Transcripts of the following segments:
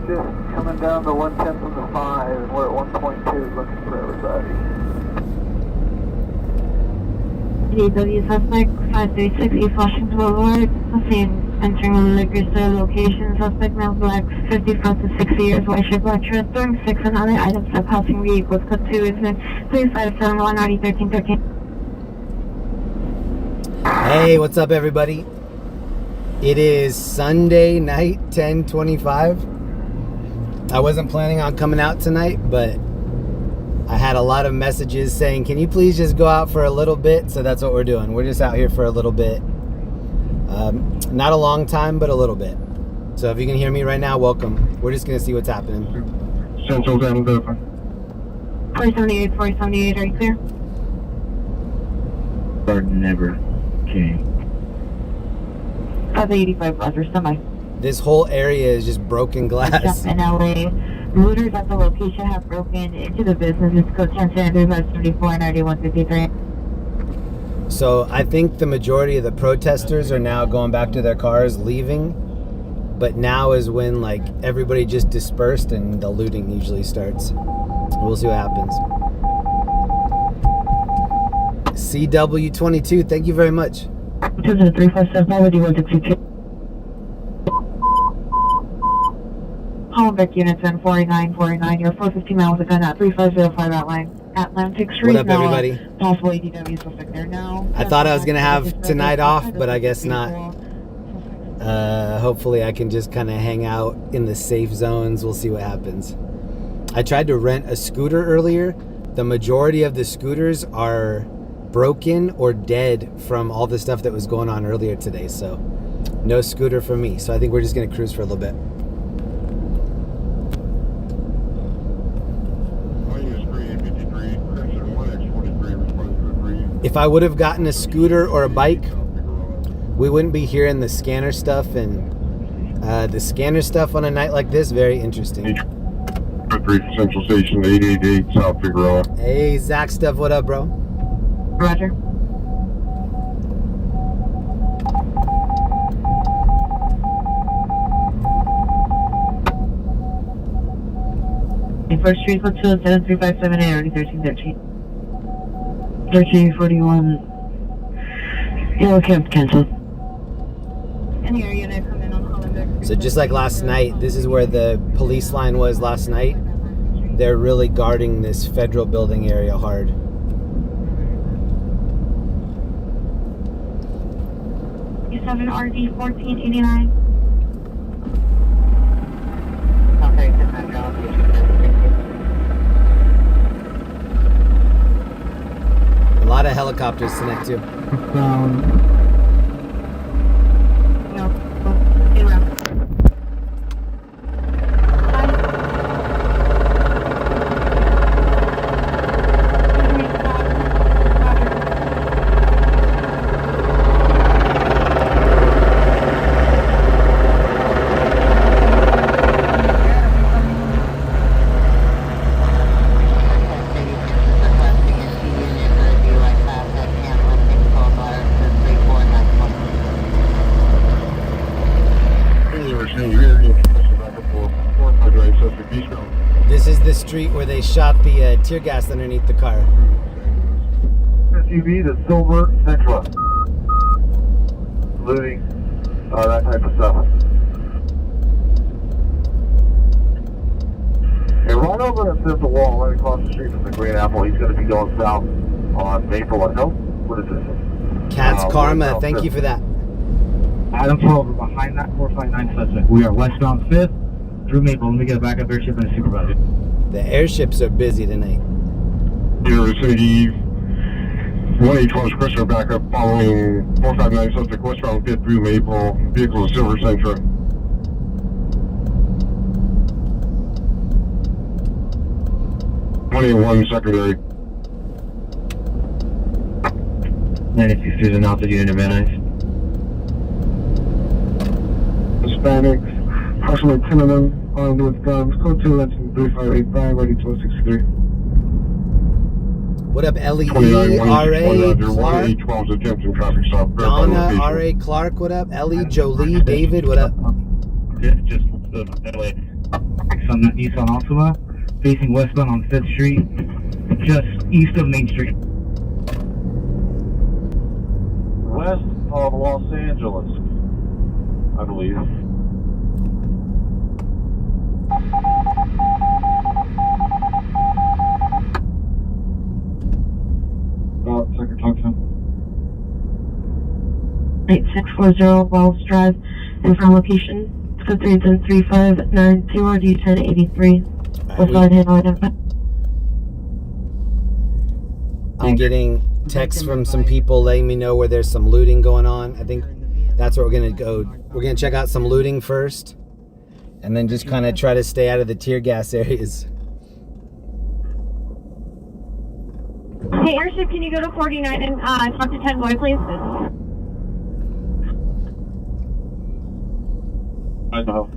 Leftist coming down to 110 from the 5, and we're at 1.2 looking for everybody. DW suspect 536 East Washington Boulevard. Seen entering a liquor store location. Suspect male black, 55 to 60 years, white shirt, black shirt, throwing 6 and other items of passing vehicles. Cut 2 is in 3571 90 1313. Hey, what's up, everybody? It is Sunday night, 10:25. I wasn't planning on coming out tonight, but I had a lot of messages saying, can you please just go out for a little bit? So that's what we're doing. We're just out here for a little bit. Not a long time, but a little bit. So if you can hear me right now, welcome. We're just going to see what's happening. Central down to 478, 478, are you clear? never came. 585, Roger, semi. This whole area is just broken glass. In LA, looters at the location have broken into the business. It's code 10-3574 and 9153. So I think the majority of the protesters are now going back to their cars, leaving. But now is when like everybody just dispersed and the looting usually starts. We'll see what happens. CW22, thank you very much. 357, with you 162. Hollenbeck units and 4949. You're 450 miles, a gun at 3505 outline. Atlantic Street. What up, everybody? Possible ADW suspect there now. I thought I was going to have tonight off, but I guess not. Hopefully I can just kind of hang out in the safe zones. We'll see what happens. I tried to rent a scooter earlier. The majority of the scooters are broken or dead from all the stuff that was going on earlier today. So no scooter for me. So I think we're just going to cruise for a little bit. If I would have gotten a scooter or a bike, we wouldn't be hearing the scanner stuff, and the scanner stuff on a night like this, very interesting. 3 Central Station, 888 South Figueroa. Hey, Zach stuff, what up, bro? Roger. First Street, code 207-3578, already 1313. 1341. Yellow camp canceled. Any area that come in on Hollenbeck. So just like last night, this is where the police line was last night. They're really guarding this federal building area hard. U7 RD 1489. A lot of helicopters tonight too. No. Stay around. This is the street where they shot the tear gas underneath the car. SUV to Silver Central. Looting, that type of stuff. Hey, right over at the wall, right across the street from the Green Apple. He's going to be going south on Maple. No, what is this? Cat's Karma, thank you for that. Adam 12, behind that 459 suspect. We are westbound 5th, through Maple. Let me get a backup airship and a supervisor. The airships are busy tonight. Here is City 181 Crystal backup following 459 suspect westbound 5th through Maple. Vehicle is Silver Central. One secondary. 96 through the Alpha unit Van Nuys. Hispanics, approximately 10 of them, armed with guns. Code 2, that's 3585, ready to 63. What up, Ellie? 29, R.A. Clark? 12's attempting traffic stop. Donna, R.A. Clark, what up? Ellie, Jolie, David, what up? Okay, just LA. On Nissan Altima, facing westbound on 5th Street, just east of Main Street. West of Los Angeles, I believe. Second Compton. 8640 Wells Drive, and from location, code 3103592 Westbound Hanoi. I'm getting texts from some people letting me know where there's some looting going on. I think that's where we're gonna go. We're gonna check out some looting first, and then just kind of try to stay out of the tear gas areas. Hey, Airship, can you go to 49 and talk to 10 boy, please? I know.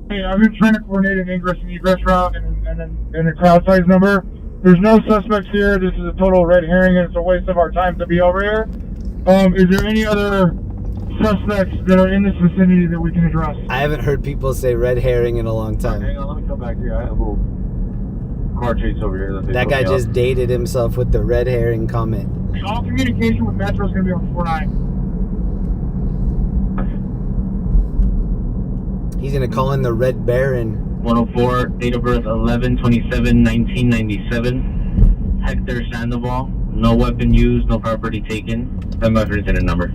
Hey, I've been trying to coordinate an ingress and egress route and a crowd size number. There's no suspects here. This is a total red herring, and it's a waste of our time to be over here. Is there any other suspects that are in this vicinity that we can address? I haven't heard people say red herring in a long time. Hang on, let me come back here. I have a little car chase over here. That guy just dated himself with the red herring comment. All communication with Metro is going to be on 49. He's gonna call in the Red Baron. 104, date of birth 11/27/1997. Hector Sandoval. No weapon used, no property taken. That reference and a number.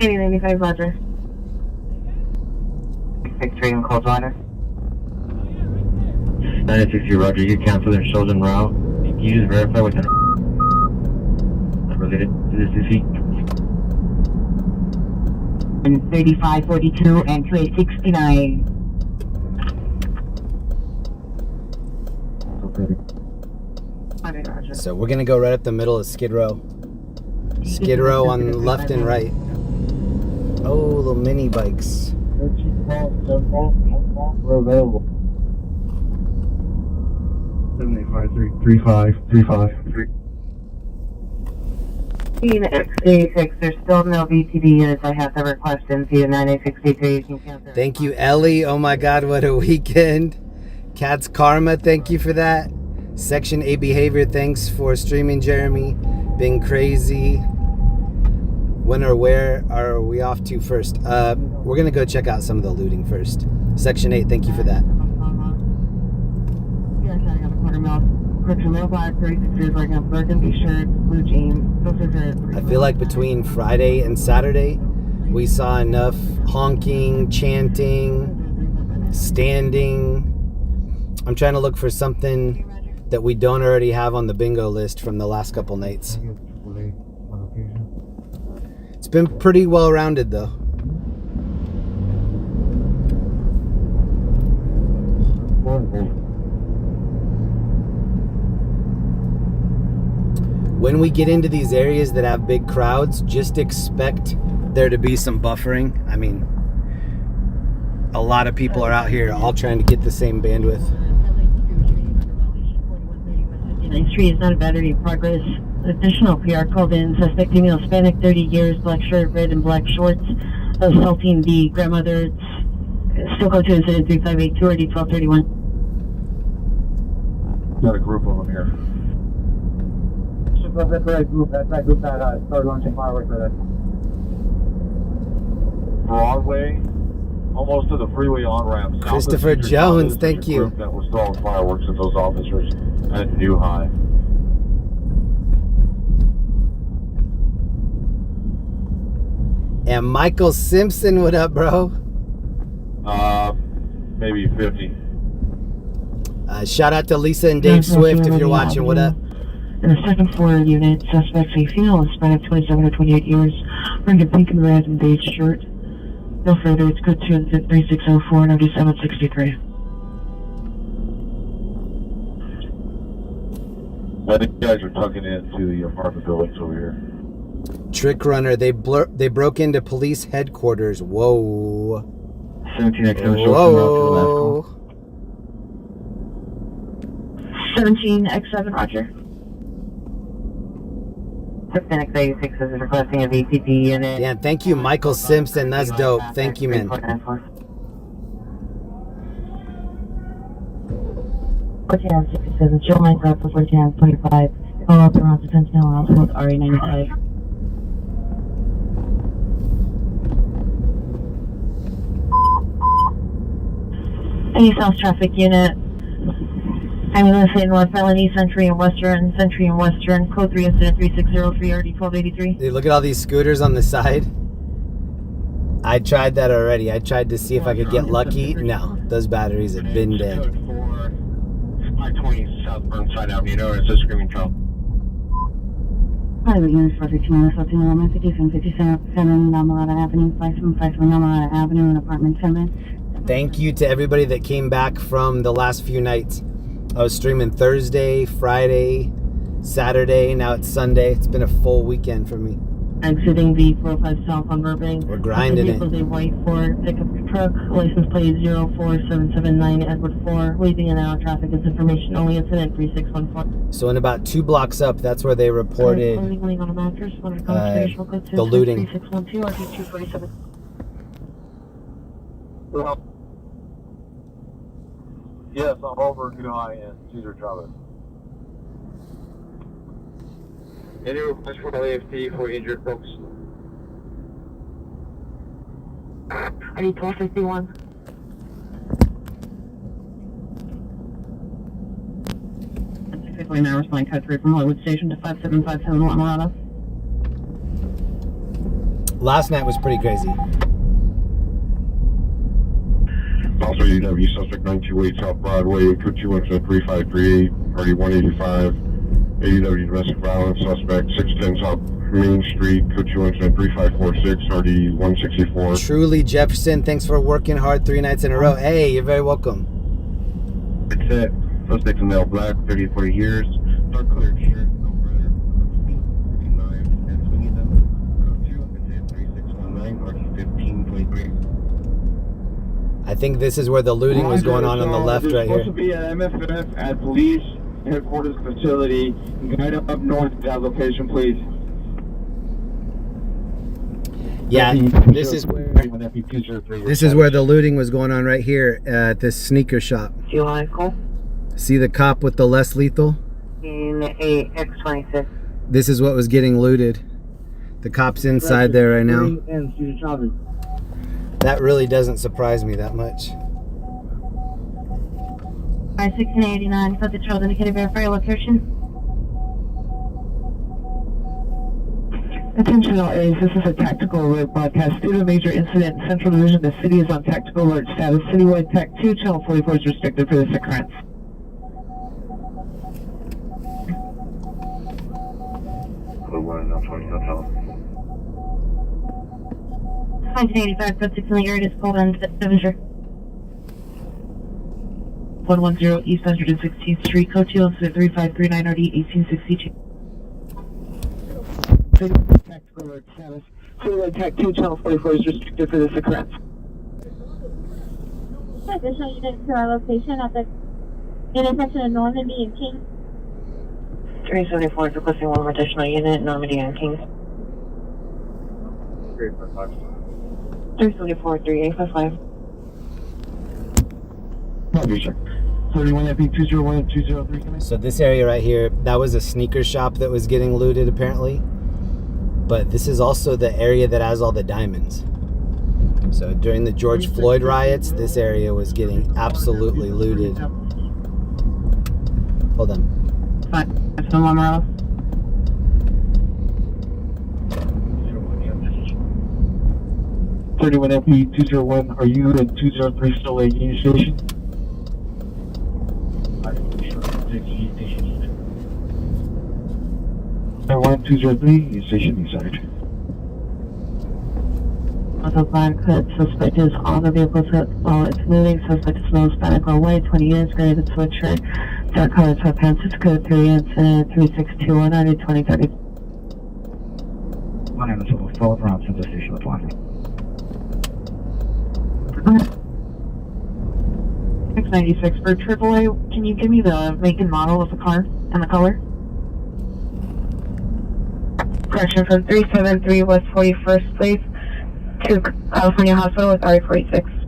8095, Roger. Victory and call signer. 960, Roger. You cancel their chosen route. Can you just verify with the related to this defeat? 3542 and 2869. Okay, Roger. So we're gonna go right up the middle of Skid Row. Skid Row on left and right. Oh, little mini bikes. We're available. 785-3535. X86, there's still no VTD as I have to request them via 9863. You can cancel. Thank you, Ellie. Oh my God, what a weekend. Cat's Karma, thank you for that. Section A Behavior, thanks for streaming, Jeremy. Been crazy. When or where are we off to first? We're gonna go check out some of the looting first. Section 8, thank you for that. Yes, I got a quarter mile. Correction, no black, 36 years, like a burgundy shirt, blue jeans. Those are the. I feel like between Friday and Saturday, we saw enough honking, chanting, standing. I'm trying to look for something that we don't already have on the bingo list from the last couple nights. It's been pretty well rounded though. When we get into these areas that have big crowds, just expect there to be some buffering. I mean, a lot of people are out here all trying to get the same bandwidth. 9th Street is not a battery in progress. Additional PR called in. Suspect female, Hispanic, 30 years, black shirt, red and black shorts, assaulting the grandmother. Still code to incident 3582 or D1231. Got a group of them here. That's that group that started launching fireworks at us. Broadway, almost to the freeway on-ramp. south of Christopher Cedar Jones, Cottage, thank there's a you. group that was throwing fireworks at those officers at New High. And Michael Simpson, what up, bro? Maybe 50. Shout out to Lisa and Dave Swift if you're watching. What up? In the second floor unit, suspects a female, Hispanic, 27 to 28 years, wearing a pink and red and beige shirt. No further, it's code 3604 and 9763. I think you guys are tucking into the apartment buildings over here. Trick Runner, they broke into police headquarters. Whoa. 17X7 Whoa. 17X7, Roger. Phoenix 86 is requesting a VTD unit. Damn, thank you, Michael Simpson. That's dope. Thank you, man. Fourteen 67, Joe Mike Rock for 14-25. Call up around defense now on with RE95. Any South traffic unit. Ambulance in North Felony, Century and Western, code 3 incident 3603 RD 1283. Dude, look at all these scooters on the side. I tried that already. I tried to see if I could get lucky. No, those batteries have been dead. For 520 South Burnside Avenue, it's a screaming child. Hi, we're units for 15 South Element 57 Namalata Avenue, 5751 Namalata Avenue, in apartment 7. Thank you to everybody that came back from the last few nights. I was streaming Thursday, Friday, Saturday, now it's Sunday. It's been a full weekend for me. Exiting the 405 South on Burbank. We're grinding it. A white Ford pickup truck, license plate 04779 Edward 4, leaving and out. Traffic is information only. Incident 3614. So in about 2 blocks up, that's where they reported the looting. 3612 RT 247. Well, yes, I'm over New High and Cedar Travis. Any request for LAFT for injured folks? I need 1251. Now responding code 3 from Hollywood Station to 5757 Lamarada. Last night was pretty crazy. Also, UW suspect 928 South Broadway, code 2173538, RD 185. AUW domestic violence suspect 610 South Main Street, code 2173546, RD 164. Truly, Jefferson, thanks for working hard 3 nights in a row. Hey, you're very welcome. That's it. Suspect in male black, 30 to 40 years, dark colored shirt, no brother, 49, and swinging them, code 23619, RD 1523. I think this is where the looting was going on the left right here. Supposed to be at MFF at police headquarters facility. Guide up north to that location, please. Yeah, this is where the looting was going on right here at this sneaker shop. Do you want to call? See the cop with the less lethal? In a X26. This is what was getting looted. The cop's inside there right now. That really doesn't surprise me that much. I-1689, put the child indicated verify location. Attention all areas, this is a tactical alert broadcast. Due to a major incident in Central Division, the city is on tactical alert status. Citywide TAC 2, channel 44 is restricted for this occurrence. Code 1 Hotel. 1985, put 6 in the area is called on Devonshire. 110 East 116th Street, code 2173539 RD 1862. Tactical alert status. Citywide TAC 2, channel 44 is restricted for this occurrence. Additional units to our location at the intersection of Normandy and King. 374 is requesting one additional unit, Normandy and King. 374 3855. 31 FB 201 and 203. So this area right here, that was a sneaker shop that was getting looted apparently. But this is also the area that has all the diamonds. So during the George Floyd riots, this area was getting absolutely looted. Hold on. 31 FB 201, are you in 203 still at Union Station? 203, Union Station inside. The black hood suspect is on the vehicle while it's moving. Suspect is no Hispanic or white, 20 years, gray with sweatshirt, dark colored sweatpants. It's code 3 incident 3621 under 2030. My name is Philip around Central Station with one. 696 for AAA. Can you give me the make and model of the car and the color? correction, from 373 West 41st Place to California Hospital with RA46.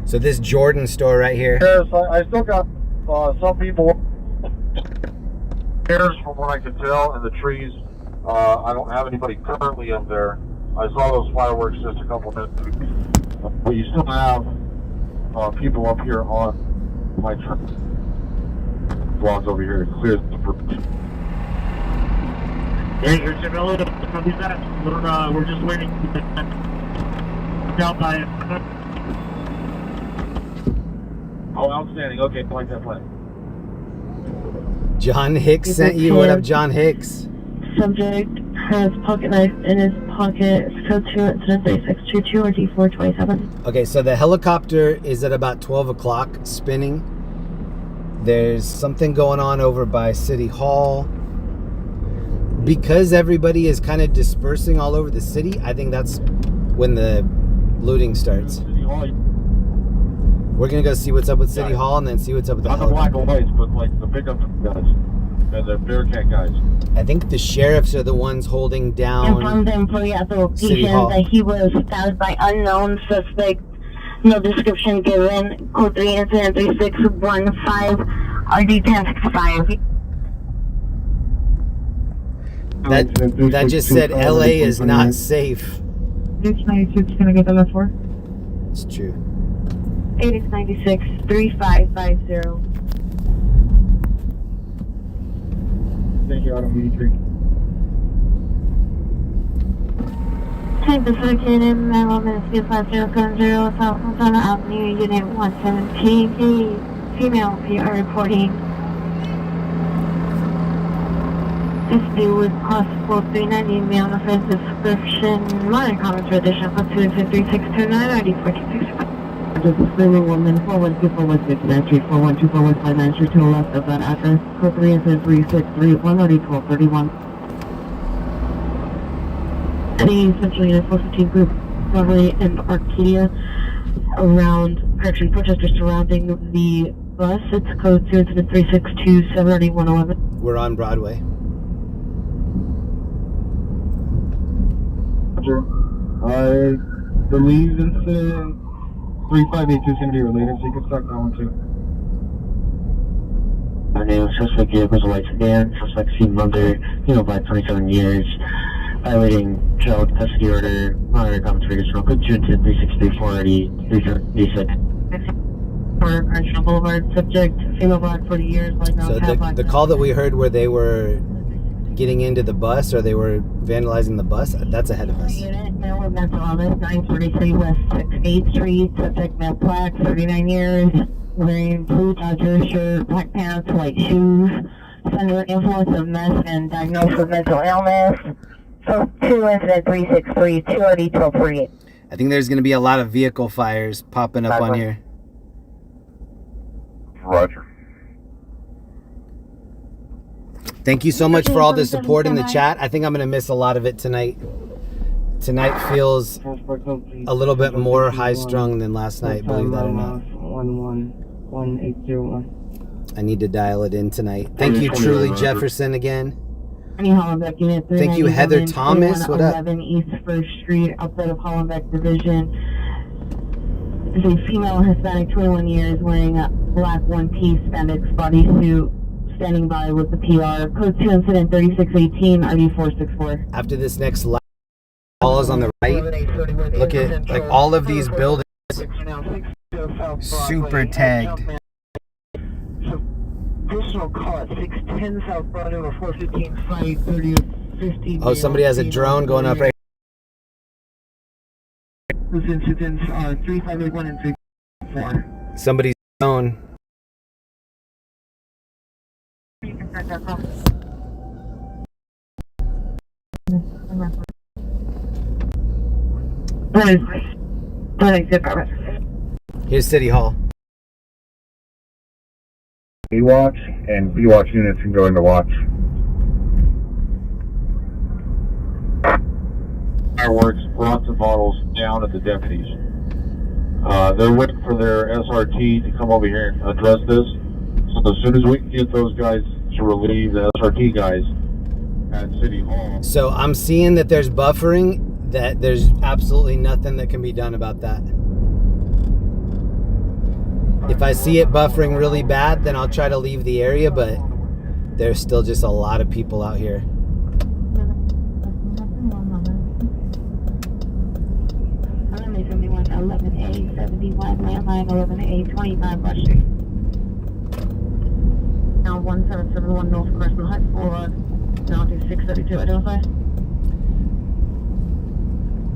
So this Jordan store right here. Yes, I still got some people. There's from what I can tell in the trees. I don't have anybody currently up there. I saw those fireworks just a couple minutes ago. But you still have people up here on my truck. Blocks over here to clear the bridge. Hey, here's your bill. We're just waiting out by it. Oh, outstanding. Okay, I like that plan. John Hicks sent you. What up, John Hicks? Subject has pocket knife in his pocket. Code 2 incident 3622 or D427. Okay, so the helicopter is at about 12 o'clock spinning. There's something going on over by City Hall. Because everybody is kind of dispersing all over the city, I think that's when the looting starts. City Hall. We're going to go see what's up with City Hall and then see what's up with the Not the black helicopter. and whites, but like the pickup guys and the Bearcat guys. I think the sheriffs are the ones holding down Informed the employee at the City location Hall. that he was stabbed by unknown suspect. No description given. Code 3 incident 3615 RD 1065. That just said LA is not safe. It's 96, can I get the last four? It's true. 8696 3550. Thank you, Autumn 83. Tank is located in Menlo, Minnesota 5070 South Montana Avenue, Unit 117. A female PR reporting. This due with possible 390 male offensive description. Modern comments for additional for 253 ID 1465. Just a screaming woman, 4124 West 69th Street, 4124 West 59th Street, to the left of that address. Code 3 incident 363 130 1231. The Central Unit 415 group, Broadway and Arcadia, around, correction, protesters surrounding the bus. It's code 2 incident 362 730 111. We're on Broadway. I believe incident 3582 is going to be related, so you can start that one too. My name is suspect vehicles white sedan, suspect seen mother, by 27 years, violating child custody order, minor commentary, so code 2 incident 363 480 For Crenshaw Boulevard, subject, female black 40 years, like now. So the call that we heard where they were getting into the bus or they were vandalizing the bus, that's ahead of us. Unit, male with mental illness, 943 West 68th Street, subject male black, 39 years, wearing blue Dodger shirt, black pants, white shoes, under influence of meth and diagnosed with mental illness. So 2 incident 363 2RD 1248. I think there's going to be a lot of vehicle fires popping up on here. Roger. Thank you so much for all the support in the chat. I think I'm going to miss a lot of it tonight. Tonight feels a little bit more high-strung than last night, believe that or not. 11801. I need to dial it in tonight. Thank you, Truly Jefferson, again. Hollenbeck Unit 391. Thank you, Heather Thomas. What up? 11 East 1st Street, outside of Hollenbeck Division. Is a female Hispanic, 21 years, wearing a black one-piece spandex bodysuit, standing by with the PR. Code 2 incident 3618 RD 464. After this next live call is on the right, look at like all of these buildings super tagged. Additional call at 610 South Broadway over 415 530 50. Oh, somebody has a drone going up right. Those incidents are 3581 and 34. Somebody's phone. Here's City Hall. B-Watch and B-Watch units can go into watch. Fireworks, lots of bottles down at the deputies. They're waiting for their SRT to come over here and address this. So as soon as we can get those guys to relieve the SRT guys at City Hall. So I'm seeing that there's buffering, that there's absolutely nothing that can be done about that. If I see it buffering really bad, then I'll try to leave the area, but there's still just a lot of people out here. LMA 71, 11A 71, landline 11A 25 West Street. Now 1771 North Crescent Heights Boulevard. Now do 632 identify.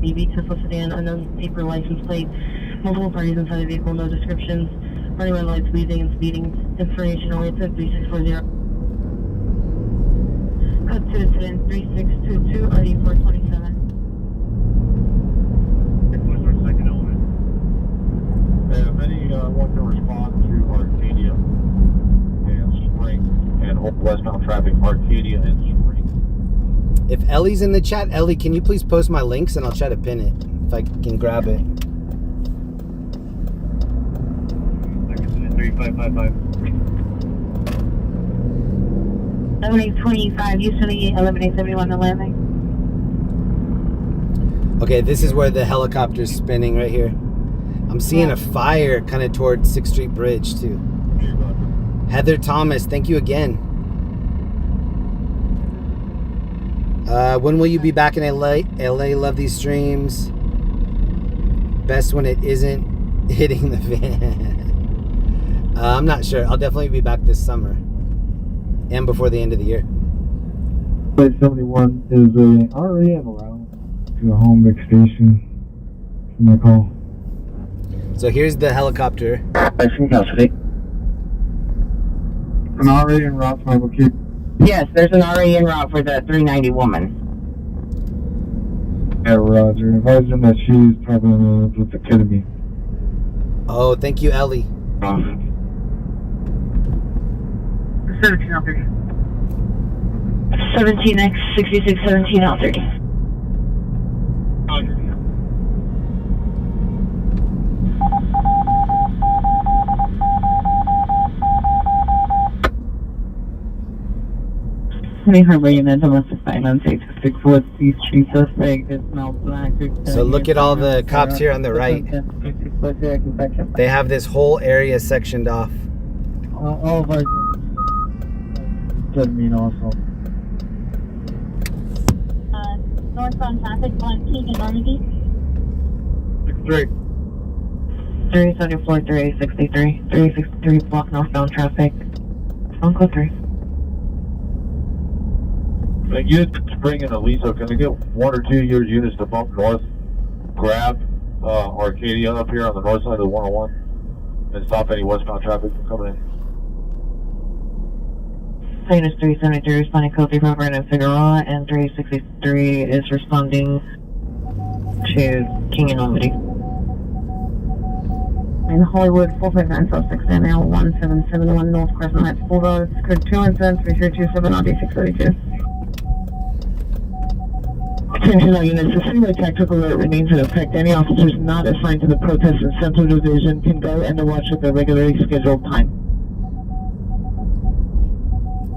BB Tesla sedan, unknown paper license plate, multiple parties inside the vehicle, no descriptions, running red lights, weaving and speeding, information only at 3640. Code 2 sedan 3622 ID 427. If anyone can respond to Arcadia and Spring and westbound traffic, Arcadia and Spring. If Ellie's in the chat, Ellie, can you please post my links and I'll try to pin it if I can grab it. 3555. 11A25, usually 11A71 the landing. Okay, this is where the helicopter's spinning right here. I'm seeing a fire kind of towards 6th Street Bridge too. Heather Thomas, thank you again. When will you be back in LA? LA, love these streams. Best when it isn't hitting the fan. I'm not sure. I'll definitely be back this summer and before the end of the year. Flight 71 is already en route to the home big station for my call. So here's the helicopter. I'm already en route to my location. Yes, there's an RA en route for the 390 woman. Yeah, Roger. Advise them that she's probably with the ketamine. Oh, thank you, Ellie. 17 out 30. 17X 66 17 out 30. William and domestic violence, 826 West C Street, suspect is now black. So look at all the cops here on the right. They have this whole area sectioned off. All of our ketamine also. Northbound traffic on King and Normandy. 63. 374 363 363 block northbound traffic. Uncle 3. Thank you, Spring and Elisa. Can I get one or two of your units to bump north, grab Arcadia up here on the north side of the 101, and stop any westbound traffic from coming in? Sinus 373 responding code 3 proper and Figueroa, and 363 is responding to King and Normandy. In Hollywood, 459 suspects now 1771 North Crescent Heights Boulevard. Code 217-3327 on D632. Attention all units, the citywide tactical alert remains in effect. Any officers not assigned to the protest and Central Division can go and watch at their regularly scheduled time.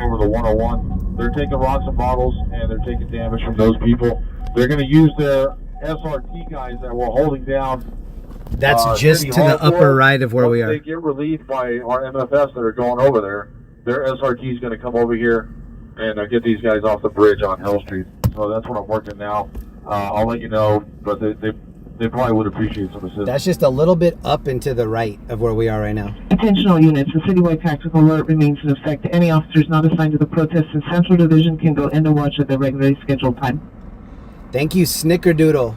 Over the 101, they're taking rocks and bottles and they're taking damage from those people. They're going to use their SRT guys that were holding down. That's just to the upper right of where we are. They get relieved by our MFS that are going over there. Their SRT is going to come over here and get these guys off the bridge on Hill Street. So that's what I'm working now. I'll let you know, but they probably would appreciate some assistance. That's just a little bit up and to the right of where we are right now. Attention all units, the citywide tactical alert remains in effect. Any officers not assigned to the protest and Central Division can go and watch at their regularly scheduled time. Thank you, Snickerdoodle.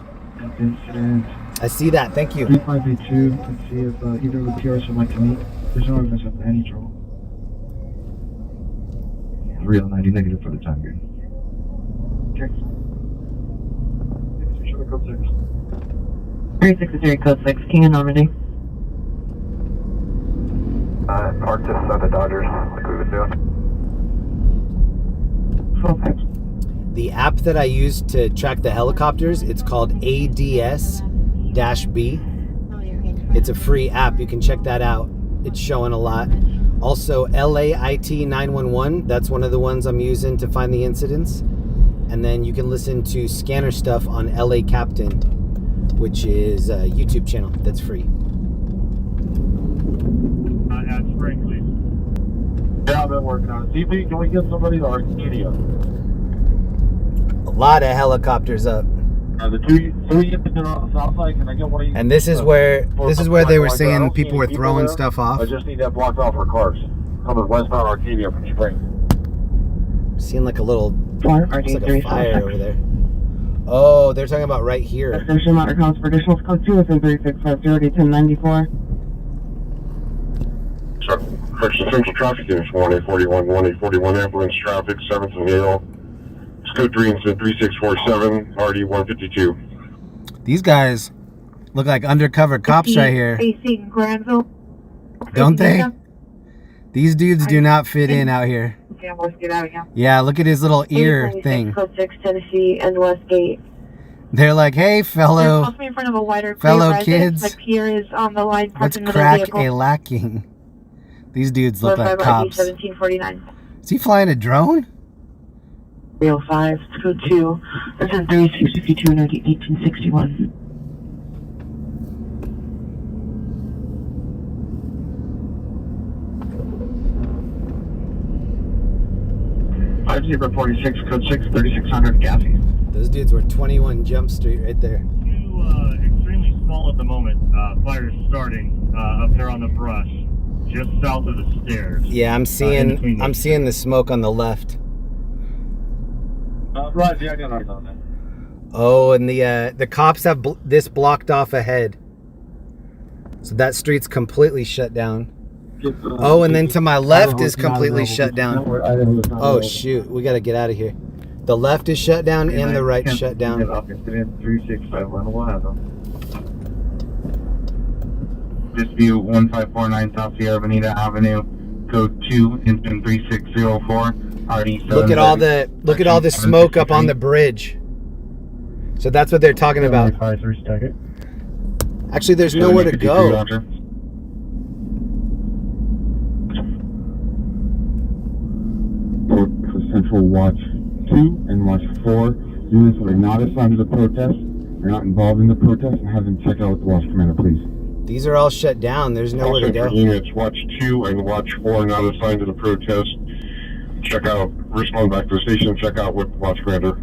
Incident. I see that. Thank you. 3582. Let's see if either of the PRs would like to meet. There's no evidence of any trouble. 390 negative for the time being. Okay. 363 code 6, King and Normandy. Arctis at the Dodgers, like we've been doing. The app that I use to track the helicopters, it's called ADS-B. It's a free app. You can check that out. It's showing a lot. Also, LAIT 911. That's one of the ones I'm using to find the incidents. And then you can listen to Scanner Stuff on LA Captain, which is a YouTube channel that's free. Add spring, please. Yeah, I've been working on it. CP, can we get somebody to Arcadia? A lot of helicopters up. The two units on the south side, can I get one of you? And this is where they were saying people were throwing there. stuff off. I just need that blocked off for cars. Coming westbound Arcadia from Spring. Seeing like a little Fire, looks like a fire over there. Oh, they're talking about right here. Station motor counts for additional code 2 within 3650 to 1094. First essential traffic units 1841, 1841 ambulance traffic, 7th and Yale. Code 3 incident 3647, RD 152. These guys look like undercover cops right here. Facing Granville. Don't they? These dudes do not fit in out here. Okay, let's get out again. Yeah, look at his little ear thing. Code 6 Tennessee and Westgate. They're like, hey, fellow Supposed to be in front of a wider kids. My peer is on the line. Let's crack a lacking. These dudes look like cops. 1749. Is he flying a drone? 305, code 2, this is 3652 and 1861. Five 46, code 6, 3600 Gaffey. Those dudes were 21 Jump Street right there. Too extremely small at the moment. Fire's starting up there on the brush, just south of the stairs. Yeah, I'm seeing the smoke on the left. Right, yeah, I got eyes on that. Oh, and the cops have this blocked off ahead, so that street's completely shut down. Oh, and then to my left is completely shut down. Oh shoot, we gotta get out of here. The left is shut down and the right shut down. 3651, we'll have them. This view 1549 South Sierra Bonita Avenue, code 2, incident 3604. Look at all the smoke up on the bridge. So that's what they're talking about. Actually, there's nowhere to go. For Central Watch 2 and Watch 4, units that are not assigned to the protest, are not involved in the protest, and have them check out with the Watch Commander, please. These are all shut down. There's nowhere to go. Units Watch 2 and Watch 4 not assigned to the protest. Check out, respond back to the station, check out with Watch Commander.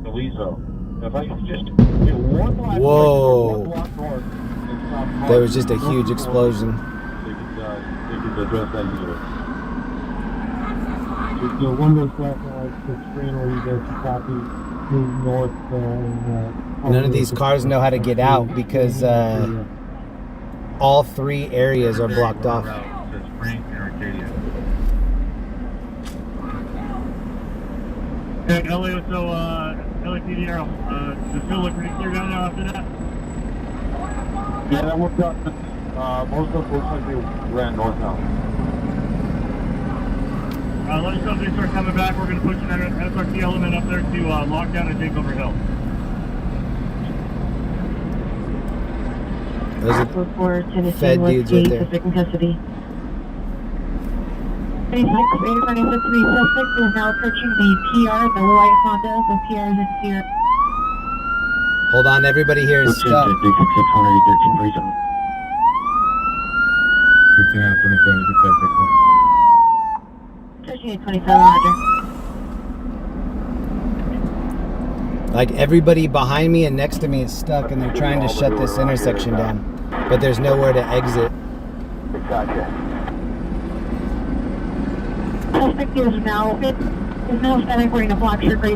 Elizo, if I could just do one last Whoa. block north and stop There was just a huge explosion. They could address that unit. Just do one of those flashlights to screen where you guys can copy, move north. None of these cars know how to get out because all three areas are blocked off. Okay, LAPD, does it still look pretty clear down now after that? Yeah, that worked out. Most of them looks like they ran north now. Let us know if they start coming back. We're going to push an SRT element up there to lock down and take over hill. Those are for Tennessee Fed dudes right there. Pacific in custody. 86, 846, the suspect is now approaching the PR, the white Honda. The PR is in fear. Hold on, everybody here is stuck. 600, 3827, Roger. Like everybody behind me and next to me is stuck, and they're trying to shut this intersection down, but there's nowhere to exit. Gotcha. Suspect is now standing wearing a black shirt, gray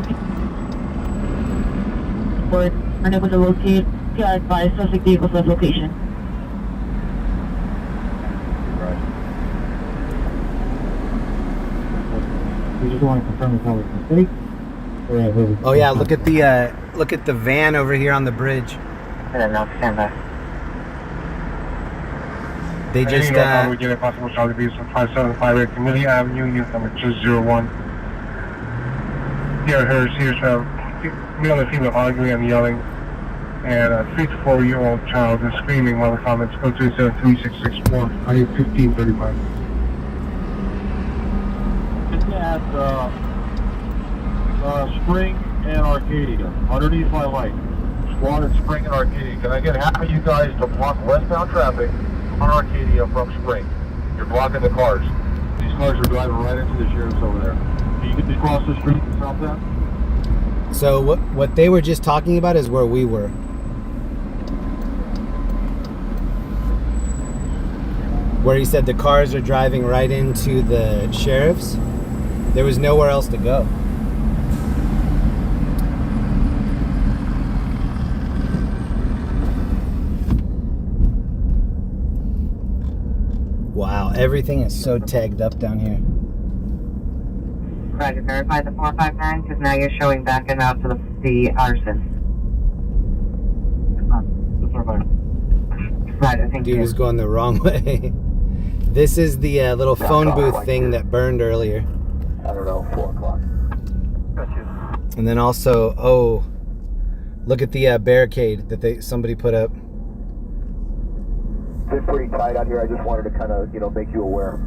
Board, unable to locate. PI advised suspect vehicle's left location. Right. We just want to confirm it's always a mistake. Oh yeah, look at the van over here on the bridge. now stand by. They just we get a possible shot of from 5758 Camellia Avenue, unit number 201. Here's male and female arguing and yelling and a 3 to 4-year-old child is screaming while the comments go to 3664. I need 1535. At Spring and Arcadia, underneath my light. Squad at Spring and Arcadia. Can I get half of you guys to block westbound traffic on Arcadia from Spring? You're blocking the cars. These cars are driving right into the sheriff's over there. Can you get to cross the street and stop that? So what they were just talking about is where we were. Where he said the cars are driving right into the sheriff's. There was nowhere else to go. Wow, everything is so tagged up down here. Roger, verify the 459 because now you're showing backing out to the arson. The 459. Right, thank Dude you. was going the wrong way. This is the little phone booth thing that burned earlier. I don't know, 4 o'clock. And then also, oh, look at the barricade that somebody put up. It's been pretty tight out here. I just wanted to kind of, make you aware.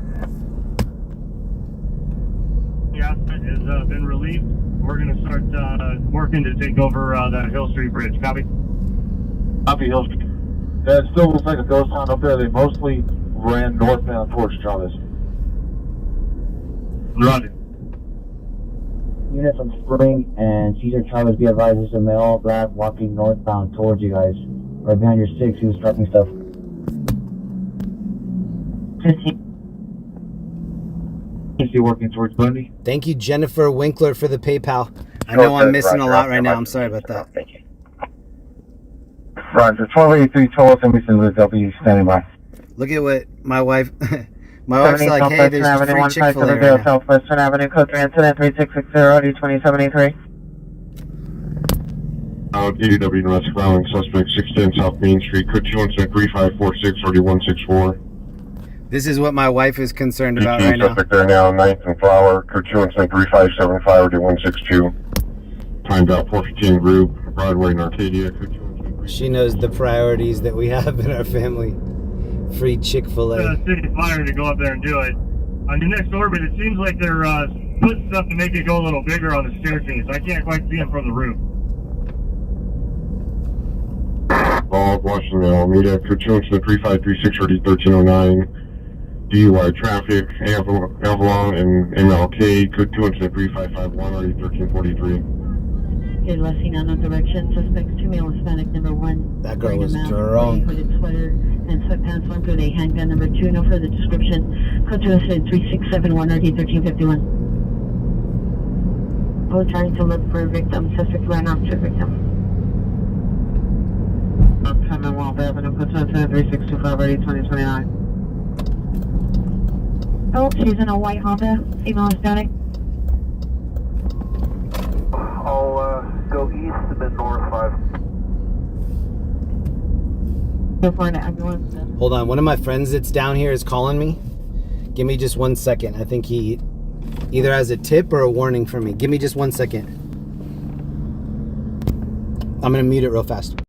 The asset has been relieved. We're going to start working to take over that Hill Street Bridge. Copy? Copy, Hill Street. Yeah, it still looks like a ghost town up there. They mostly ran northbound towards Chavez. Roger. Units on Spring and Cesar Chavez, be advised, there's a male black walking northbound towards you guys. Right behind your 6, he was dropping stuff. 15. Is he working towards Bundy? Thank you, Jennifer Winkler, for the PayPal. I know I'm missing a lot right now. I'm sorry about that. Thank you. Roger, 1283 Toll, Emission with W standing by. Look at what my wife... My wife's like, hey, there's free Chick-fil-A right now. Southwestern Avenue, code 3 incident 3660 D2073. ADW domestic violence suspect 610 South Main Street, code 217-3546 3164. This is what my wife is concerned about right now. Suspect there now, 9th and Flower, code 217-3575 3162. Timed out 415 group, Broadway and Arcadia, code 217. She knows the priorities that we have in our family. Free Chick-fil-A. City Fire to go up there and do it. On your next orbit, it seems like they're putting stuff to make it go a little bigger on the staircase. I can't quite see them from the roof. Bob, Washington, Alameda, code 217-3536 1309. DUI traffic, Avalon and MLK, code 217-3551 1343. Okay, last seen on direction. Suspects 2 male Hispanic, number 1. That girl was drunk. drunk. Hooded sweater and sweatpants, one with a handgun, number 2. No further description. Code 217-3671 1351. I was trying to look for a victim. Suspect ran off to a victim. Uptown and Wall Avenue, code 217-3625 2029. Oh, she's in a white Honda. Female Hispanic. I'll go east and then north 5. For an ambulance. Hold on, one of my friends that's down here is calling me. Give me just 1 second. I think he either has a tip or a warning for me. Give me just 1 second. I'm gonna mute it real fast.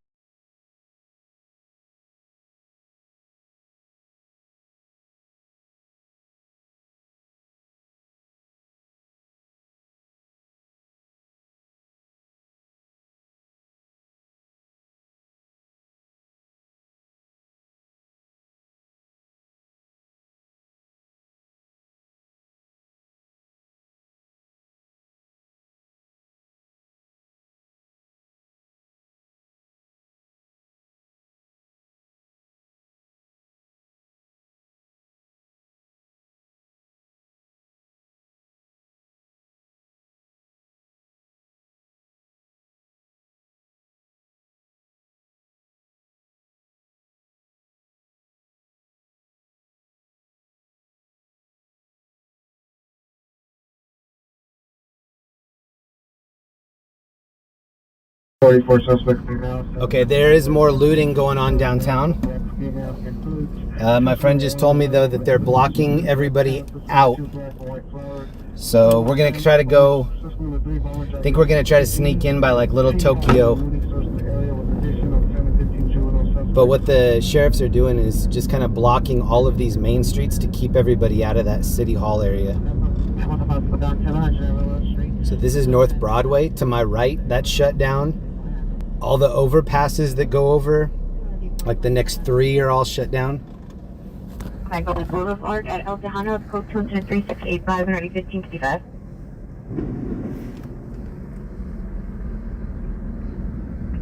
Okay, there is more looting going on downtown. My friend just told me though that they're blocking everybody out. So we're gonna try to go. I think we're gonna try to sneak in by like Little Tokyo. But what the sheriffs are doing is just kind of blocking all of these main streets to keep everybody out of that City Hall area. So this is North Broadway. To my right, that's shut down. All the overpasses that go over, like the next 3 are all shut down. Michael Boulevard at El Tejano, code 210-3685 and ready 1555.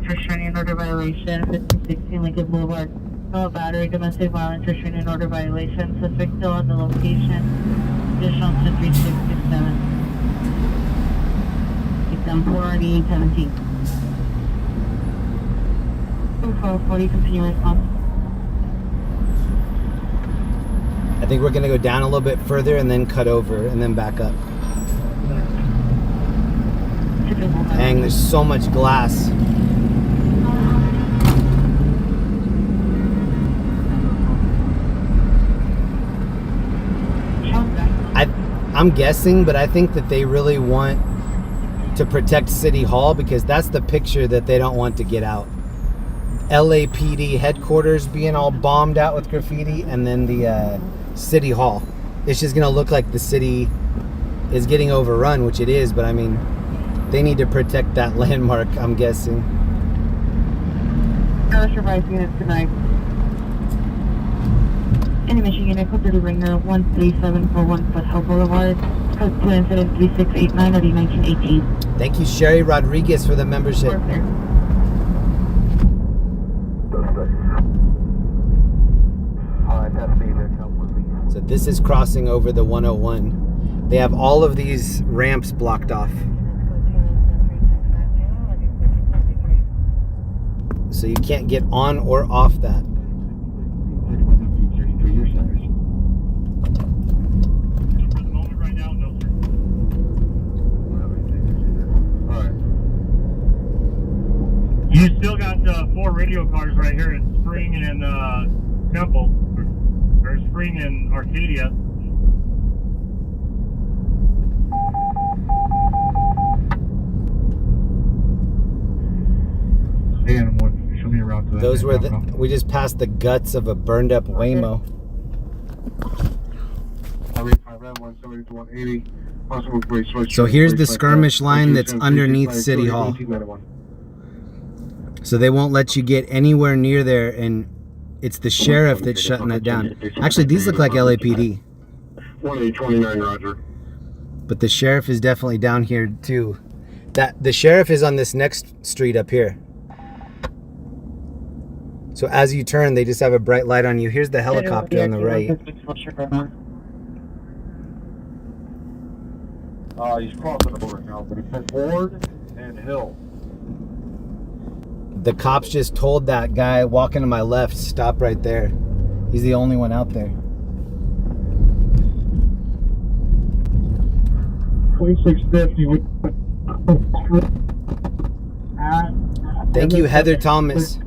Restraining order violation, 1516 Lincoln Boulevard. Battery, domestic violence, restraining order violation. Suspect still on the location. Additional to 3667. Victim 48817. 2440, continue response. I think we're gonna go down a little bit further and then cut over and then back up. Dang, there's so much glass. I'm guessing, but I think that they really want to protect City Hall because that's the picture that they don't want to get out. LAPD headquarters being all bombed out with graffiti, and then the City Hall. It's just gonna look like the city is getting overrun, which it is, but I mean, they need to protect that landmark, I'm guessing. Surprise units tonight. In Michigan, code 30 Ringer, 13741 Foothill Boulevard, code 2 incident 3689 of 1918. Thank you, Sherry Rodriguez, for the membership. So this is crossing over the 101. They have all of these ramps blocked off. So you can't get on or off that. You still got 4 radio cars right here at Spring and Temple, or Spring and Arcadia. And show me around to that. Those were we just passed the guts of a burned up Waymo. So here's the skirmish line that's underneath City Hall. So they won't let you get anywhere near there, and it's the sheriff that's shutting it down. Actually, these look like LAPD. 1829, Roger. But the sheriff is definitely down here too. The sheriff is on this next street up here. So as you turn, they just have a bright light on you. Here's the helicopter on the right. He's crossing the border now, but he said Ford and Hill. The cops just told that guy walking to my left, stop right there. He's the only one out there. 2650. Thank you, Heather Thomas.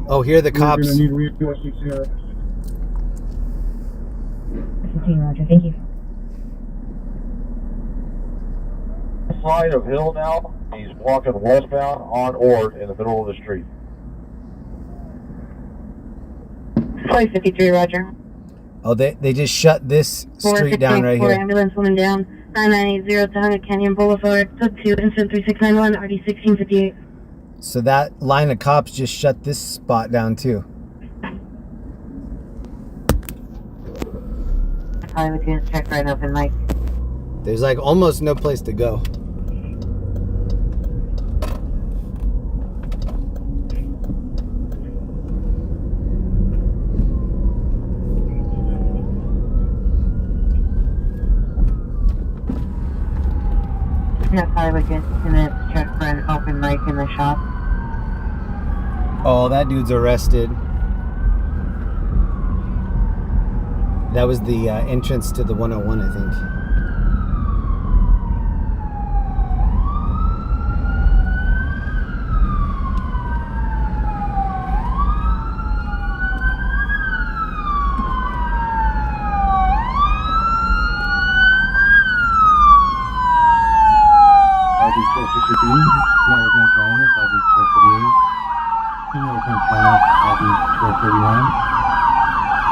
Oh, here are the cops. We're gonna need reinforcements here. Roger, thank you. Side of Hill now. He's walking westbound on Ord in the middle of the street. 553, Roger. Oh, they just shut this street down right here. Ambulance woman down. 9980 Tahunga Canyon Boulevard, code 2, incident 3691, RD 1658. So that line of cops just shut this spot down too. I would just check right up and Mike. There's like almost no place to go. Yes, I would just check for an open mic in the shop. Oh, that dude's arrested. That was the entrance to the 101, I think.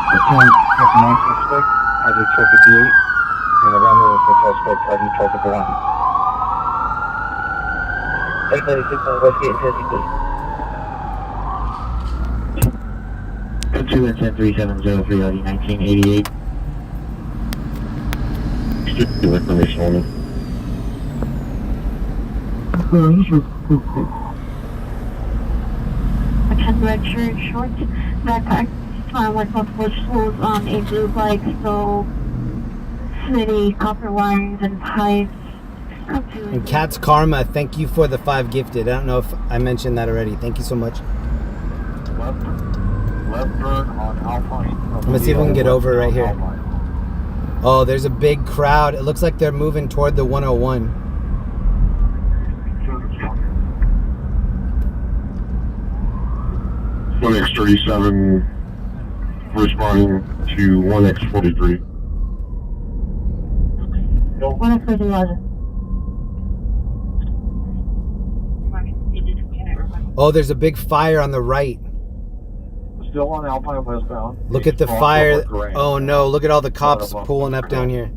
Return Compton 9 suspect, ID 1258, and the runner with the suspect, ID 1251. 896 on Westgate 50. Code 2 and 10370 ID 1988. Still information only. A 10 red shirt, shorts, backpack, with multiple tools on a blue bike, so city, copper wires, and pipes. And Cat's Karma, thank you for the 5 gifted. I don't know if I mentioned that already. Thank you so much. Left turn on Alpine. I'm gonna see if we can get over right here. Oh, there's a big crowd. It looks like they're moving toward the 101. One X37 responding to 1X43. 1X43, Roger. Oh, there's a big fire on the right. Still on Alpine westbound. Look at the fire. Oh no, look at all the cops pulling up down here.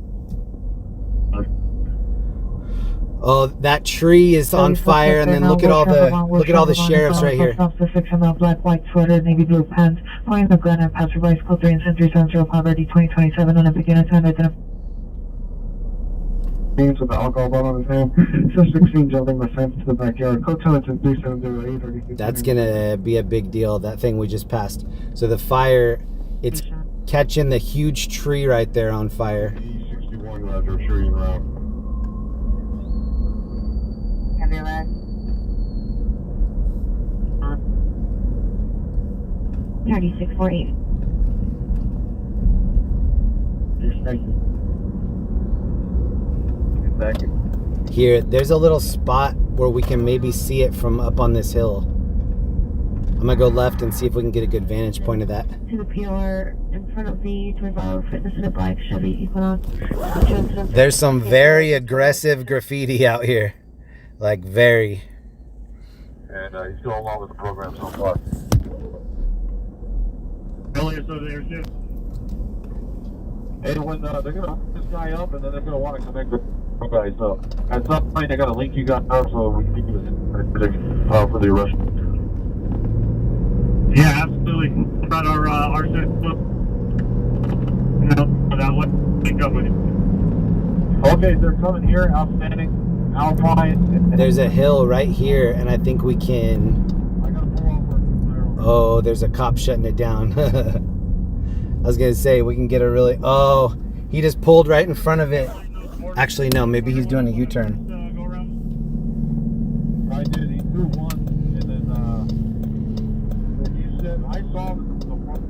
Oh, that tree is on fire, and then look at all the sheriffs right here. Officer 6 black, white sweater, navy blue pants, wearing the gun and passerby, code 3 and 370, poverty 2027, and a beginner to identify. Names with the alcohol bottle on his hand. Suspect seen jumping the fence to the backyard. Code 2 and 3708. That's gonna be a big deal. That thing we just passed. So the fire, it's catching the huge tree right there on fire. E61, Roger, sure you route. 3648. Here, there's a little spot where we can maybe see it from up on this hill. I'm gonna go left and see if we can get a good vantage point of that. To the PR in front of the 24-hour fitness in a black Chevy Equinox. There's some very aggressive graffiti out here. Like, very. And he's going along with the program so far. Elliot's over there too. And when they're going to hook this guy up, and then they're going to want to connect with the guys. So at some point, they got to link you guys up so we can keep this for the arrest. Yeah, absolutely. About our set flip. That would link up with you. Okay, they're coming here. Outstanding. Alpine. There's a hill right here, and I think we can... Oh, there's a cop shutting it down. I was going to say, we can get a really... Oh, he just pulled right in front of it. Actually, no, maybe he's doing a U-turn. I did. He threw one, and then you said, I saw him from the front.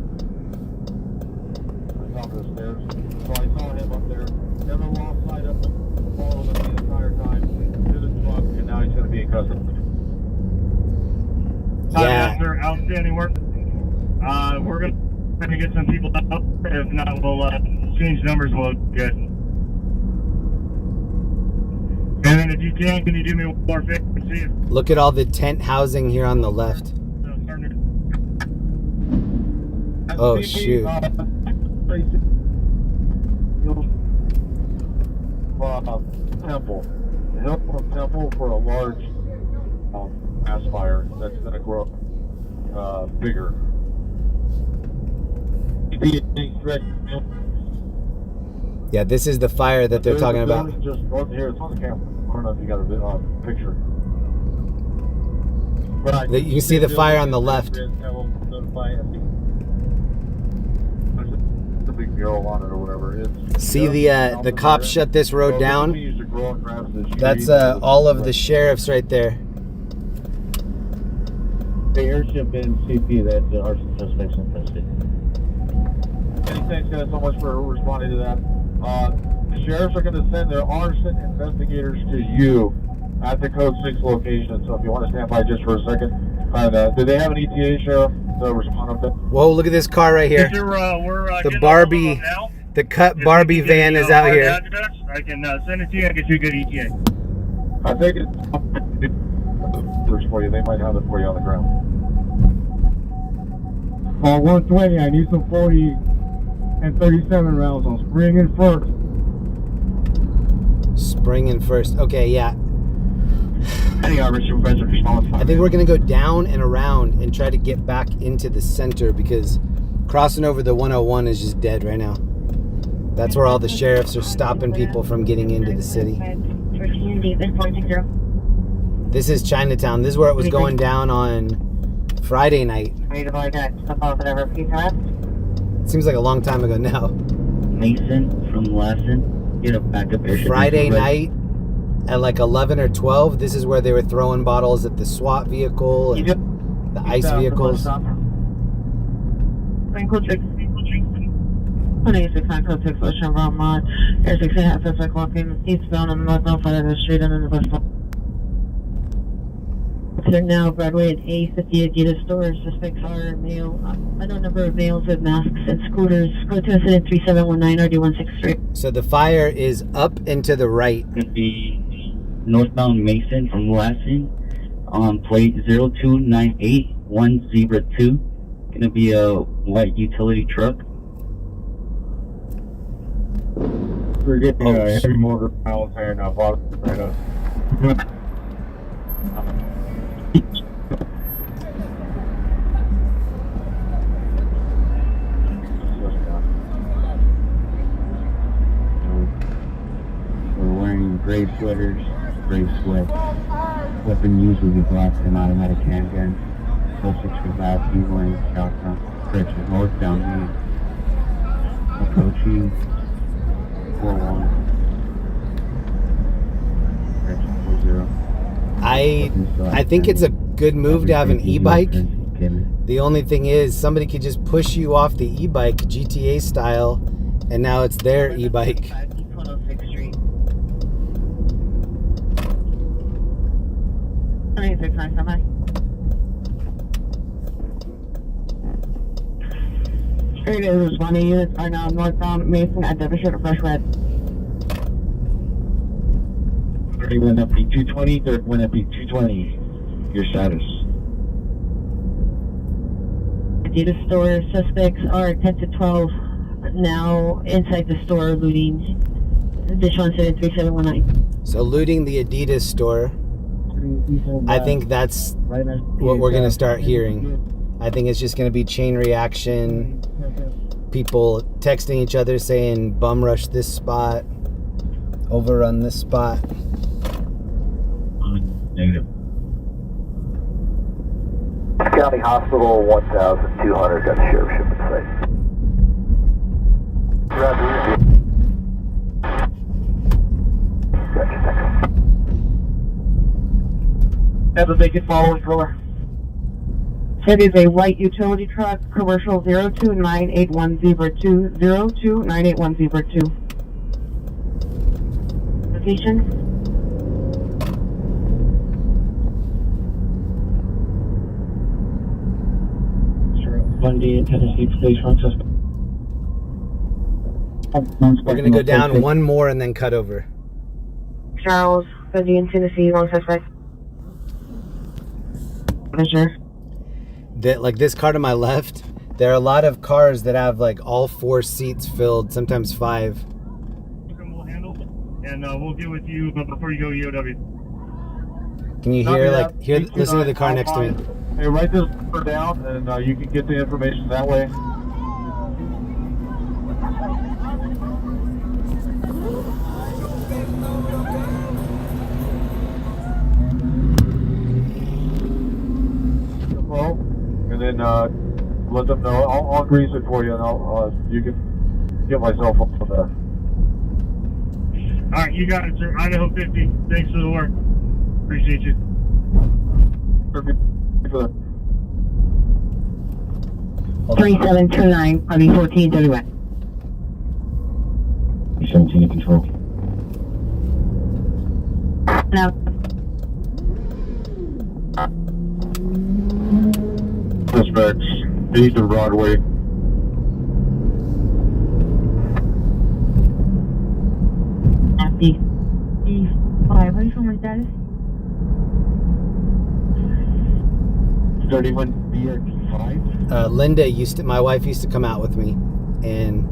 I saw the stairs. So I saw him up there. Never lost sight of him. Followed him the entire time to the truck, and now he's going to be in custody. Yeah. Outstanding work. We're going to get some people out. If not, we'll change numbers. We'll get. And then if you can you do me one more favor? See if. Look at all the tent housing here on the left. Oh, shoot. Temple. The hill from Temple for a large mass fire that's going to grow bigger. Yeah, this is the fire that they're talking about. Just north of here. It's on the camera. I don't know if you got a picture. But You can see the fire on the left. There's a big mural on it or whatever. See the cops shut this road down? That's all of the sheriffs right there. The airship in CP that the arson suspects in custody. Thanks guys so much for responding to that. The sheriffs are going to send their arson investigators to you at the Code 6 location. So if you want to stand by just for a second. Do they have an ETA, Sheriff, to respond up there? Whoa, look at this car right here. The Barbie, the cut Barbie van is out here. I can send it to you and get you a good ETA. I think it's for you. They might have it for you on the ground. 120, I need some 40 and 37 rounds on Spring and First. Spring and First. Okay, yeah. Any Arbor Supervisor, respond. I think we're gonna go down and around and try to get back into the center because crossing over the 101 is just dead right now. That's where all the sheriffs are stopping people from getting into the city. This is Chinatown. This is where it was going down on Friday night. It seems like a long time ago now. Mason from Lassen, get a backup airship. Friday night at like 11 or 12, this is where they were throwing bottles at the SWAT vehicle and the ICE vehicles. 26 code 6 Ocean Vermont. Air 16 has suspect walking eastbound on the northbound side of the street and then the bus stop. They're now Broadway at A50 Adidas stores. Suspects are male. I know a number of males with masks and scooters. Go to incident 3719 RD163. So the fire is up and to the right. Gonna be northbound Mason from Lassen on plate 0298102. Gonna be a white utility truck. We're getting heavy motor miles and bottom right up. We're wearing gray sweaters, gray sweats. Weapon used will be black and automatic handgun. Suspects was asking wearing shotgun. Correction, northbound me. Approaching 41. Correction 40. I think it's a good move to have an e-bike. The only thing is somebody could just push you off the e-bike GTA style and now it's their e-bike. 106th Street. 26 Straight is responding units are now northbound Mason at Devonshire to Fresh Red. 31 FP 220, 31 FP 220. Your status. Adidas store suspects are 10 to 12 now inside the store looting. Additional incident 3719. So looting the Adidas store. I think that's what we're going to start hearing. I think it's just going to be chain reaction. People texting each other saying bum rush this spot, overrun this spot. Negative. County Hospital 1200 got the sheriffship in sight. Gotcha, thanks. Have a vacant following color. It is a white utility truck, commercial 0298102, 0298102. Location? Bundy and Tennessee Police front suspect. We're going to go down one more and then cut over. Charles, Bundy and Tennessee, wrong suspect. Measure. Like this car to my left, there are a lot of cars that have like all 4 seats filled, sometimes 5. We'll handle it, and we'll get with you before you go EOW. Can you hear listen to the car next to me? Hey, write this number down, and you can get the information that way. Well, and then let them know. I'll grease it for you, and you can get my cell phone from there. All right, you got it, sir. Idaho 50. Thanks for the work. Appreciate you. Perfect. 3729, RV 1431. 17 in control. Now, Suspects, east of Broadway. happy. 5, what is my status? 31 BRT 5. Linda my wife used to come out with me, and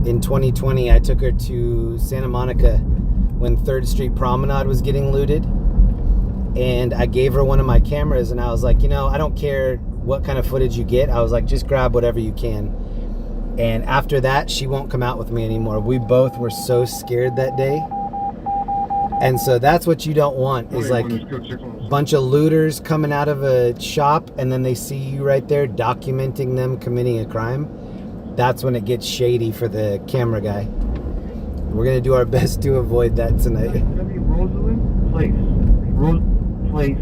in 2020, I took her to Santa Monica when 3rd Street Promenade was getting looted. And I gave her one of my cameras and I was like, you know, I don't care what kind of footage you get. I was like, just grab whatever you can. And after that, she won't come out with me anymore. We both were so scared that day. And so that's what you don't want, is like a bunch of looters coming out of a shop and then they see you right there documenting them committing a crime. That's when it gets shady for the camera guy. We're going to do our best to avoid that tonight. Rosalind Place. Place.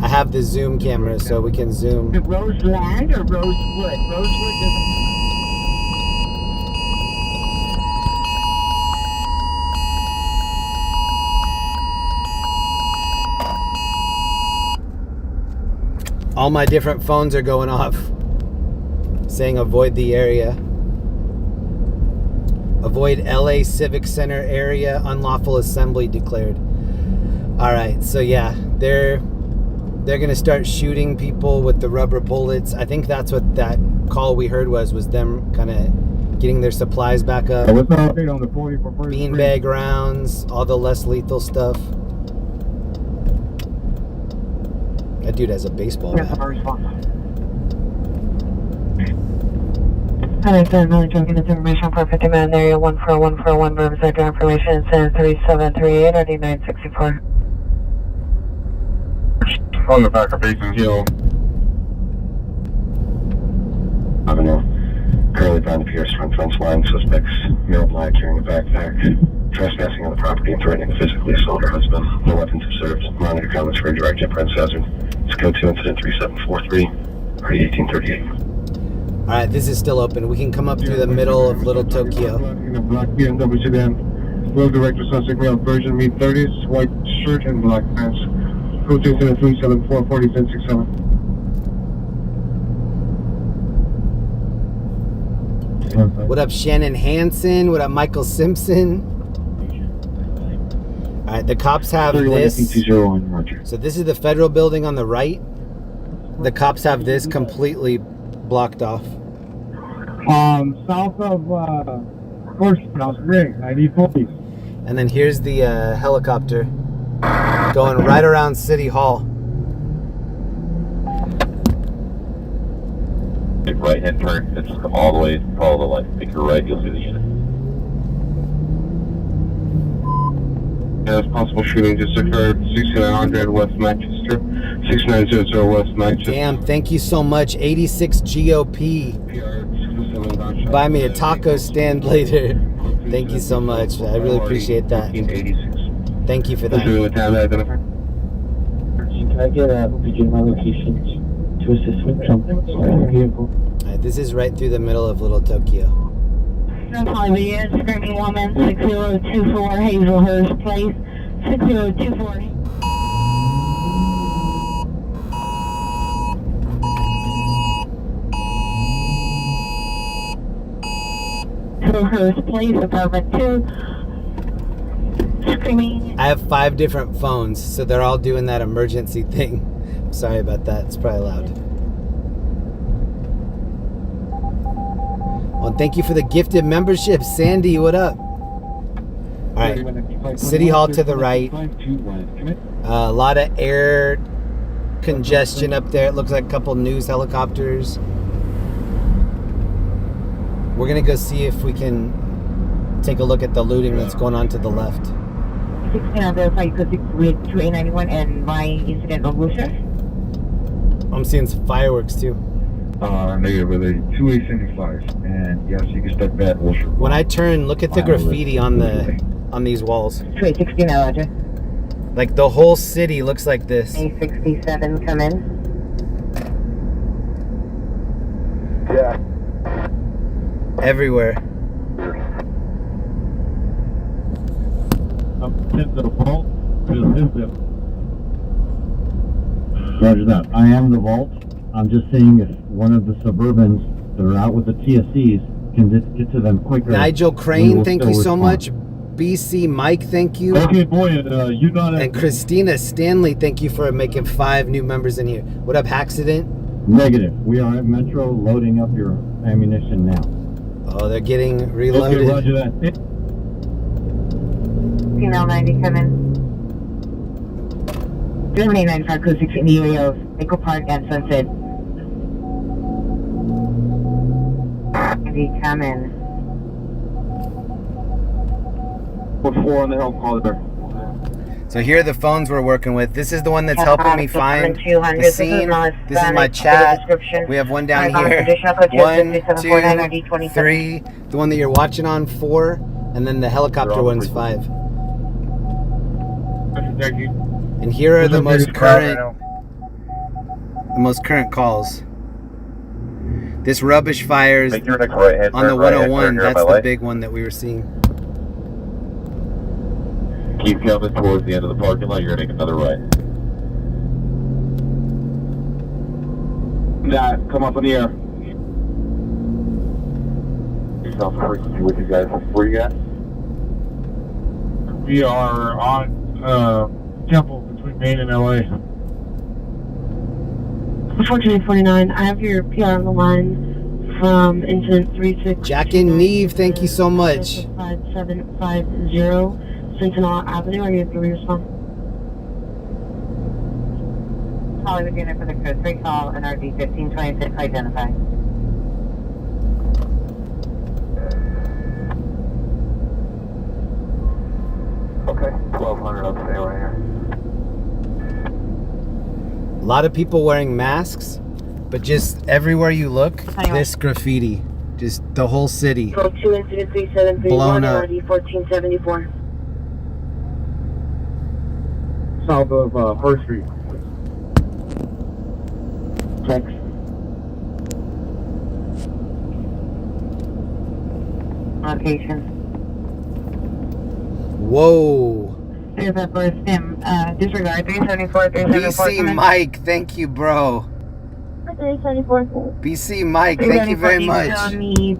I have the zoom camera so we can zoom. Roseland or Rosewood? Rosewood doesn't... All my different phones are going off saying avoid the area. Avoid LA Civic Center area, unlawful assembly declared. All right, so yeah, they're gonna start shooting people with the rubber bullets. I think that's what that call we heard was them kind of getting their supplies back up. Beanbag rounds, all the less lethal stuff. That dude has a baseball bat. Hi, I'm really checking this information for 50 man area 14141 rooms sector information says 3738 or 964. On the back of Basin Hill Avenue. Currently found the Pierce front fence line. Suspects, male black, carrying a backpack, trespassing on the property and threatening to physically assault her husband. No weapons observed. Monitor comments for indirect inference hazard. It's code 2 incident 3743, party 1838. Alright, this is still open. We can come up through the middle of Little Tokyo. In a black BMW sedan. Road director suspect male, Persian, mid-30s, white shirt and black pants. Code 2 incident 374, 4067. What up, Shannon Hansen? What up, Michael Simpson? Alright, the cops have this. So this is the federal building on the right. The cops have this completely blocked off. South of First House Rig, I need police. And then here's the helicopter going right around City Hall. Right hand turn, it's come all the way, follow the light, take your right, you'll see the unit. As possible shooting just occurred, 6900 West Manchester, 6900 West Manchester. Damn, thank you so much, 86 GOP. Buy me a taco stand later. Thank you so much. I really appreciate that. Thank you for that. Can I get a my location to assist with jumping vehicle? Alright, this is right through the middle of Little Tokyo. Hollywood, Screaming Woman, 6024 Hazelhurst Place, 6024. Hazelhurst Place, apartment 2. Screaming. I have 5 different phones, so they're all doing that emergency thing. I'm sorry about that. It's probably loud. Well, thank you for the gifted membership, Sandy. What up? All right, City Hall to the right. A lot of air congestion up there. It looks like a couple news helicopters. We're gonna go see if we can take a look at the looting that's going on to the left. 16 on the site with 2891 and my incident on Wilshire. I'm seeing some fireworks too. Negative with a 2875, and yes, you can step back. When I turn, look at the graffiti on these walls. 2816 now, Roger. Like the whole city looks like this. A67 come in. Yeah. Everywhere. Roger that. I am the vault. I'm just seeing if one of the Suburbans that are out with the TSCs can get to them quicker. Nigel Crane, thank you so much. BC Mike, thank you. Okay, boy, you got it. And Christina Stanley, thank you for making 5 new members in here. What up, Accident? Negative. We are at Metro loading up your ammunition now. Oh, they're getting Okay, reloaded. roger that. Female 90 coming. 9895 code 6 in the area of Echo Park and Sunset. 90 coming. Put 4 on the help call there. So here are the phones we're working with. This is the one that's helping me find the 200. scene. This is my chat. We have one down here. 1, 2, 3. The one that you're watching on, 4. And then the helicopter one's 5. And here are the most current calls. This rubbish fires Make your next right-hand on the turn, right-hand 101. turn here on That's my the left. big one that we were seeing. Keep coming towards the end of the parking lot. You're going to make another right. Nah, come up in the air. Yourself a frequency with you guys. Where you at? We are on Temple between Maine and LA. 1449, I have your PR on the line from incident 36. Jack and Neve, thank you so much. 5750 Sentinel Avenue. Are you able to respond? Hollywood unit for the code 3 call, NRD 1526, identify. Okay, 1200, I'll stay right here. A lot of people wearing masks, but just everywhere you look, this graffiti. Just the whole city. Code 2 incident 3731, Blown up. NRD 1474. South of 1st Street. Text. Location. Whoa. There's that first stem. Disregard 374, 374. BC Mike, thank you, bro. 374. BC Mike, thank you very much. On the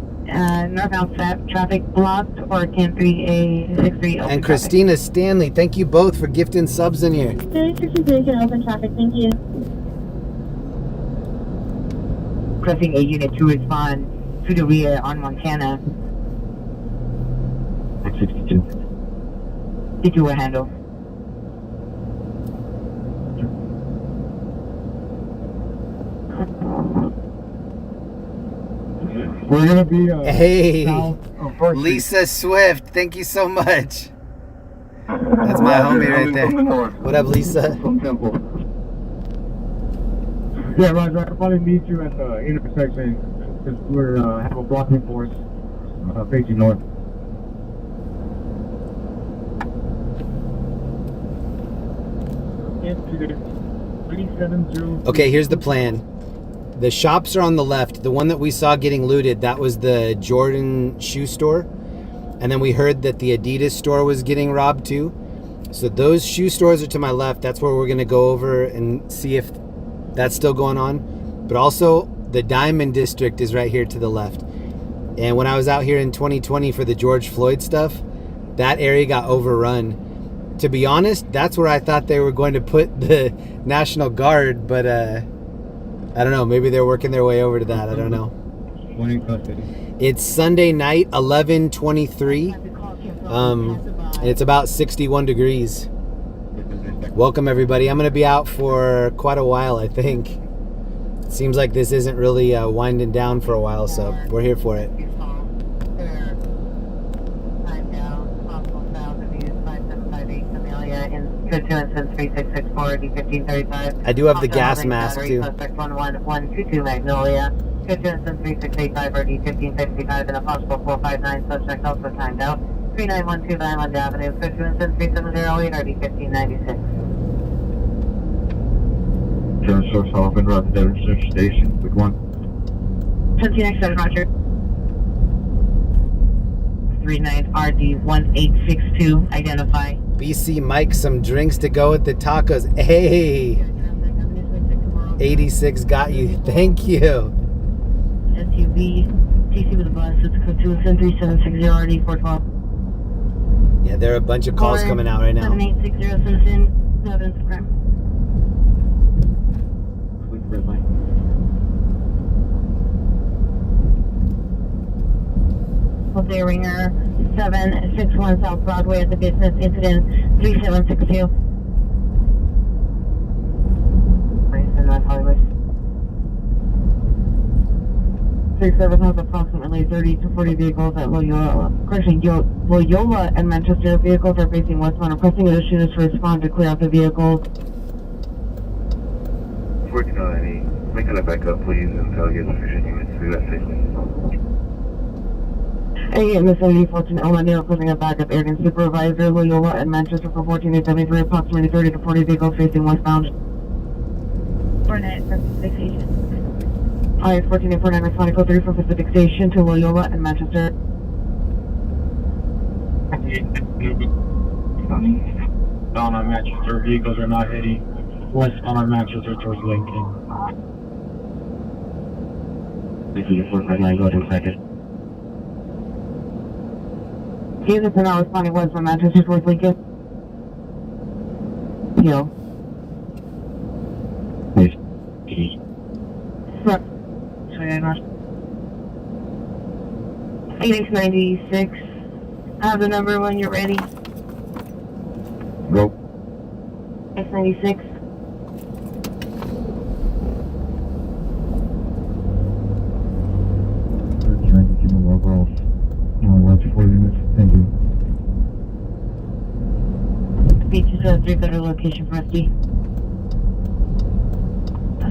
northbound traffic blocked or Cam 3A 63. And Christina Stanley, thank you both for gifting subs in here. 363 can open traffic, thank you. Pressing A unit to respond to the rear on Montana. 62. Did you handle? We're gonna be Hey, south of 1st Street. Lisa Swift, thank you so much. That's my homie right there. What up, Lisa? From Temple. Yeah, Roger. I'll probably meet you at the intersection because we're have a blocking force facing north. Okay, here's the plan. The shops are on the left. The one that we saw getting looted, that was the Jordan shoe store. And then we heard that the Adidas store was getting robbed too. So those shoe stores are to my left. That's where we're going to go over and see if that's still going on. But also, the Diamond District is right here to the left. And when I was out here in 2020 for the George Floyd stuff, that area got overrun. To be honest, that's where I thought they were going to put the National Guard, but I don't know. Maybe they're working their way over to that. I don't know. It's Sunday night, 11:23. And it's about 61 degrees. Welcome, everybody. I'm going to be out for quite a while, I think. It seems like this isn't really winding down for a while, so we're here for it. I do have the gas mask too. Suspect 11122 Magnolia. Good instance 3685 or D1565 and a possible 459 suspect also timed out. 3912 Island Avenue. Good instance 3708 or D1596. Turn source off and route to Demonstration Station. Big one. 17X7, Roger. 39RD1862, identify. BC Mike, some drinks to go with the tacos. Hey, 86 got you. Thank you. SUV, TC with a bus, it's code 23760 RD412. Yeah, there are a bunch of calls coming out right now. 7860 Simpson, no evidence of crime. Click red light. Jose Ringer 761 South Broadway at the business, incident 3762. Hollywood. 67 has approximately 30 to 40 vehicles at Loyola and Manchester. Vehicles are facing westbound, requesting additional units to respond to clear out the vehicles. 1490, make it back up, please, until I get sufficient units to do that safely. Again, Miss Lady 14 Elmendale requesting a backup area supervisor, Loyola and Manchester for 14873, approximately 30 to 40 vehicles facing westbound. 49 from Pacific Station. I.C.E 14849 responding code 3 from Pacific Station to Loyola and Manchester. Down on Manchester, vehicles are not heading westbound on Manchester towards Lincoln. This is 459, go ahead and second. Units are now responding west from Manchester towards Lincoln. Yo. Yes. 8696. I have the number when you're ready. Go. 8696. Trying to keep them overall. Watch 4 units. Thank you. B273 better location for SD.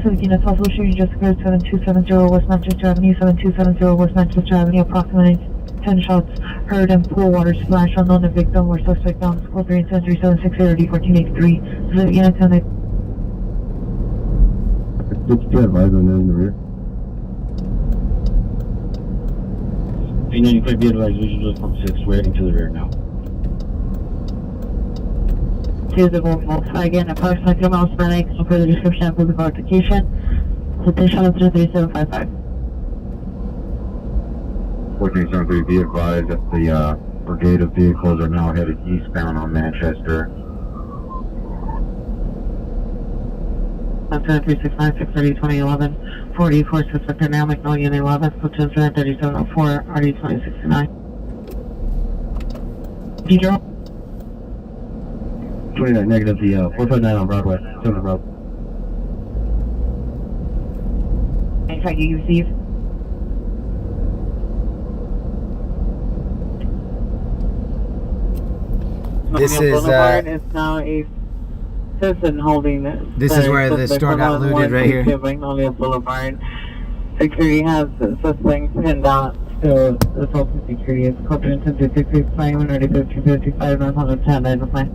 So we can possible shooting just occurred 7270 West Manchester Avenue, 7270 West Manchester Avenue, approximately 10 shots heard and pool water splash. Unknown victim or suspect down school 3 and 3768 1483. So unit 10. It's to advise on in the rear. 395, be advised, visual from 6, we're heading to the rear now. Again, approximately 3 miles per hour. So further description and public altercation. Citation of 3755. 1473, be advised that the brigade of vehicles are now headed eastbound on Manchester. 369 630 2011 44 suspect now Magnolia 11 platoon 3704 RD 2069. Pedro 29, negative, the 459 on Broadway, 7 Road. Anytime you receive. This is it's now a citizen holding it. This is where the store got looted right here. Magnolia Boulevard. Security has suspects pinned down to the Fulton Security. It's code 1066 minority 1555 910 905.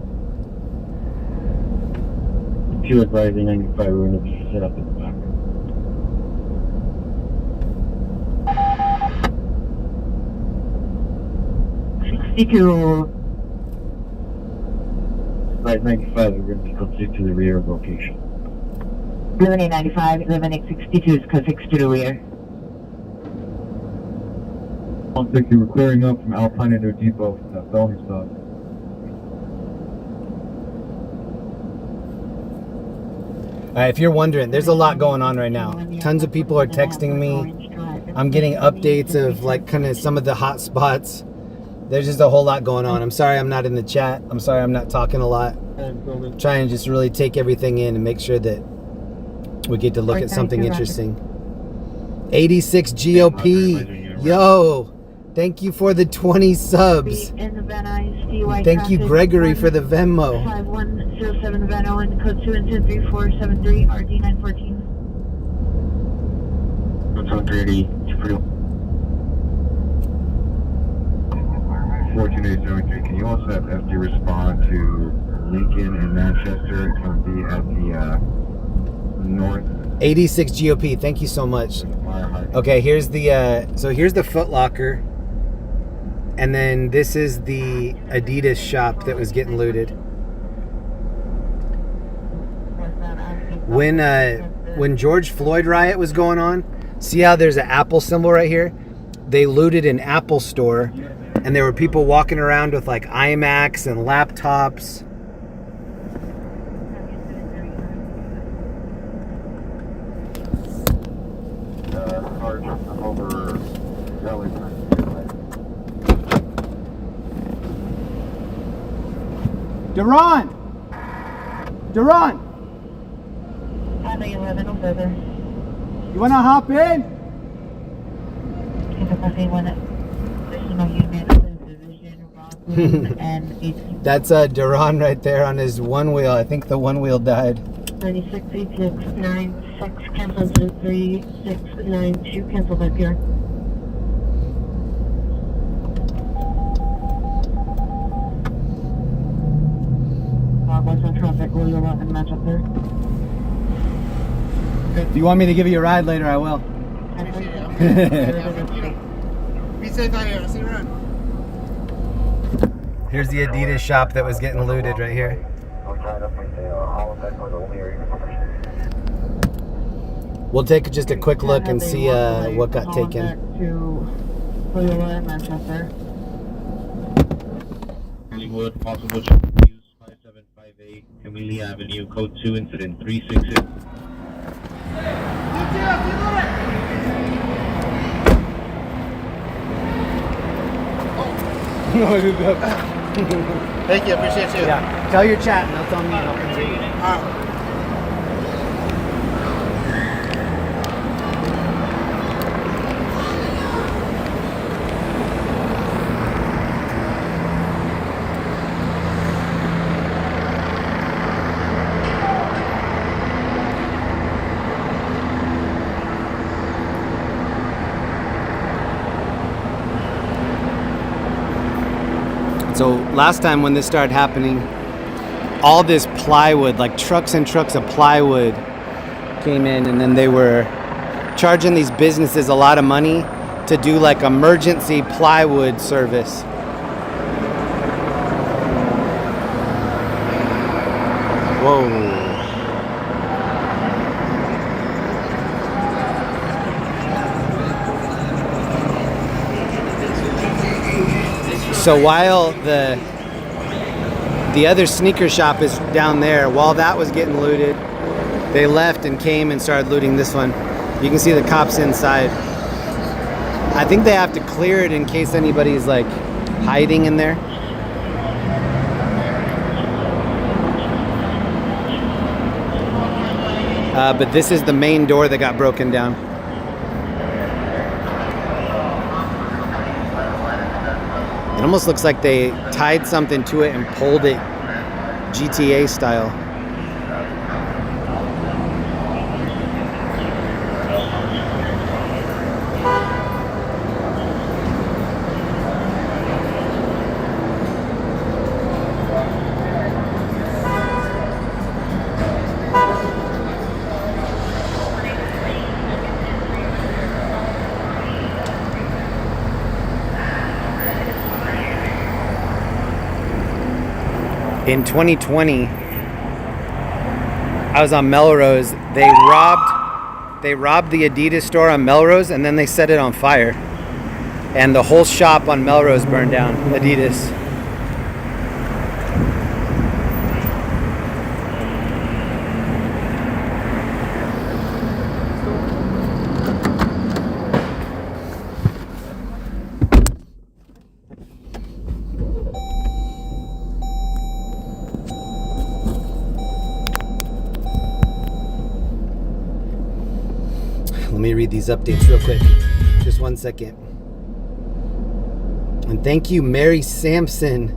Two advising 95, we're going to be set up in the back. Right, 95, we're going to be complete to the rear of location. 11895, 11862 is code 6 to the rear. 160, we're clearing up from Alpine into Depot from that felony stop. If you're wondering, there's a lot going on right now. Tons of people are texting me. I'm getting updates of like kind of some of the hot spots. There's just a whole lot going on. I'm sorry I'm not in the chat. I'm sorry I'm not talking a lot. Trying to just really take everything in and make sure that we get to look at something interesting. 86 GOP. Yo, thank you for the 20 subs. Thank you, Gregory, for the Venmo. 5107 Venmo and code 2103473 RD 914. 173, 14873, can you also have FD respond to Lincoln and Manchester? It's going to be at the north. 86 GOP, thank you so much. Okay, here's the so here's the Foot Locker, and then this is the Adidas shop that was getting looted. When George Floyd riot was going on, see how there's an Apple symbol right here? They looted an Apple store, and there were people walking around with like iMacs and laptops. Duran! Duran! Highway 11 on further. You wanna hop in? Capacity 1 additional unit of division, Roslyn, and 18. That's Duran right there on his one wheel. I think the one wheel died. 96, 86, 96, cancel 3692, cancel by PR. What's on traffic, will you want to match up there? If you want me to give you a ride later, I will. Be safe out here. I'll see you around. Here's the Adidas shop that was getting looted right here. We'll take just a quick look and see what got taken. To Loyola and Manchester. Hollywood, possible use 5758 Amelia Avenue, code 2, incident 366. Thank you. Appreciate you. Yeah. Tell your chat and that's on me. I'll continue. So last time when this started happening, all this plywood, like trucks and trucks of plywood came in, and then they were charging these businesses a lot of money to do like emergency plywood service. Whoa. So while the other sneaker shop is down there, while that was getting looted, they left and came and started looting this one. You can see the cops inside. I think they have to clear it in case anybody's like hiding in there. But this is the main door that got broken down. It almost looks like they tied something to it and pulled it GTA style. In 2020, I was on Melrose. They robbed the Adidas store on Melrose, and then they set it on fire. And the whole shop on Melrose burned down, Adidas. Let me read these updates real quick. Just one second. And thank you, Mary Sampson.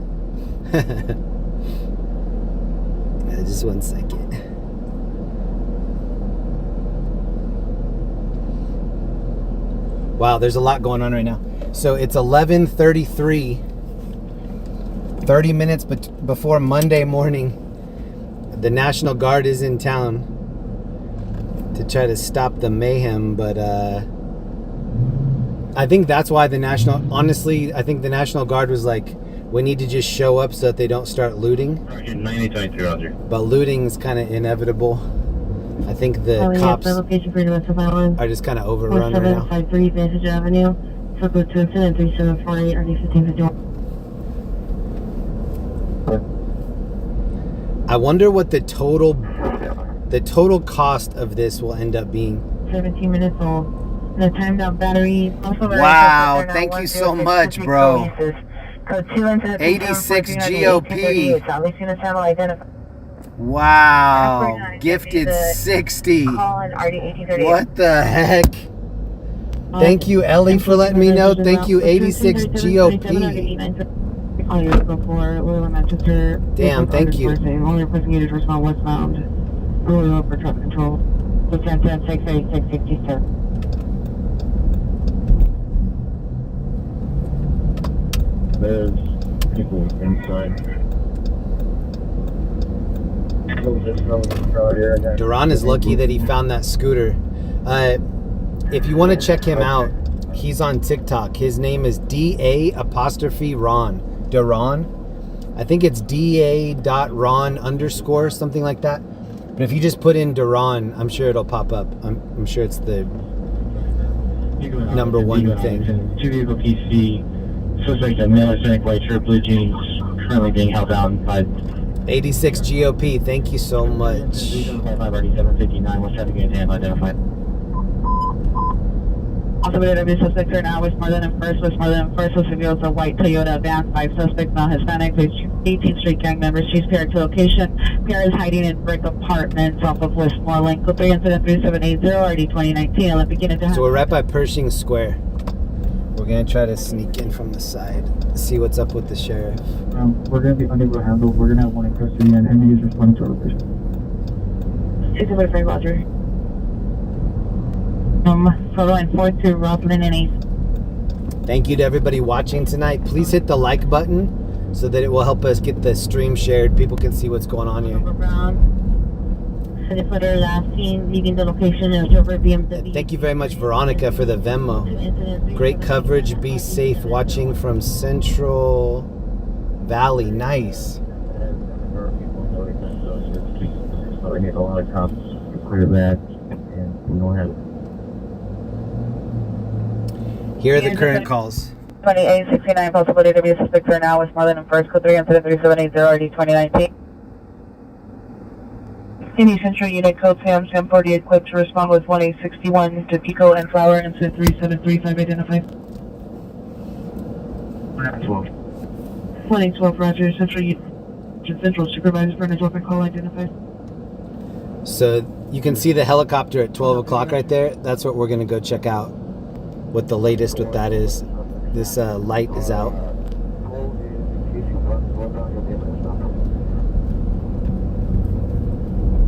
Just one second. Wow, there's a lot going on right now. So it's 11:33, 30 minutes before Monday morning. The National Guard is in town to try to stop the mayhem, but I think that's why honestly, I think the National Guard was like, we need to just show up so that they don't start looting. Roger, 9823, Roger. But looting is kind of inevitable. I think the cops are just kind of overrun right now. 1753 Vantage Avenue, circle to incident 3748, RD 1551. I wonder what the total cost of this will end up being. 17 minutes old. The timed out battery. Wow, thank you so much, bro. Code 2 incident. 86 GOP. Southeast Chinatown will identify. Wow. Gifted 60. Call in RD 1838. What the heck? Thank you, Ellie, for letting me know. Thank you, 86 GOP. On your before Loyola Manchester. Damn, thank you. Only investigators respond westbound. Loyola for traffic control. 1010 686 67. There's people inside. Duran is lucky that he found that scooter. If you want to check him out, he's on TikTok. His name is DA_Ron. Duran. I think it's DA.Ron_ something like that. But if you just put in Duran, I'm sure it'll pop up. I'm sure it's the number one thing. 2 vehicle PC. Suspect in male Hispanic white shirt, blue jeans, currently being held down by 86 GOP. Thank you so much. 759 West Traffic identified. Also, we suspects are now Westmoreland and First. Westmoreland and First. This reveals a white Toyota van. 5 suspects, non-Hispanic. 18th Street gang members. Chief's PR to location. PR is hiding in brick apartments off of Westmoreland. Code 3 incident 3780 RD 2019. I'll begin to So we're right by Pershing Square. We're gonna try to sneak in from the side. See what's up with the sheriff. We're gonna be unable to handle. We're gonna have one in custody, and he is responding to our location. It's a Frank Roger. Photo and 4 to Roslyn and East. Thank you to everybody watching tonight. Please hit the like button so that it will help us get the stream shared. People can see what's going on here. Brown. City footer last seen leaving the location is over BMW. Thank you very much, Veronica, for the Venmo. Great coverage. Be safe. Watching from Central Valley. Nice. We need a lot of cops to clear that, and we don't have it. Here are the current calls. 2869, possibility to be a suspect right now. Westmoreland and First. Code 3 incident 3780 RD 2019. Any Central Unit Code Sam 48 equipped to respond with 1861 to Pico and Flower incident 3735 identified. 1812 Roger, Central Supervisor for an weapon call identified. So you can see the helicopter at 12 o'clock right there. That's what we're going to go check out. What the latest with that is. This light is out.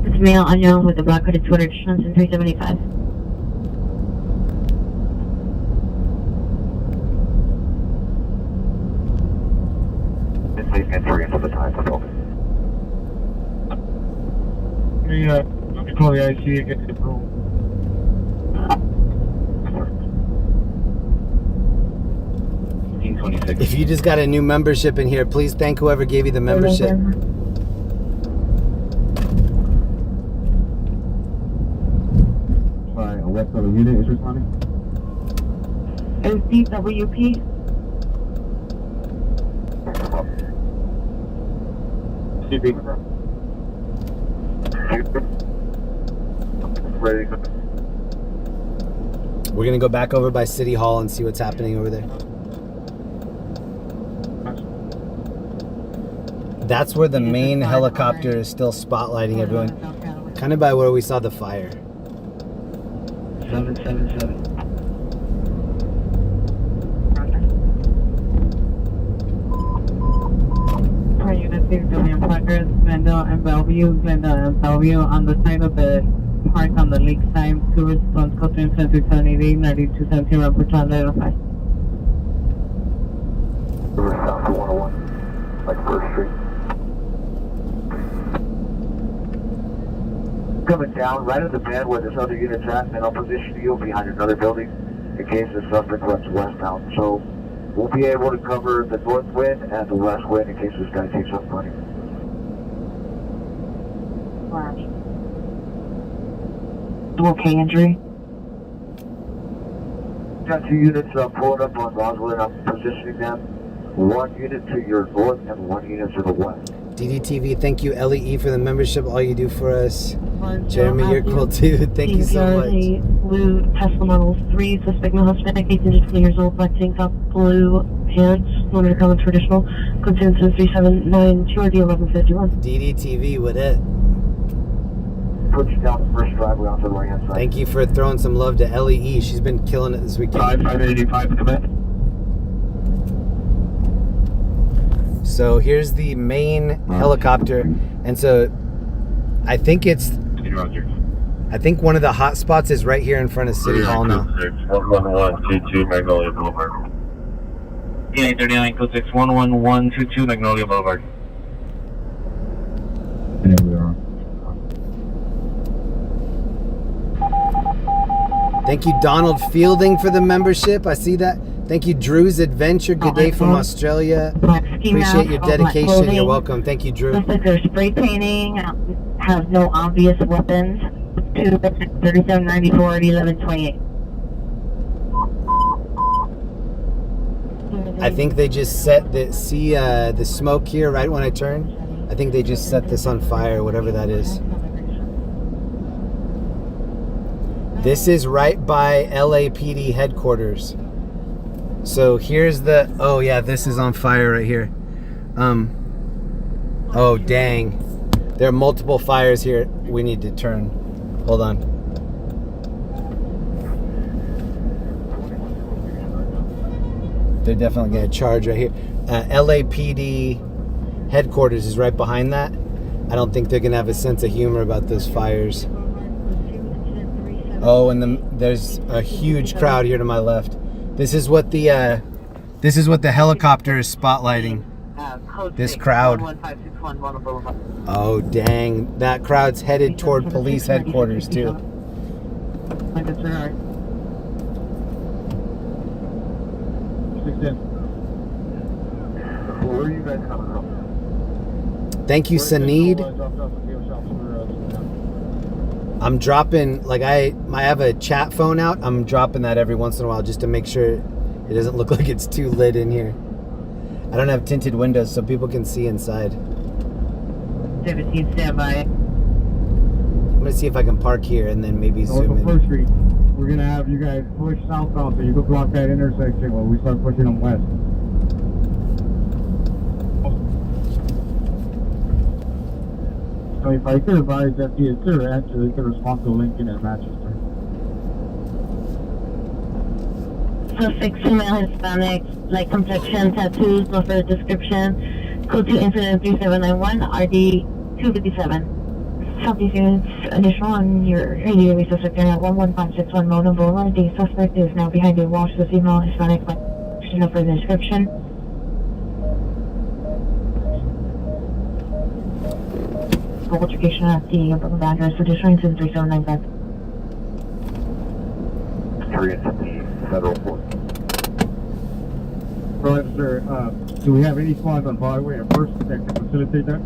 It's male unknown with a black hooded sweater, Johnson 375. Please get 3 into the time for both. Let me call the I.C.E. and get the approval. If you just got a new membership in here, please thank whoever gave you the membership. Sorry, a West Coast unit is responding. SDWP. Ready. We're going to go back over by City Hall and see what's happening over there. That's where the main helicopter is still spotlighting everyone. Kind of by where we saw the fire. 777. Per unit 6 billion progress, Glendale and Bellevue, on the side of the park on the lakeside. To response code 37378 9217 report on identified. River south to 101, like First Street. Coming down right at the bend where this other unit's at, and I'll position you behind another building in case the suspect runs westbound. So we'll be able to cover the north wind and the west wind in case this guy takes off running. Okay, injury. Got 2 units pulling up on Roswell. I'm positioning them. 1 unit to your north and 1 unit to the west. DDTV, thank you. LEE for the membership. All you do for us. Jeremy, you're cool too. Thank you so much. Blue Tesla Model 3, suspect male Hispanic, 18 to 20 years old, black tank top, blue hands. Want me to come with traditional? Consensus 3792 or D1151. DDTV with it. Put you down the first driveway onto the right hand side. Thank you for throwing some love to LEE. She's been killing it this weekend. 585 commit. So here's the main helicopter, and so I think one of the hot spots is right here in front of City Hall now. 11122 Magnolia Boulevard. Yeah, 39 code 6 11122 Magnolia Boulevard. And we are. Thank you, Donald Fielding, for the membership. I see that. Thank you, Drew's Adventure. Good day from Australia. Appreciate your dedication. You're welcome. Thank you, Drew. Looks like they're spray painting, have no obvious weapons. 3794 at 1128. I think they just set the the smoke here right when I turn. I think they just set this on fire, whatever that is. This is right by LAPD headquarters. So here's the, oh yeah, this is on fire right here. Oh dang. There are multiple fires here. We need to turn. Hold on. They're definitely gonna charge right here. LAPD headquarters is right behind that. I don't think they're gonna have a sense of humor about those fires. Oh, and there's a huge crowd here to my left. This is what the helicopter is spotlighting. This crowd. Oh dang, that crowd's headed toward police headquarters too. Where are you guys coming from? Thank you, Saneed. I'm dropping, like I have a chat phone out. I'm dropping that every once in a while just to make sure it doesn't look like it's too lit in here. I don't have tinted windows so people can see inside. 17, stand by. I'm gonna see if I can park here and then maybe zoom in. First Street. We're gonna have you guys push southbound so you can block that intersection while we start pushing them west. So if I could advise that the answer, actually they could respond to Lincoln and Manchester. Suspect female Hispanic, light complexion, tattoos, no further description. Code 2 incident 3791, RD 257. Southeast units additional on your immediately suspect area 11561 Mona Boulevard. The suspect is now behind a wall. The female Hispanic, light complexion, no further description. Altercation at the above address. Additional incident 3795. 3 into the federal court. Right, sir. Do we have any squads on Broadway and First that can facilitate that?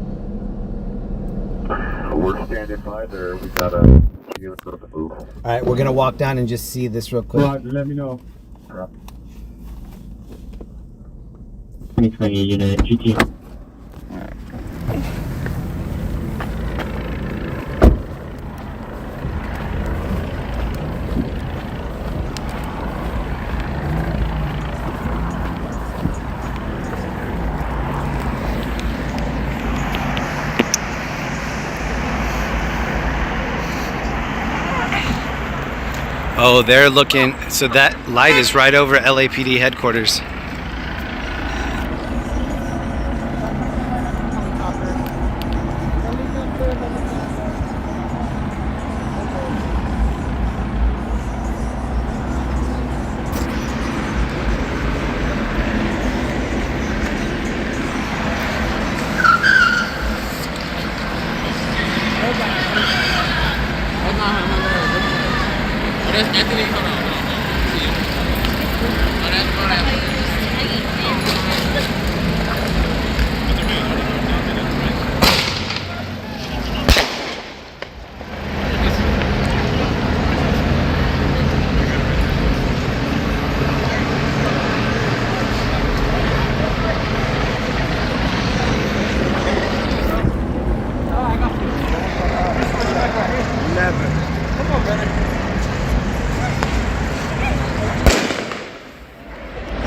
We're standing by there. We got a unit on the move. All right, we're gonna walk down and just see this real quick. Right, let me know. 2020 unit GT. Oh, they're looking, so that light is right over LAPD headquarters.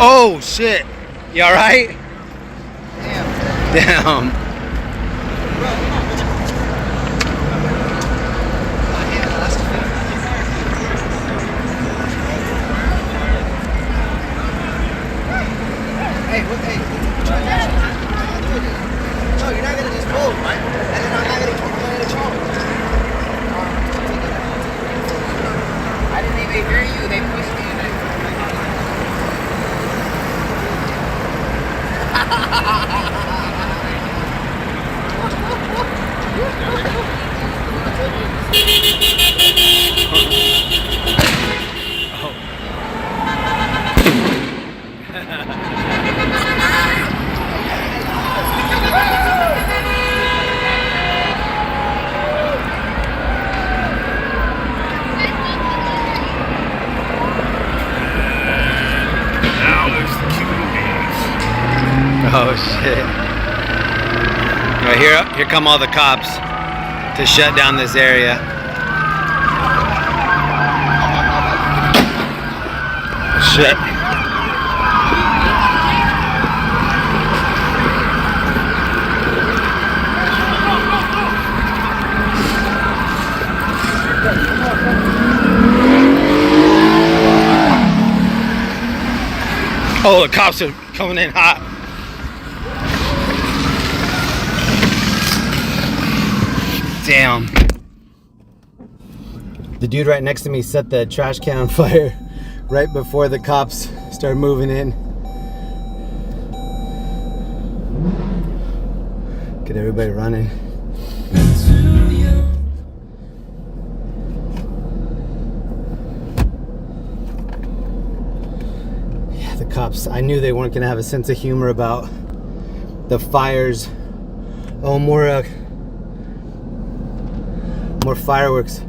Oh shit! You all right? Damn. Hey, what? Hey, no, you're not gonna just move, right? And then I'm not gonna charge. I didn't even hear you. They pushed me in. Oh shit. Right, here come all the cops to shut down this area. Shit. Oh, the cops are coming in hot. Damn. The dude right next to me set the trash can on fire right before the cops started moving in. Get everybody running. Yeah, the cops, I knew they weren't gonna have a sense of humor about the fires. Oh, more fireworks.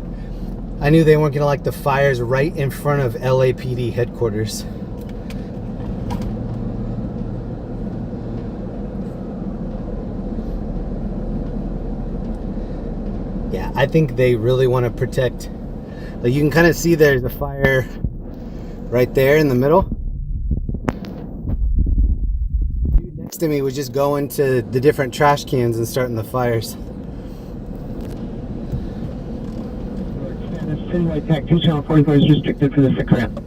I knew they weren't gonna like the fires right in front of LAPD headquarters. Yeah, I think they really want to protect. Like, you can kind of see there's a fire right there in the middle. The dude next to me was just going to the different trash cans and starting the fires. Citywide TAC 2 channel 44 is restricted for this occurrence.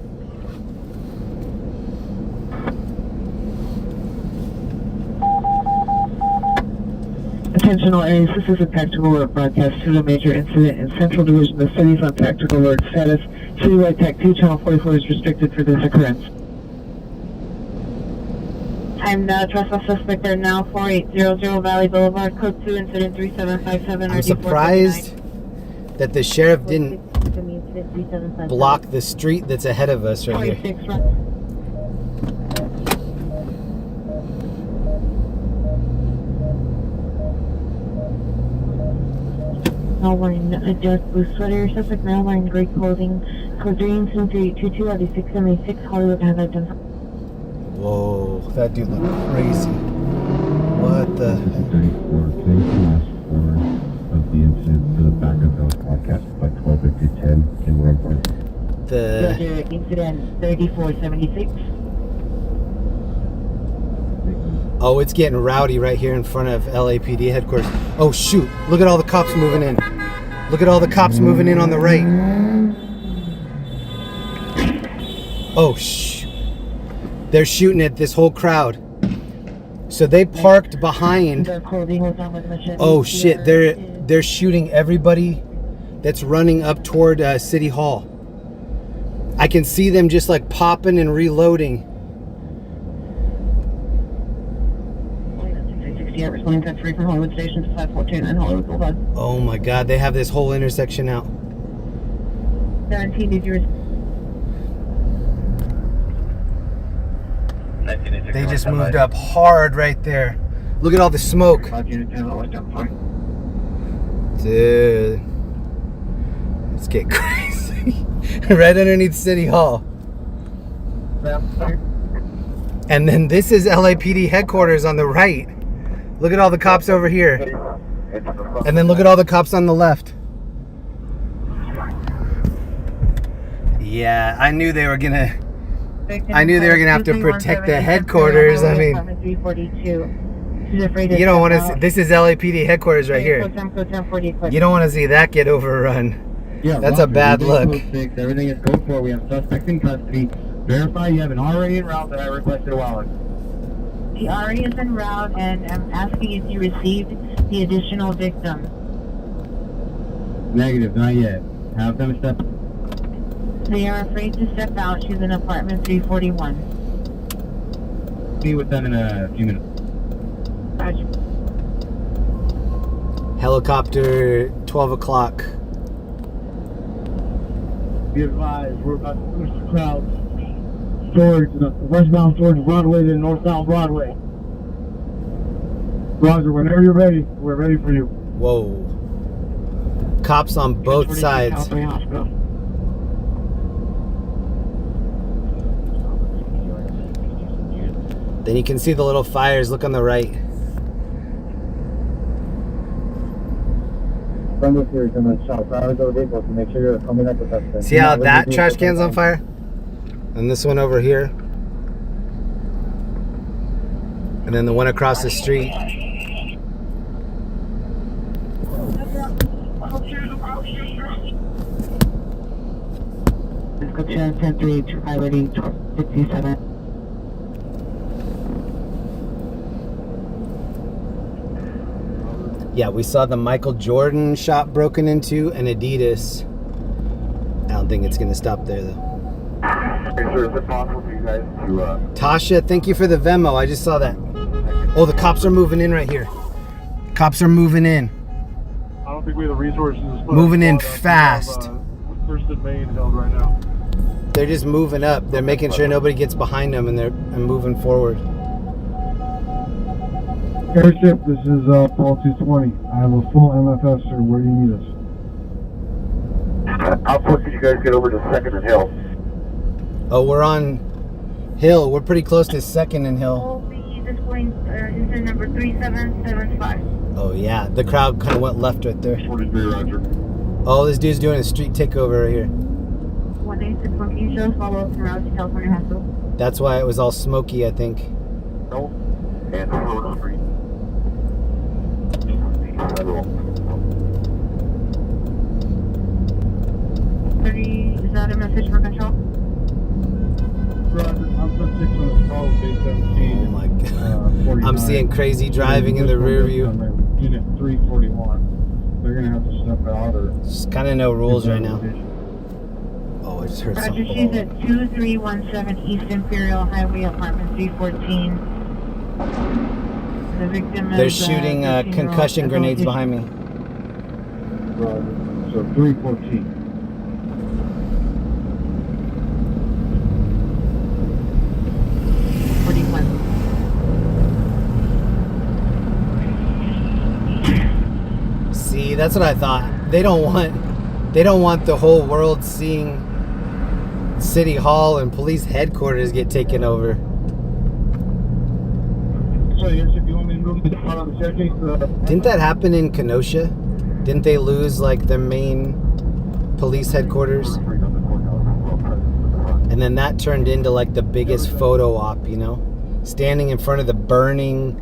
Attention all areas, this is a tactical alert broadcast to the major incident in Central Division. The city is on tactical alert status. Citywide TAC 2 channel 44 is restricted for this occurrence. I'm the trespass suspect there now, 4800 Valley Boulevard, code 2, incident 3757. I'm surprised that the sheriff didn't block the street that's ahead of us right here. Now wearing a dark blue sweater, suspect now wearing gray clothing, code 3 incident 3822 out of 676 Hollywood has identified. Whoa, that dude looked crazy. What the? 34, can you last forward of the incident to the back of the podcast by 12:10 in 1 The incident 3476. Oh, it's getting rowdy right here in front of LAPD headquarters. Oh shoot, look at all the cops moving in. Look at all the cops moving in on the right. Oh shoot. They're shooting at this whole crowd. So they parked behind. Oh shit, they're shooting everybody that's running up toward City Hall. I can see them just like popping and reloading. From Hollywood Station to 514 and Hollywood Boulevard. Oh my god, they have this whole intersection out. 17 did you They just moved up hard right there. Look at all the smoke. Dude. Let's get crazy. Right underneath City Hall. And then this is LAPD headquarters on the right. Look at all the cops over here. And then look at all the cops on the left. Yeah, I knew they were gonna I knew they were gonna have to protect the headquarters. I mean, you don't want to see, this is LAPD headquarters right here. You don't want to see that get overrun. Yeah, that's a bad look. Everything is code 4. We have suspects in custody. Verify you have an already en route that I requested a while ago. The RA is en route, and I'm asking if you received the additional victim. Negative, not yet. Have them step. They are afraid to step out. She's in apartment 341. Be with them in a few minutes. Roger. Helicopter, 12 o'clock. Be advised, we're about to push the crowd towards westbound towards Broadway to northbound Broadway. Roger, whenever you're ready, we're ready for you. Whoa. Cops on both sides. Then you can see the little fires. Look on the right. Friend with you is going to shout fire over vehicles to make sure you're coming up with us. See how that trash can's on fire? And this one over here. And then the one across the street. Description 10-3, highway 57. Yeah, we saw the Michael Jordan shop broken into and Adidas. I don't think it's going to stop there, though. Okay, sir, is it possible for you guys to, Tasha, thank you for the Venmo. I just saw that. Oh, the cops are moving in right here. Cops are moving in. I don't think we have the resources to put Moving in a squad up. fast. We have, First and Main held right now. They're just moving up. They're making sure nobody gets behind them, and they're moving forward. Airship, this is Paul 220. I have a full MFS, sir. Where do you need us? how close did you guys get over to 2nd and Hill? Oh, we're on Hill. We're pretty close to 2nd and Hill. Will be displaying incident number 3775. Oh, yeah. The crowd kind of went left right there. 43, Roger. Oh, this dude's doing a street takeover right here. 186 shows follow from route to California Hospital. That's why it was all smoky, I think. No. And Road Street. Federal. 30, is that a message for control? Roger, I'm sub 6 on this call with Bay 17. Oh my God. I'm seeing crazy driving in the rear view. Unit 341. They're going to have to step out or... Just kind of no rules right now. Oh, I just heard Roger, something. she's at 2317 East Imperial Highway, apartment 314. The victim They're is shooting concussion grenades behind me. Roger. So 314. See, that's what I thought. They don't want the whole world seeing City Hall and police headquarters get taken over. So, Airship, you want me to move the front on the staircase? Didn't that happen in Kenosha? Didn't they lose like their main police headquarters? And then that turned into like the biggest photo op, you know? Standing in front of the burning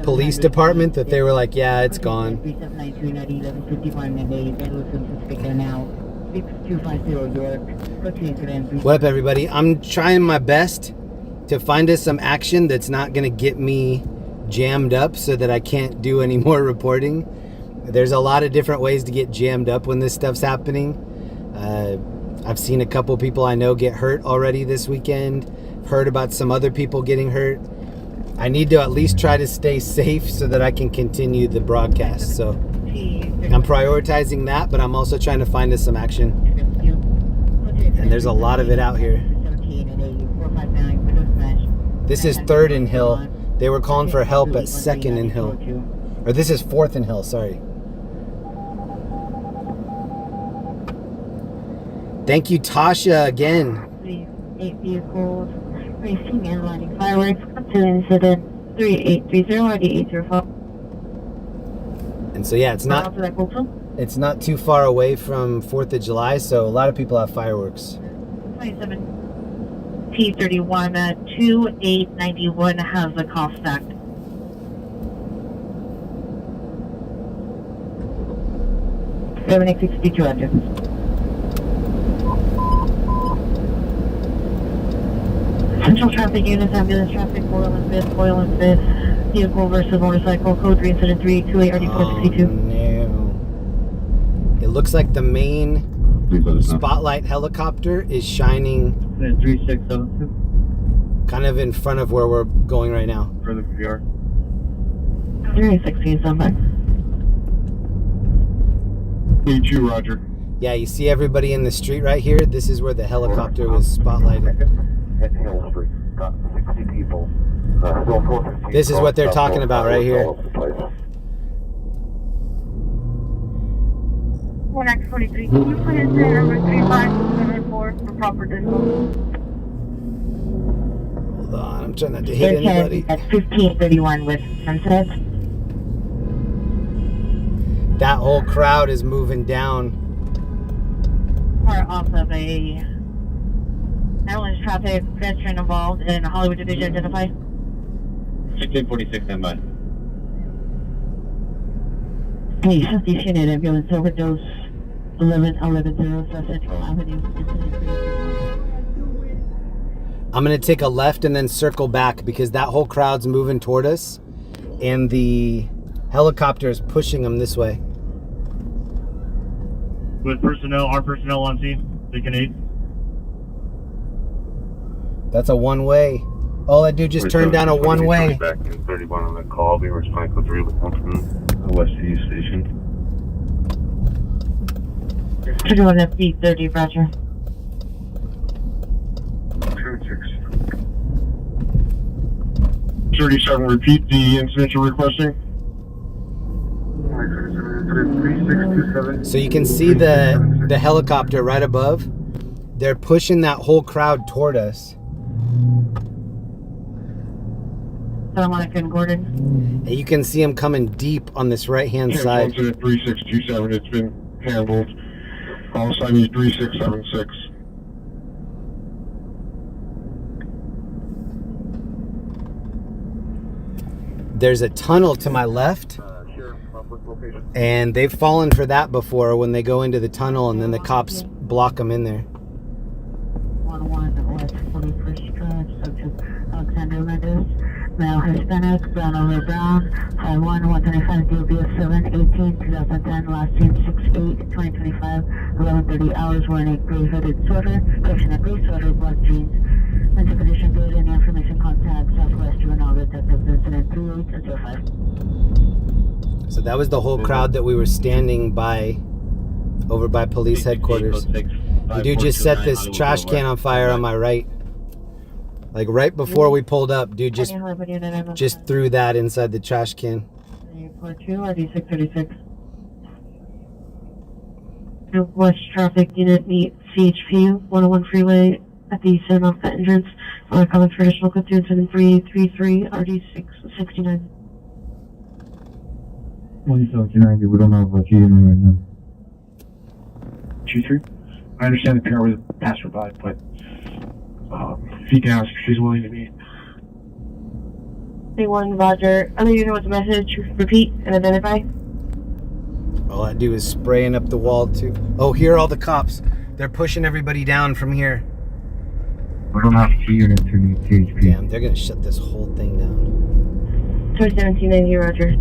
police department that they were like, yeah, it's gone. What up, everybody? I'm trying my best to find us some action that's not going to get me jammed up so that I can't do any more reporting. There's a lot of different ways to get jammed up when this stuff's happening. I've seen a couple people I know get hurt already this weekend. Heard about some other people getting hurt. I need to at least try to stay safe so that I can continue the broadcast. So I'm prioritizing that, but I'm also trying to find us some action. And there's a lot of it out here. This is 3rd and Hill. They were calling for help at 2nd and Hill. Or this is 4th and Hill, sorry. Thank you, Tasha, again. 8 vehicles racing and lighting fireworks up to incident 3830 or the 805. And so yeah, it's not too far away from 4th of July, so a lot of people have fireworks. 27 P31 at 2891 has the cost stacked. Central traffic units, ambulance traffic, oil and fifth, vehicle versus motorcycle, code 3, incident 328, RD462. No. It looks like the main spotlight helicopter is shining 3672. kind of in front of where we're going right now. For the VR. 316, stand by. 82, roger. Yeah, you see everybody in the street right here? This is where the helicopter was spotlighted. At Hill Street, got 60 people. Still 415 This is what they're talking about right here. 1X43, can you put in there number 3574 for proper distance? Hold on, I'm trying not to hit anybody. At 1531 with Sunset. That whole crowd is moving down. Part off of a ambulance traffic veteran involved in Hollywood Division identified. 1646, stand by. Hey, 50th Unit ambulance overdose 1110 South Central Avenue. I'm gonna take a left and then circle back because that whole crowd's moving toward us and the helicopter is pushing them this way. With personnel, our personnel on scene, Beacon 8. That's a one-way. Oh, that dude just turned down a one-way. Back in 31 on the call. They were responding to 3 with Compton, West E Station. 31 FB30, roger. 37, repeat the incident you're requesting. So you can see the helicopter right above. They're pushing that whole crowd toward us. Monica and Gordon. And you can see them coming deep on this right-hand side. Incident 3627, it's been handled. All signing 3676. There's a tunnel to my left. And they've fallen for that before when they go into the tunnel and then the cops block them in there. 101 West 41st Drive, subject Alexander Mendez, male Hispanic, brown over brown, 51 125 DBS 7 18 2010, last seen 6/8/2025, 11:30 hours, wearing a gray hooded sweater, section of gray sweater, black jeans. Mental condition good, any information contact Southwest Juvenile Detectives incident 3805. So that was the whole crowd that we were standing by over by police headquarters. The dude just set this trash can on fire on my right. Like right before we pulled up, dude just threw that inside the trash can. 42 RD636. West traffic unit meet CHP 101 freeway at the San Mountain entrance. Calling for additional code 2 incident 333 RD669. 1790, we don't know about you right now. G3? I understand the PR was a passerby, but if you can ask if she's willing to meet. A1, roger. Other unit with the message, repeat and identify. Oh, that dude is spraying up the wall too. Oh, here are all the cops. They're pushing everybody down from here. We don't have G unit to meet CHP. Damn, they're gonna shut this whole thing down. 1790, roger.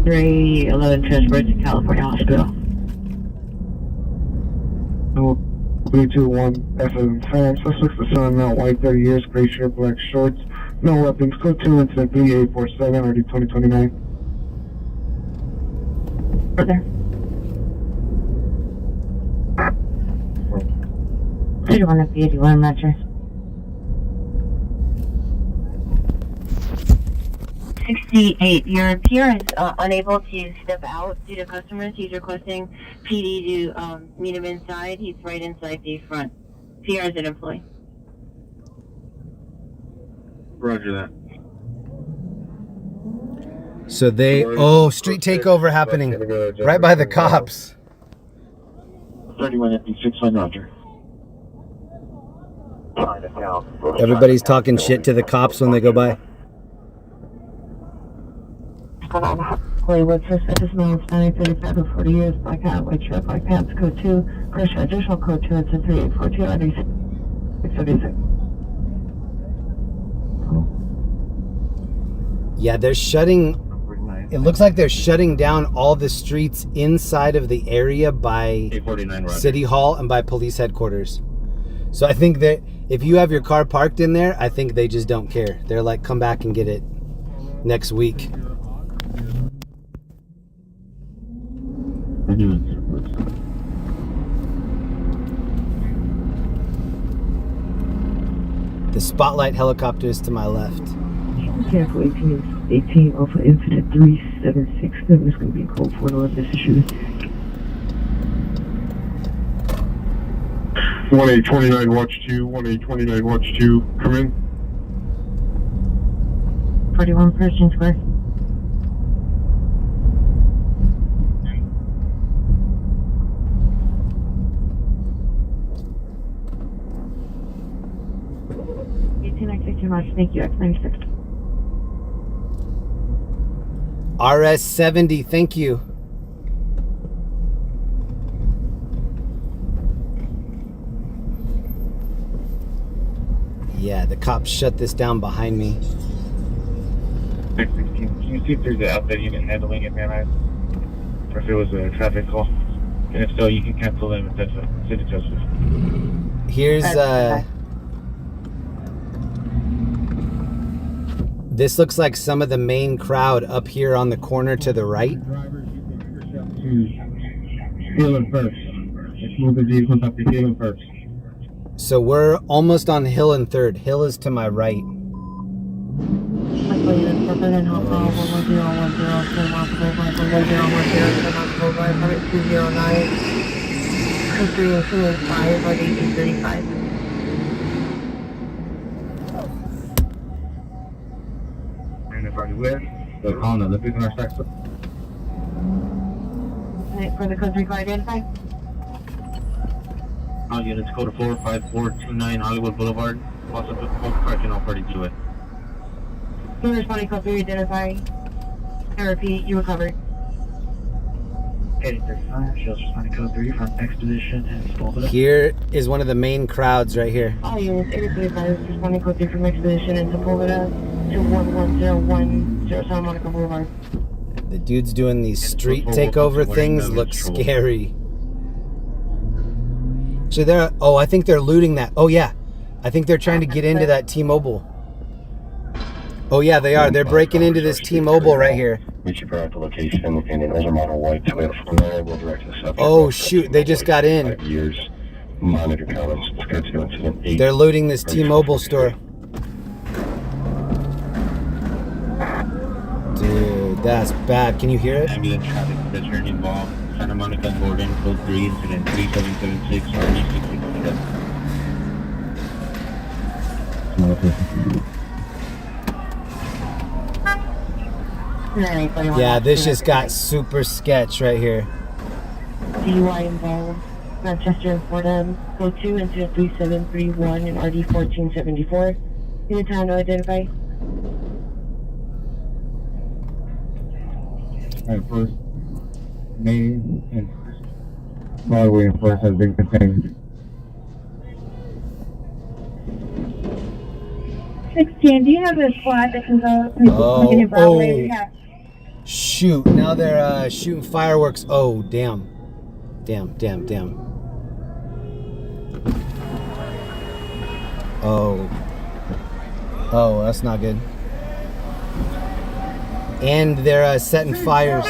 311 transported to California Hospital. 321 FM fan, suspects the son, now white, 30 years, gray shirt, black shorts, no weapons, code 2 incident 3847, already 2029. Further. 31 FB81, roger. 68. Your peer is unable to step out due to customers. He's requesting PD to meet him inside. He's right inside the front. PR is an employee. Roger that. So street takeover happening right by the cops. 31 FB61, roger. Chinatown. Everybody's talking shit to the cops when they go by. Hollywood, first business male, Hispanic, 35 to 40 years, black hat, white shirt, black pants, code 2, first additional code 2, it's a 3842, ID 676. Yeah, they're shutting. It looks like they're shutting down all the streets inside of the area by City Hall and by police headquarters. So I think that if you have your car parked in there, I think they just don't care. They're like, come back and get it next week. The Spotlight helicopter is to my left. Careful 18 Alpha Infinite 376. There's going to be a code for the this issue. 1829 Watch 2, 1829 Watch 2, come in. 41 Pershing Square. Thank you, X96. RS70, thank you. Yeah, the cops shut this down behind me. Can you see if there's an outside unit handling it, man? Or if it was a traffic call? And if so, you can cancel them and send it to us. Here's this looks like some of the main crowd up here on the corner to the right. Hill and First. Let's move the vehicles up to Hill and First. So we're almost on Hill and 3rd. Hill is to my right. They're calling the Olympic North For the code 3 car identified. All units code 45429 Hollywood Boulevard. Possible parking all party to it. You responding code 3 identified. I repeat, you recovered. 8035, shows responding code 3 from Expedition and Spolda. Here is one of the main crowds right here. All units, 8035, responding code 3 from Expedition and Sepulveda to 11010 Santa Monica Boulevard. The dudes doing these street takeover things look scary. So they're, I think they're looting that. Oh yeah, I think they're trying to get into that T-Mobile. Oh yeah, they are. They're breaking into this T-Mobile right here. Meet you at the location in an older model white Toyota 4 will direct the subject. Oh shoot, they just got in. 5 years. Monitor comments. Schedule incident 8. They're looting this T-Mobile store. Dude, that's bad. Can you hear it? Ambulance traffic return involved. Santa Monica Gordon, code 3, incident 3776, RD667. Yeah, this just got super sketch right here. DUI involved. Manchester and Fordham. Code 2, incident 3731 and RD 1474. Chinatown, identify. And First, Main and Broadway and First has been contained. 16, do you have a squad that can go looking at Broadway? Yeah. Shoot, now they're shooting fireworks. Oh, damn. Damn. Oh, that's not good. And they're setting fires.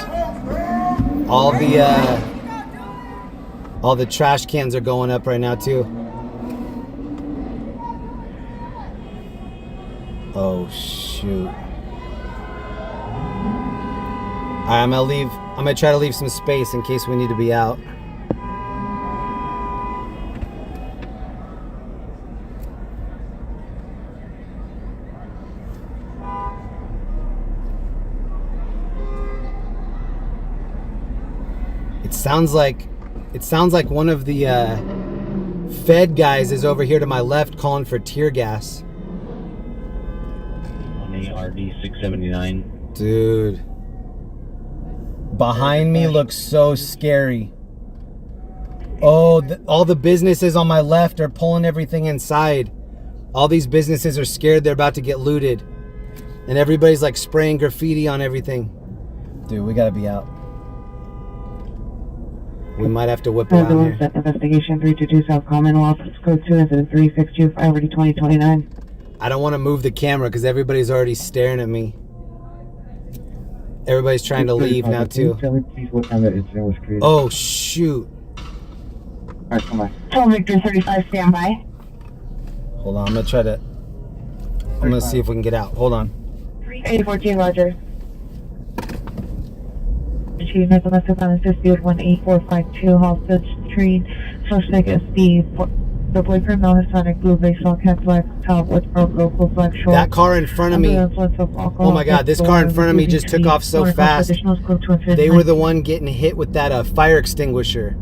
All the trash cans are going up right now too. Oh shoot. Alright, I'm gonna try to leave some space in case we need to be out. It sounds like one of the Fed guys is over here to my left calling for tear gas. On ARD 679. Dude. Behind me looks so scary. Oh, all the businesses on my left are pulling everything inside. All these businesses are scared they're about to get looted. And everybody's like spraying graffiti on everything. Dude, we gotta be out. We might have to whip around here. Investigation 322 South Commonwealth. Code 2 incident 362 5 2029. I don't want to move the camera because everybody's already staring at me. Everybody's trying to leave now too. Tell me please what time that incident was created. Oh shoot. Alright, come on. Tell Victor 35, stand by. Hold on, I'm gonna see if we can get out. Hold on. 814, Roger. Achievement domestic violence dispute 18452 Halsted Street. Suspect is the boyfriend, male Hispanic, blue baseball cap, black top with local black shorts. That car in front of me. Oh my god, this car in front of me just took off so fast. They were the one getting hit with that fire extinguisher.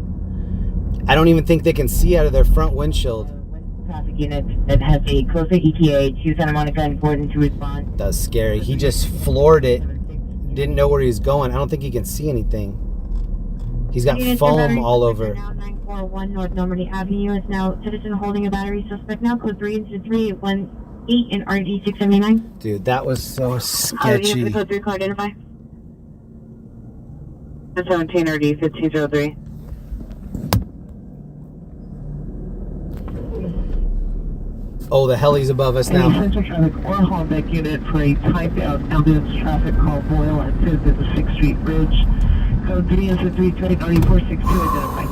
I don't even think they can see out of their front windshield. Traffic unit that has a closer ETA to Santa Monica and Gordon to respond. That's scary. He just floored it. Didn't know where he was going. I don't think he can see anything. He's got foam all over. Now 941 North Normandy Avenue is now citizen holding a battery. Suspect now code 3-318 in RD 679. Dude, that was so sketchy. Code 3 car identify. 17 RD 1503. Oh, the heli's above us now. Central traffic or Hollenbeck unit for a typed out ambulance traffic call Boyle at 5th at the 6th Street Bridge. Code 3 is a 320 RD462 identified.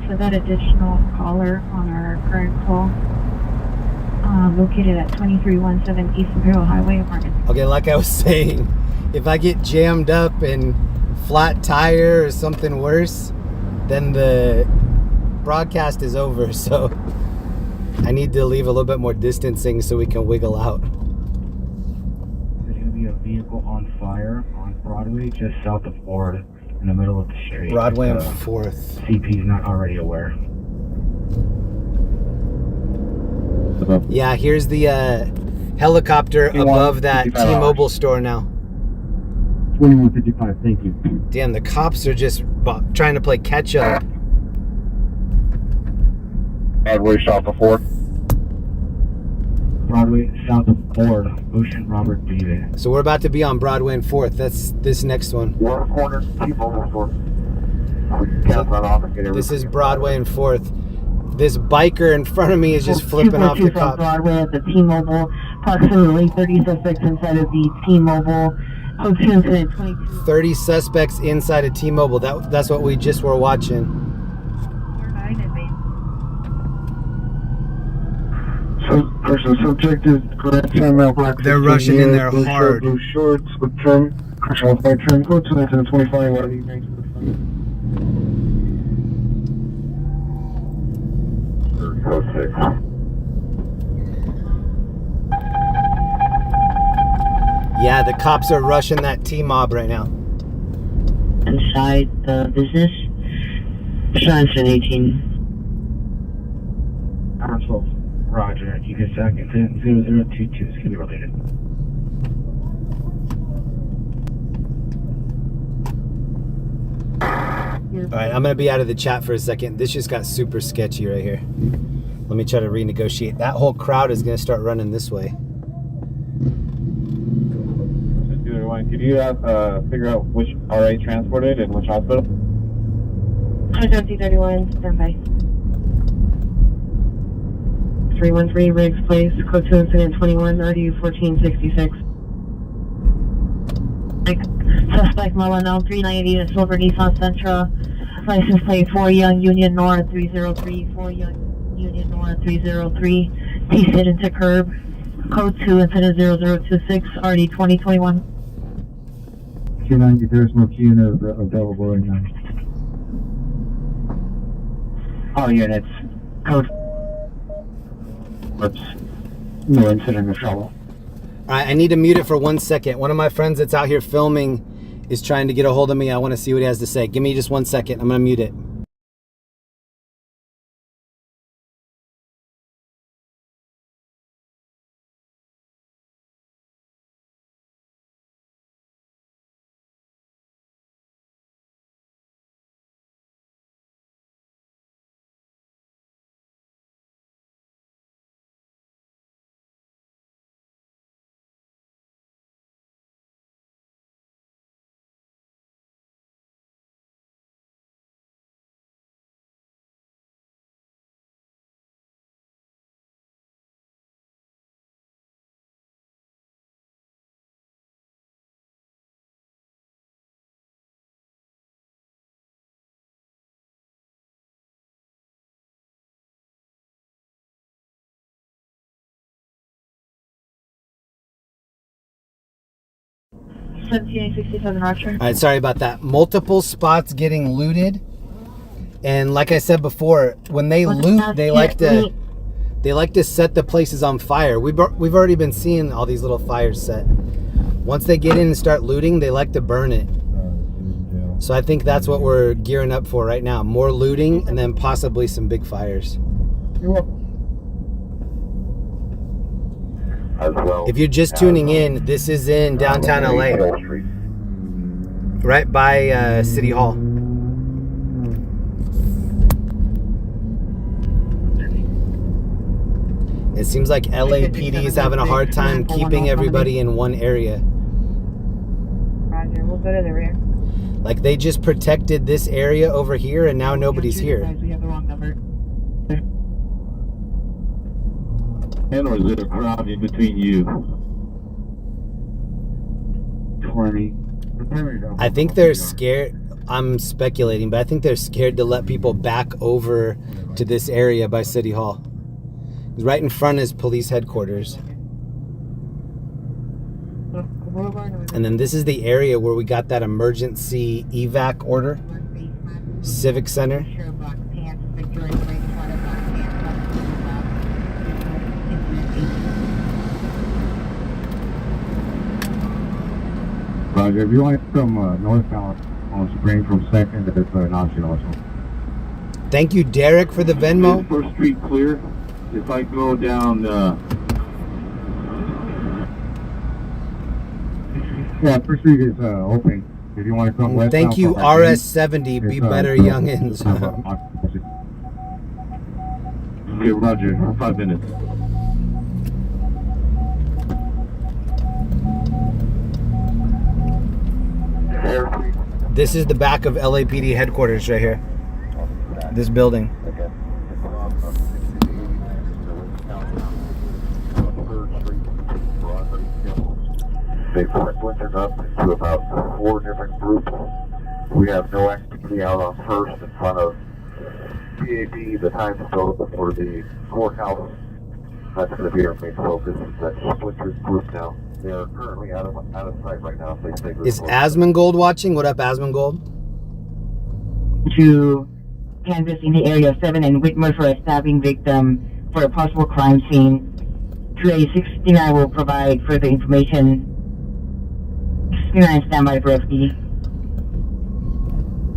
For that additional caller on our current call, located at 2317 East Imperial Highway, apartment. Okay, like I was saying, if I get jammed up and flat tire or something worse, then the broadcast is over. So I need to leave a little bit more distancing so we can wiggle out. There's going to be a vehicle on fire on Broadway just south of Ford in the middle of the street. Broadway and 4th. CP's not already aware. Yeah, here's the helicopter above that T-Mobile store now. 2155, thank you. Damn, the cops are just trying to play catch up. Broadway south of Ford. Broadway south of Ford, Ocean Robert David. So we're about to be on Broadway and 4th. That's this next one. One corner, T-Mobile store. We can count that off and get everything. This is Broadway and 4th. This biker in front of me is just flipping off the cops. Broadway at the T-Mobile, approximately 30 suspects inside of the T-Mobile. 30 suspects inside a T-Mobile. That's what we just were watching. So, person subject is correct. Black. They're rushing in there hard. Blue shorts with trim. Correctional flight trim. Code 225. What are you going to Code 6. Yeah, the cops are rushing that T-Mob right now. Inside the business. Johnson 18. Council, Roger. You can second 0022. It's going to be related. Alright, I'm going to be out of the chat for a second. This just got super sketchy right here. Let me try to renegotiate. That whole crowd is going to start running this way. Could you figure out which RA transported and which hospital? 2031, standby. 313 Riggs Place, code 2 incident 21, RD 1466. Suspect Mullen 390 in silver Nissan Sentra. License plate 4 Young Union Nora 303, 4 Young Union Nora 303. T-sit into curb. Code 2 incident 0026, RD 2021. 290, there's no key available right now. All units. Code. Whoops. No incident of trouble. Alright, I need to mute it for 1 second. One of my friends that's out here filming is trying to get a hold of me. I want to see what he has to say. Give me just 1 second. I'm going to mute it. Archer. All right, sorry about that. Multiple spots getting looted. And like I said before, when they loot, they like to set the places on fire. We've already been seeing all these little fires set. Once they get in and start looting, they like to burn it. So I think that's what we're gearing up for right now. More looting and then possibly some big fires. You're welcome. As well. If you're just tuning in, this is in downtown LA. Right by City Hall. It seems like LAPD is having a hard time keeping everybody in one area. Roger, we'll go to the rear. Like they just protected this area over here and now nobody's here. We have the wrong number. And or is it a crowd in between you? 20. I think they're scared. I'm speculating, but I think they're scared to let people back over to this area by City Hall. Right in front is police headquarters. And then this is the area where we got that emergency evac order. Civic Center. Roger, if you want to come northbound on Spring from 2nd, that's an option also. Thank you, Derek, for the Venmo. First street clear. If I go down, yeah, First Street is open. If you want to come west. Thank you, RS70. Be better, youngins. Okay, Roger. 5 minutes. This is the back of LAPD headquarters right here. This building. They've splintered up into about 4 different groups. We have no activity out on First in front of PAB. The time is over for the courthouse. That's going to be our main focus. That splintered group now. They are currently out of sight right now. So Is Asmongold watching? What up, Asmongold? To canvassing the area 7 and Whitmer for a stabbing victim for a possible crime scene. 2A69 will provide further information. 69 standby for FD.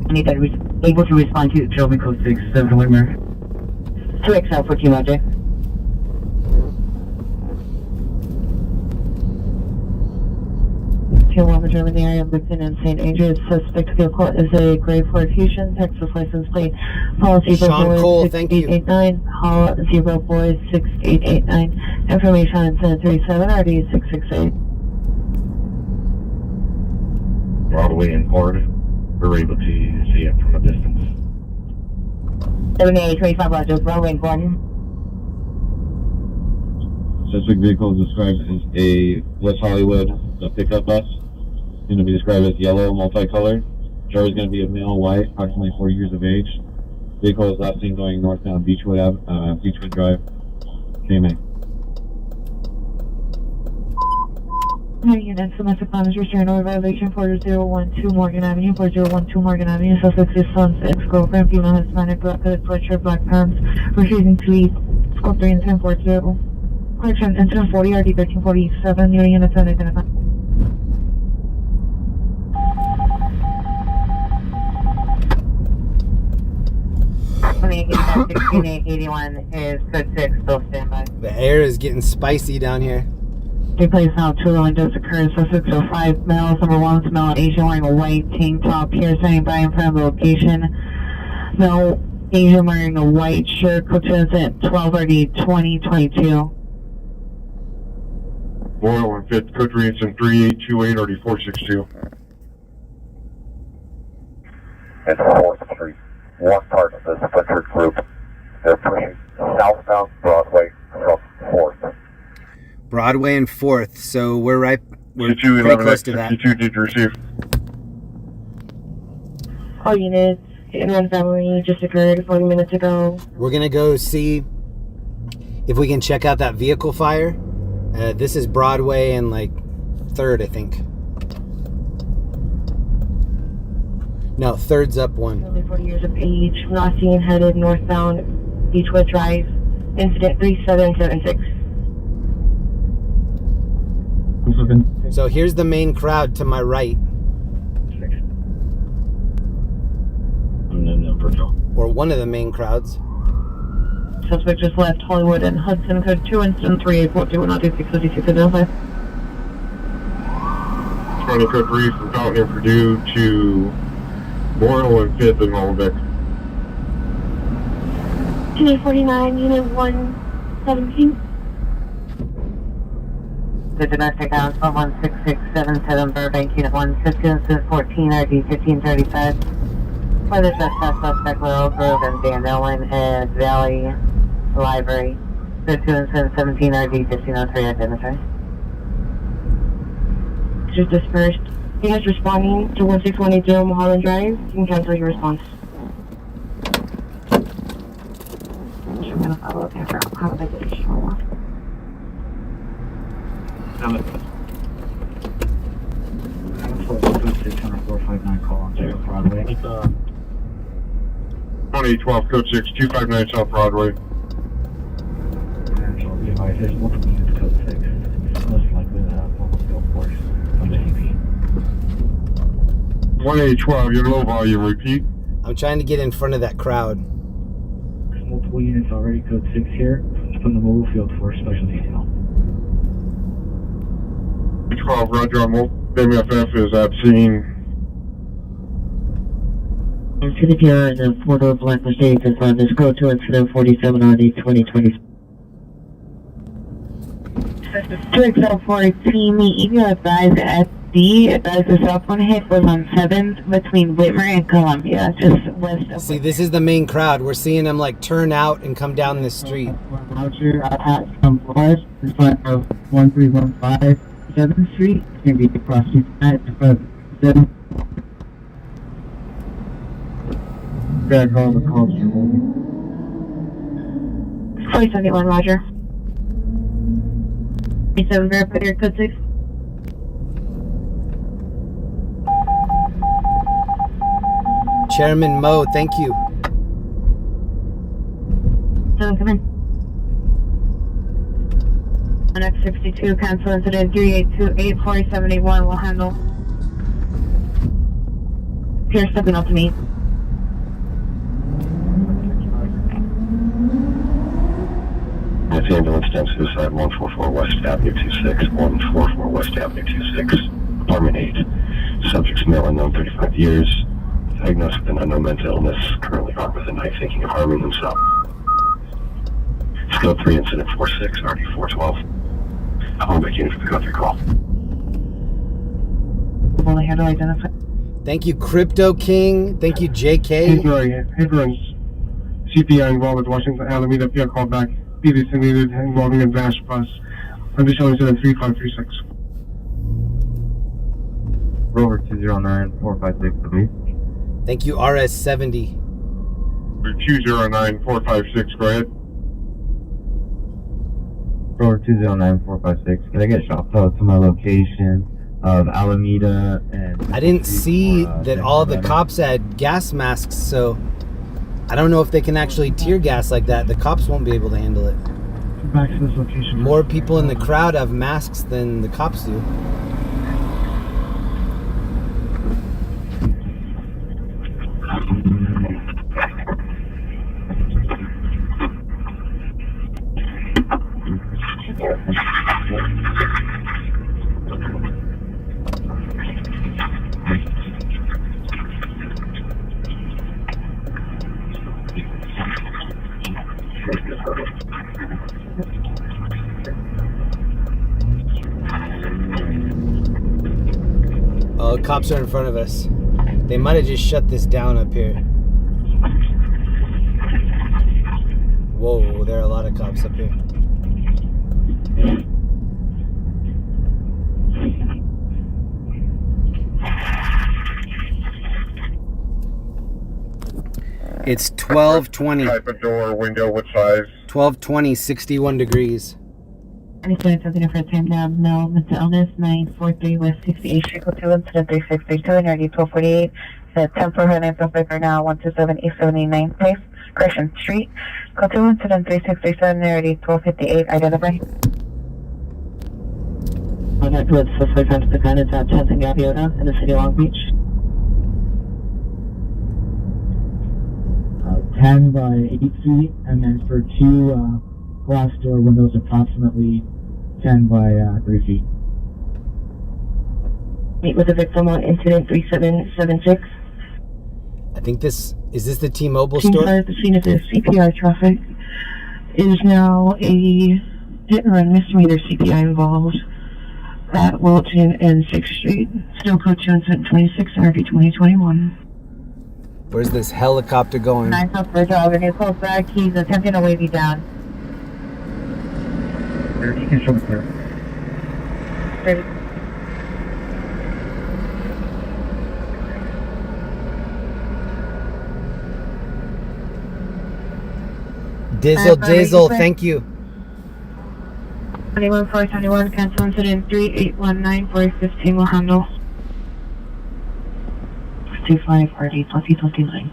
I need that able to respond to Shelby Code 6, 7 Whitmer. 2XL 14 Roger. Kilometer in the area of Lipton and St. Andrews. Suspect vehicle is a gray Ford Fusion, Texas license plate. Hall 0 Cole, boy 6889. Hall 0 boy 6889. Information on 1037 RD 668. We're all the way in Ford. We're able to see it from a distance. 7825 Roger, Broadway and Gordon. Suspect vehicle is described as a West Hollywood pickup bus. It's going to be described as yellow, multicolored. Driver is going to be a male, white, approximately 40 years of age. Vehicle is last seen going northbound Beechwood Drive, KMA. Units, domestic violence restraint order violation 4012 Morgan Avenue, 4012 Morgan Avenue. Suspect is son's ex-girlfriend, female, Hispanic, black hooded sweatshirt, black pants, refusing to eat. Scope 3 and 1040. Correction, 1040 RD 1347, new units unidentified. 85 16881 is code 6, still standby. The air is getting spicy down here. Replace now, two the windows occurs, so 605 males, number 1 male Asian wearing a white tank top here, standing by in front of the location. Male Asian wearing a white shirt, code 2 incident 12RD2022. Royal and 5th, code 3 incident 3828 RD462. It's 4th Street. One part of the splintered group. They're pushing southbound Broadway from 4th. Broadway and 4th, so we're pretty 5211 close to that. 52, did you receive? All units, hit and run family just occurred 40 minutes ago. We're gonna go see if we can check out that vehicle fire. This is Broadway and like 3rd, I think. No, 3rd's up one. Only 40 years of age, not seen, headed northbound Beechwood Drive. Incident 3776. So here's the main crowd to my right. Or one of the main crowds. Suspect just left Hollywood and Hudson, code 2 incident 3842, not 2656 identified. Trying to code 3 from Compton and Purdue to Royal and 5th in Holbeck. 249, unit 117. The domestic house 16677 Burbank, unit 150, incident 14 RD 1535. Further trespass suspect Laurel Grove and Van Allen and Valley Library. Code 2 incident 17 RD 1503 identified. Just dispersed. You guys responding to 16180 Mulholland Drive. You can cancel your response. I'm gonna follow up after. How did I get this show off? Code 60459 call on 0 Broadway. 2812, code 6, 259 South Broadway. And so be advised, there's multiple units code 6. It's most likely the mobile field force from the CP. 1812, you're low volume, repeat. I'm trying to get in front of that crowd. There's multiple units already, code 6 here, from the mobile field force special detail. 12, Roger, MFF is at scene. Incident here in the Port of Black Mercedes is on this code 2 incident 47 RD 2020. 2XL4 team, you advise at D, advise the cell phone hit was on 7th between Whitmer and Columbia, just west of. See, this is the main crowd. We're seeing them like turn out and come down this street. Voucher at some floors in front of 1315 7th Street. Can be across the street in front of 7th. Grab all the calls you're holding. 4071, Roger. 37 verify your code 6. Chairman Mo, thank you. 7, come in. On X62, cancel incident 3828 4781 will handle. Pierce stepping up to me. That's ambulance 10 suicide 144 West Avenue 26, 144 West Avenue 26, apartment 8. Subject's male, unknown, 35 years. Diagnosed with an unknown mental illness, currently armed with a knife, thinking of harming himself. Scope 3 incident 46, RD 412. Holbeck unit for the country call. Only how to identify. Thank you, Crypto King. Thank you, JK. Hindrance. CPI involved with Washington Alameda PL callback. Previously needed involving advanced bus. Additional incident 3536. Rover 209-456, Thank you, RS70. 209-456, go ahead. Rover 209-456. Can I get shop code to my location of Alameda and... I didn't see that all the cops had gas masks, so I don't know if they can actually tear gas like that. The cops won't be able to handle it. Back to this location. More people in the crowd have masks than the cops do. Oh, cops are in front of us. They might have just shut this down up here. Whoa, there are a lot of cops up here. It's 12:20. Type of door, window, what size? 12:20, 61 degrees. Anything something for 10 now, no, mental illness, 943 West 68th Street, code 2 incident 3632, energy 1248, said 10 for her name, suspect are now 127 East 79th Place, Gresham Street, code 2 incident 3637, energy 1258, identify. Contact with suspect on the gun is at 10th and Gaviota in the city of Long Beach. 10 by 8 feet, and then for two glass door windows, approximately 10 by 3 feet. Meet with the victim on incident 3776. I think this is the T-Mobile Team store? fire at the scene of the CPI traffic. It is now a hit and run misdemeanor CPI involved at Wilton and 6th Street. Still code 2 incident 26, RV 2021. Where's this helicopter going? 9 South Bridge Avenue, close back. He's attempting to wave you down. You can show me clear. 30. Dizzle, thank you. 21-421, cancel incident 3819 415 will handle. 25 RD 2029.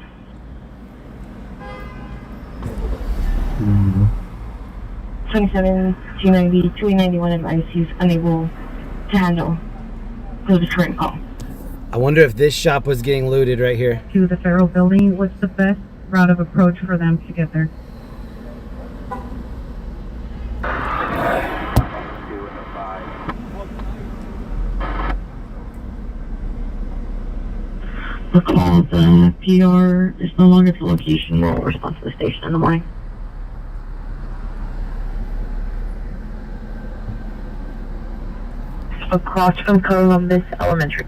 27 290 291 and I.C.E is unable to handle the current call. I wonder if this shop was getting looted right here. To the Federal Building, what's the best route of approach for them to get there? The call, the PR is no longer the location. We'll respond to the station in the morning. Across from Columbus Elementary.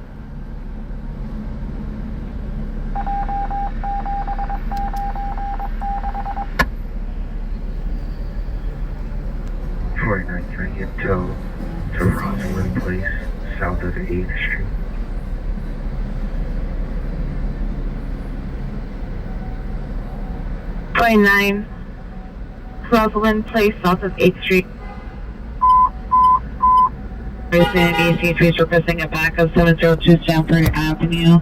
Trying to get to Rosalind Place, south of 8th Street. .9 Rosalind Place, south of 8th Street. I.C.E. Street requesting a backup 702 Stanford Avenue.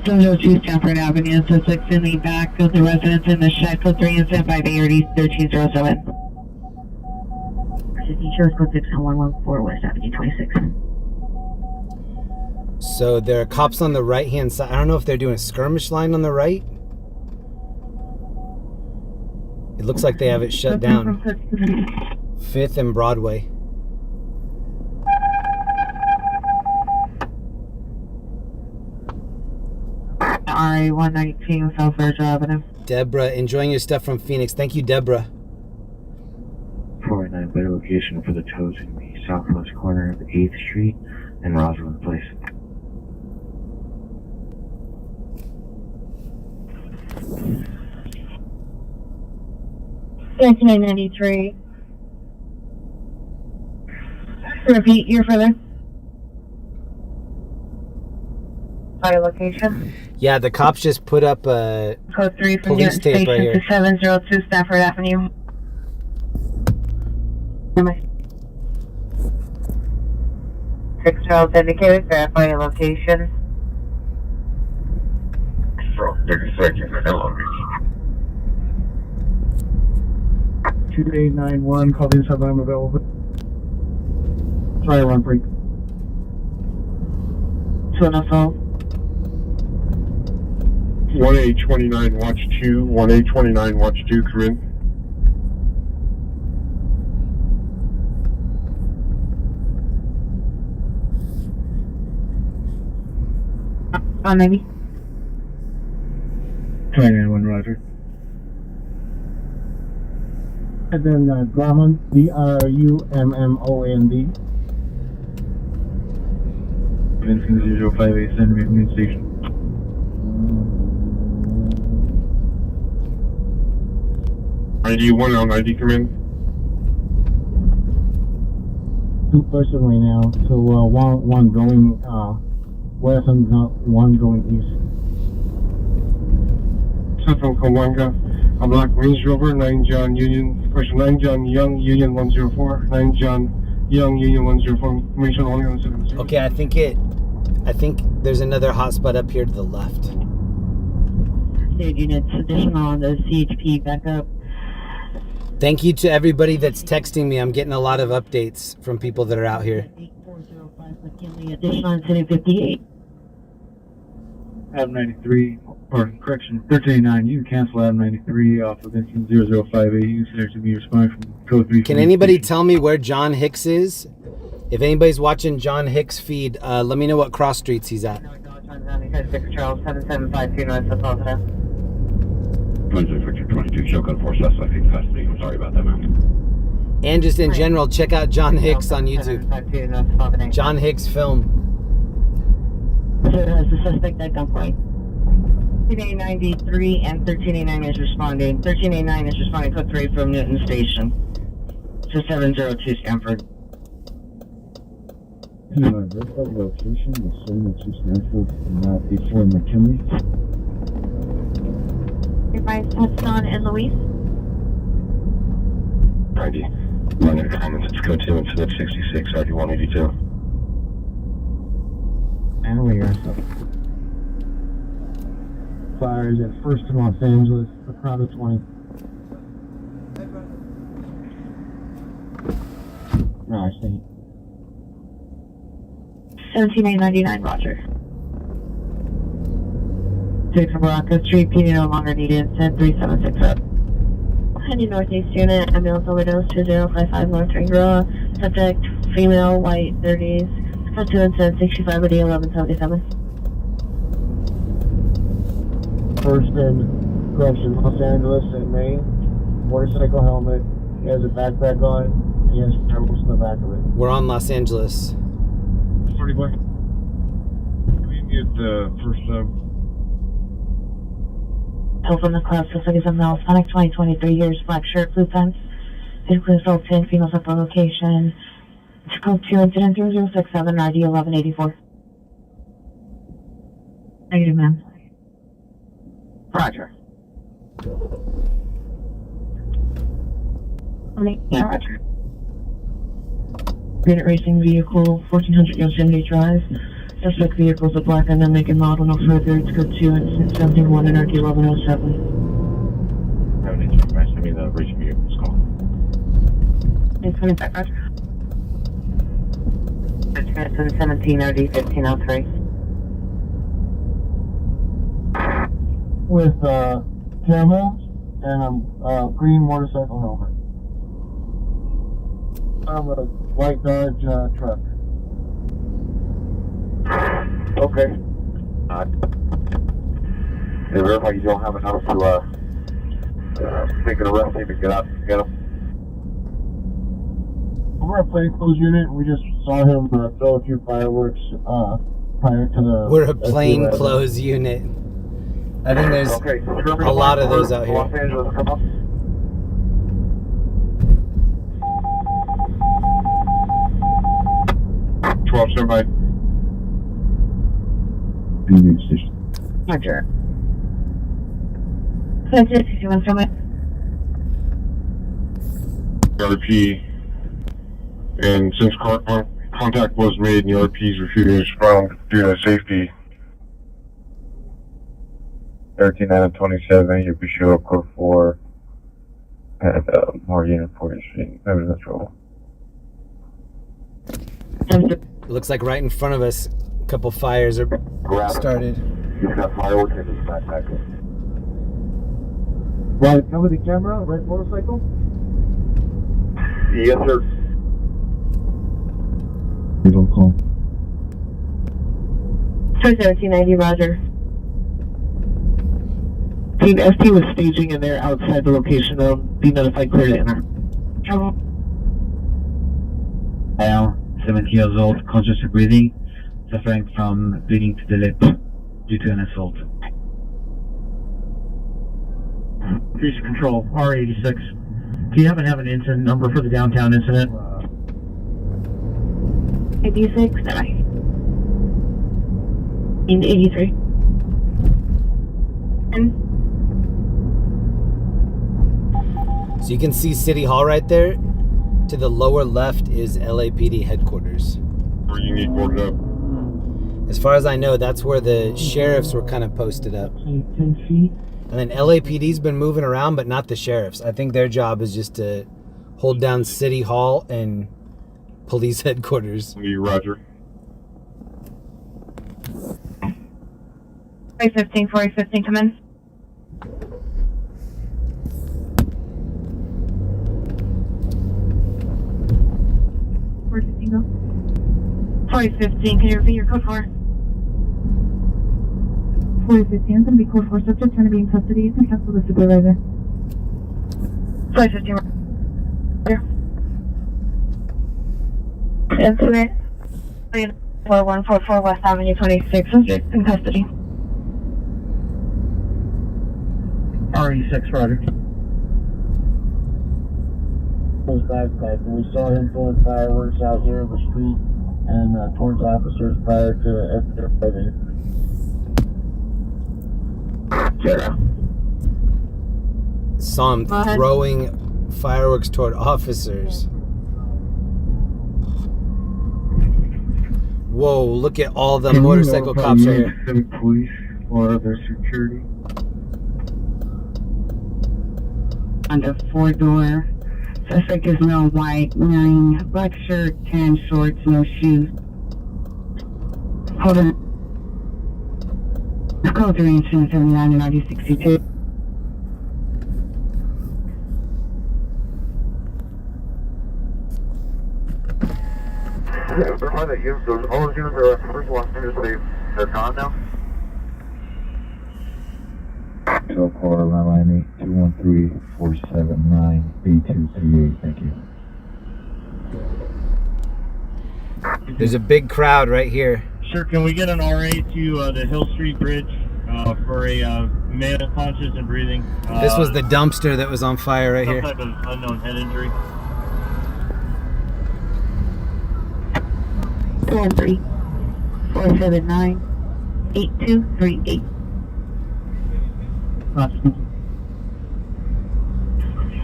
702 Stanford Avenue, suspects in the back of the residence in the shed, code 3 incident by the 1307. Insurance code 6114 West Avenue 26. So there are cops on the right-hand side. I don't know if they're doing a skirmish line on the right. It looks like they have it shut down. 5th and Broadway. RA 119 South Virgin Avenue. Deborah, enjoying your stuff from Phoenix. Thank you, Deborah. 409, better location for the tows in the southwest corner of 8th Street and Rosalind Place. $19.93. Repeat your further. Fire location. Yeah, the cops just put up a Code 3 from police Newton tape Station right here. to 702 Stafford Avenue. Number 6 trails indicated. Verify your location. So, take a second for elevator. 2891, call this up, I'm available. Try a run break. 204. 1A29, watch 2. 1A29, watch 2, come in. maybe. 291, Roger. And then Drummond, D-R-U-M-M-O-N-D. Vincent 058, send me Union Station. ID 1 on ID command. 2 person right now. So one going west and one going east. Central Kawanga, a black Range Rover, 9 John Union, question 9 John Young Union 104, 9 John Young Union 104, information only on 70. Okay, I think there's another hotspot up here to the left. Dude, units additional on the CHP backup. Thank you to everybody that's texting me. I'm getting a lot of updates from people that are out here. 8405 McKinley, additional on City 58. Av 93, or correction, 1389, you can cancel Av 93 off of Vincent 0058. You consider to be responding from code 3. Can anybody tell me where John Hicks is? If anybody's watching John Hicks' feed, let me know what cross streets he's at. Charles 7752 North of Positive. 22, show code 4 suspect in custody. I'm sorry about that, man. And just in general, check out John Hicks on YouTube. John Hicks film. So has the suspect at gunpoint. 1393 and 1389 is responding. 1389 is responding code 3 from Newton Station. To 702 Stanford. Verify location, the 702 Stanford, not 84 McKinley. Advise Touchdown and Louise. ID. Minor comments, it's code 2 incident 66, RD 182. And we are so. Fires at First in Los Angeles, a crowd of 20. No, I see. 17899, Roger. 6 from Baraka Street, PD no longer needed, 10376 up. Heading northeast unit, ambulance overdose 2055 North Ring Road. Subject, female, white, 30s. Code 2 incident 65 with 1177. First in correction, Los Angeles and Maine. Motorcycle helmet. He has a backpack on. He has fireworks in the back of it. We're on Los Angeles. 40 black. Can we get the first Help from the class, suspect is a male, Hispanic, 23 years, black shirt, blue pants. Vehicle results in females up on location. It's code 2 incident 0067, ID 1184. Negative, ma'am. Roger. Yeah, Roger. Unit racing vehicle, 1400 Yosemite Drive. Suspect vehicle is a black and then make and model, no further. It's code 2 incident 71 and RD 1107. No need to advise me the racing vehicle's call. It's coming back, Roger. It's 17 RD 1503. With camera and a green motorcycle helmet. I'm a white Dodge truck. Okay. They verify you don't have enough to make an arrest team and get out and get him. We're a plainclothes unit. We just saw him throw a few fireworks prior to the. We're a plainclothes unit. I think there's a lot of those out here. Los Angeles, come up. Stand by. Union Station. Roger. 161 from it. RP. And since contact was made and the RP is refusing to respond due to safety. 13 out of 27, you'll be sure up code 4 and more unit 40 Street. Evidence roll. It looks like right in front of us, a couple fires are started. He's got fireworks in his backpack. Right, come with the camera, red motorcycle? Yes, sir. Don't call. 1790, roger. Team ST was staging and they're outside the location. They'll be notified clear to enter. Al, 70 years old, conscious of breathing, suffering from bleeding to the lip due to an assault. Police control, R86. Do you happen to have an incident number for the downtown incident? 86, sorry. In 83. So you can see City Hall right there. To the lower left is LAPD headquarters. Where you need boarded up. As far as I know, that's where the sheriffs were kind of posted up. 10 feet. And then LAPD's been moving around, but not the sheriffs. I think their job is just to hold down City Hall and police headquarters. Roger. 415, 415, come in. Go. 415, can you repeat your code 4? 415, it's going to be code 4. Subject trying to be in custody. You can cancel the supervisor. 415, incident 4144 West Avenue 26, subject in custody. RE6, roger. His backpack, and we saw him throwing fireworks out here in the street and towards officers prior to everything. 0. Saw him throwing fireworks toward officers. Whoa, look at all the motorcycle cops right here. Civic police or other security. Under 4-door. Suspect is male white, wearing black shirt, tan shorts, no shoes. Hold on. Code 3 incident 79 and ID62. Yeah, verify that all those units are first one units, they're gone now? So call Miami 213-479-8238. Thank you. There's a big crowd right here. Sure, can we get an RA to the Hill Street Bridge for a male conscious and breathing? This was the dumpster that was on fire right here. Some type of unknown head injury. 413-479-8238.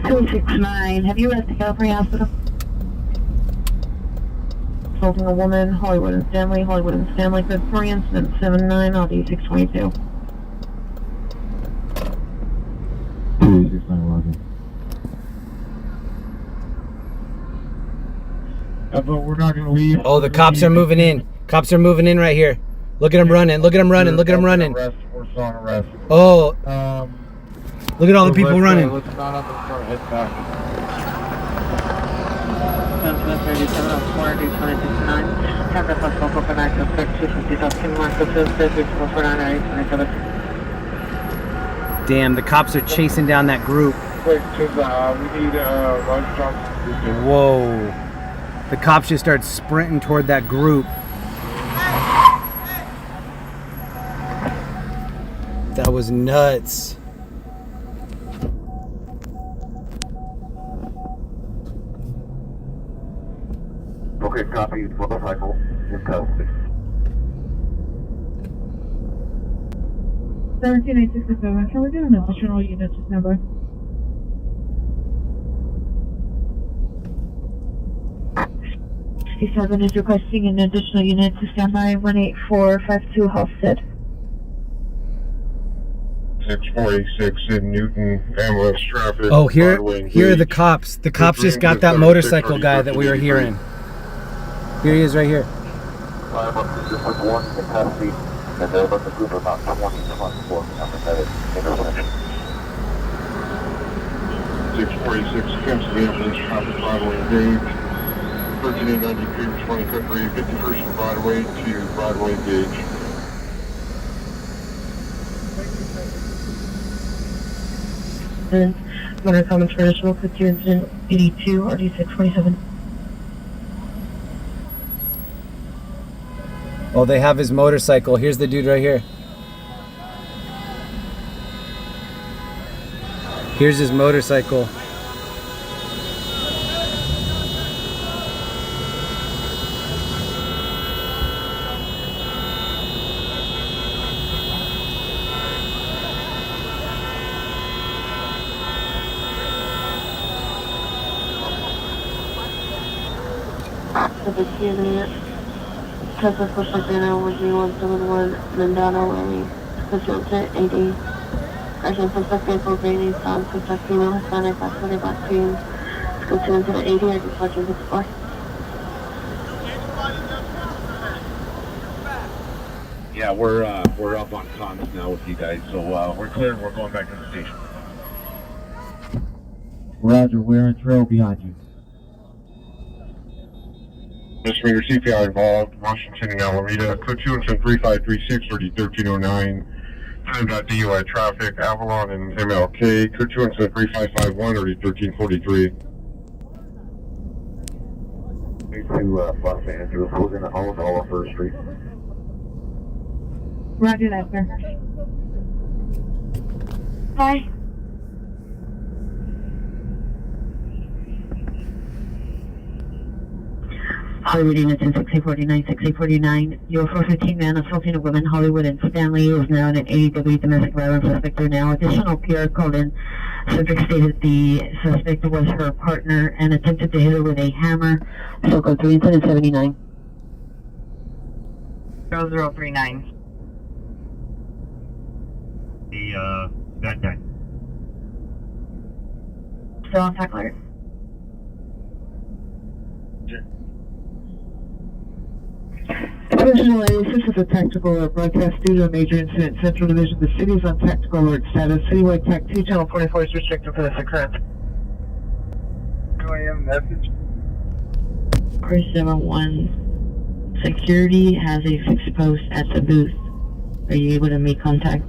269, have you left the California hospital? Assaulting a woman, Hollywood and Stanley, code 3, incident 79, Audi 622. 269 Roger. But we're not going to leave. Oh, the cops are moving in. Cops are moving in right here. Look at them running. Look at them running. Look at them running. Arrest or on arrest. Oh, look at all the people running. Let's not on the front, head back. 3704-269, Camera plus local for 926, 250, Damn, the cops are chasing down that group. Quick, we need Roger Johnson. Whoa. The cops just start sprinting toward that group. That was nuts. Okay, copy, motorcycle in custody. 13867, can we get an additional unit to stand by? Is requesting an additional unit to stand by 18452 Halstead. 6486 in Newton, ambulance traffic. Oh, here are the cops. The cops just got that motorcycle guy that we were hearing. Here he is right here. Just with one in custody, and they're about the group about 20 to 24 at intersection. 6486 comes to the ambulance traffic Broadway engaged. 1393 20 51st and Broadway to Broadway engaged. Then, motor comments for additional code 2 incident 82 RD627. Oh, they have his motorcycle. Here's the dude right here. Here's his motorcycle. Texas Pushback Banner 13171 Mendano Way, Facility 80. Actually, suspect vehicle grading found suspect female Hispanic, black hooded, black jeans. Go to into the 80, I just watch him explore. Yeah, we're up on comms now with you guys, so we're clear. We're going back to the station. Roger, we're in trail behind you. Misdemeanor CPR involved, Washington and Alameda, code 2 incident 3536 or 1309. Time.DUI traffic, Avalon and MLK, code 2 incident 3551 or 1343. To Los Angeles, we're going to hold all of First Street. Roger that, sir. Hi. Hollywood units in 6849, 6849. Your 415 man assaulting a woman, Hollywood and Stanley, is now in an AEW domestic violence suspect. There now. Additional PR called in. Subject stated the suspect was her partner and attempted to hit her with a hammer. So code 3 incident 79. 0039. That guy. Still on tack alert. Original this is a tactical broadcast due to a major incident. Central Division, the city is on tactical alert status. Citywide TAC 2, Channel 44 is restricted for this occurrence. 2 a.m. message. Chris 71. Security has a fixed post at the booth. Are you able to make contact?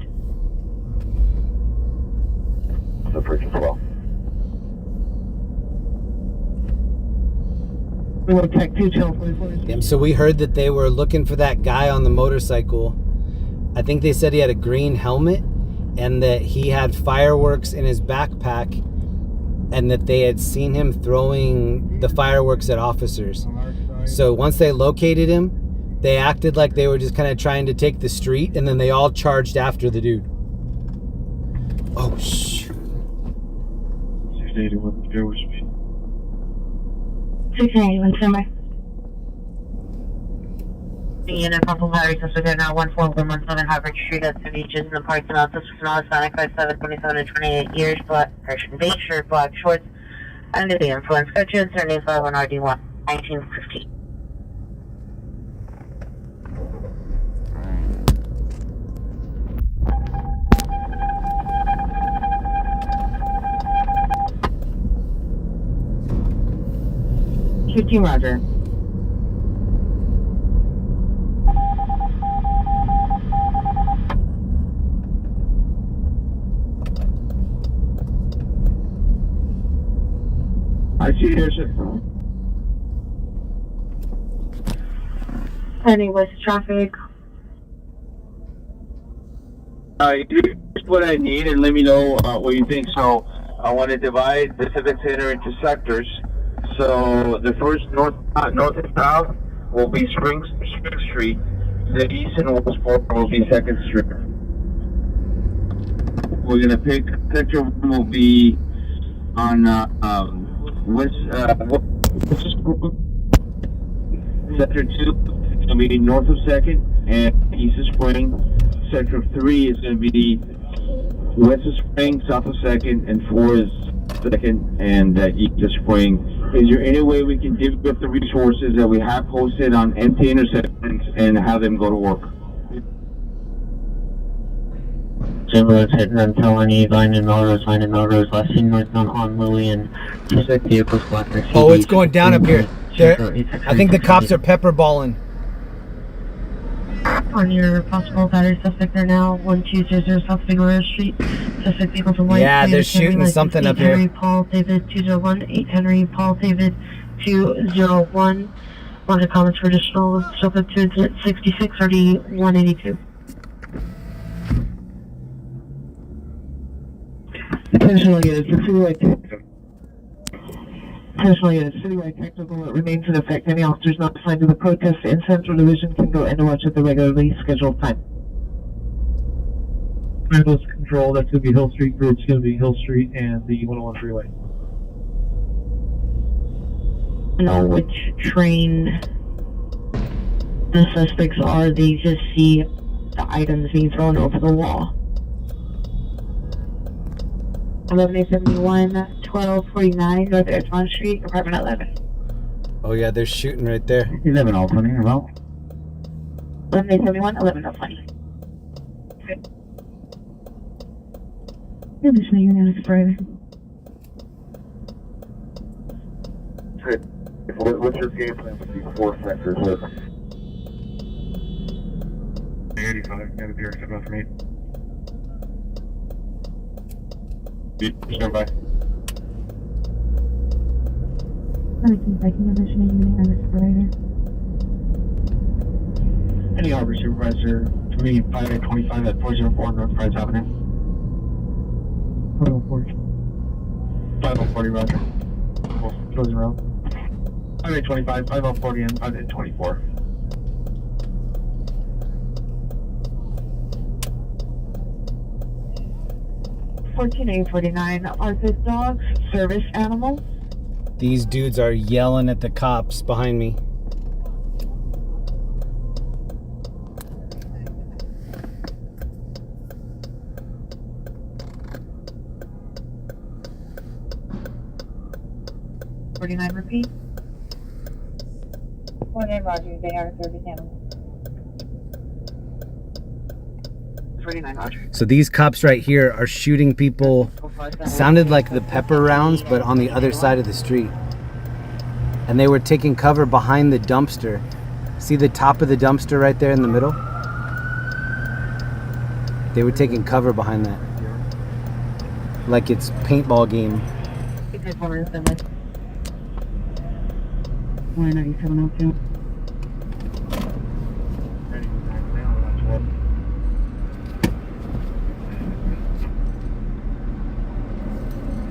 The bridge as well. TAC 2, Channel 44 So we heard that they were looking for that guy on the motorcycle. I think they said he had a green helmet and that he had fireworks in his backpack and that they had seen him throwing the fireworks at officers. So once they located him, they acted like they were just kind of trying to take the street, and then they all charged after the dude. Oh, shoot. 681, bear with me. 681, stand by. Unit Purple Harry, suspect at now 14117 Harvard Street at Beaches in the parking lot. Suspect now Hispanic, 57, 27, and 28 years, black, beige shirt, black shorts, under the influence. Got you in 75 RD1, 1950. Q2 Roger. I.C.E. here, sir. Heading west traffic. Here's what I need, and let me know what you think. So I want to divide the Civic Center into sectors. So the first north and south will be Spring Street. The east and west part will be 2nd Street. We're gonna pick sector 1 will be on sector 2 is gonna be north of 2nd and east of Spring. Sector 3 is gonna be west of Spring, south of 2nd, and 4 is 2nd and east of Spring. Is there any way we can give up the resources that we have posted on empty intersections and have them go to work? Similar to Nantelani, line and Melrose, last seen northbound on Lillian. Suspect vehicles black. Oh, it's going down up here. I think the cops are pepperballing. On your possible battery suspect there now, 1200 South Figueroa Street. Suspect vehicle to white. Yeah, they're David Henry, shooting license something 8 up here. Henry Paul David 201, 8 Henry Paul David 201. Wanted comments for additional suspect to incident 66 RD 182. Attention all units, the citywide technical alert remains in effect. Any officers not assigned to the protest in Central Division can go into watch at the regularly scheduled time. Ambulance control, that's going to be Hill Street, group's going to be Hill Street and the 101 freeway. Know which train the suspects are. They just see the items being thrown over the wall. 1171, 1249 North Edgemont Street, apartment 11. Oh yeah, they're shooting right there. 1120, about. 1171, 11020. Additional units private. Good. What's your game plan with these 4 sectors? 85, got a beer step out from 8. Stand by. Additional units private. Any Harbor Supervisor to me, 5825 at 404 North Price Avenue. 5040, roger. Closing road. 5825, 5040, and 5824. $14,849. Are the dogs service animals? These dudes are yelling at the cops behind me. Repeat. 49 Roger, they are service animals. 49 Roger. So these cops right here are shooting people. Sounded like the pepper rounds, but on the other side of the street. And they were taking cover behind the dumpster. See the top of the dumpster right there in the middle? They were taking cover behind that. Like it's paintball game. 19702.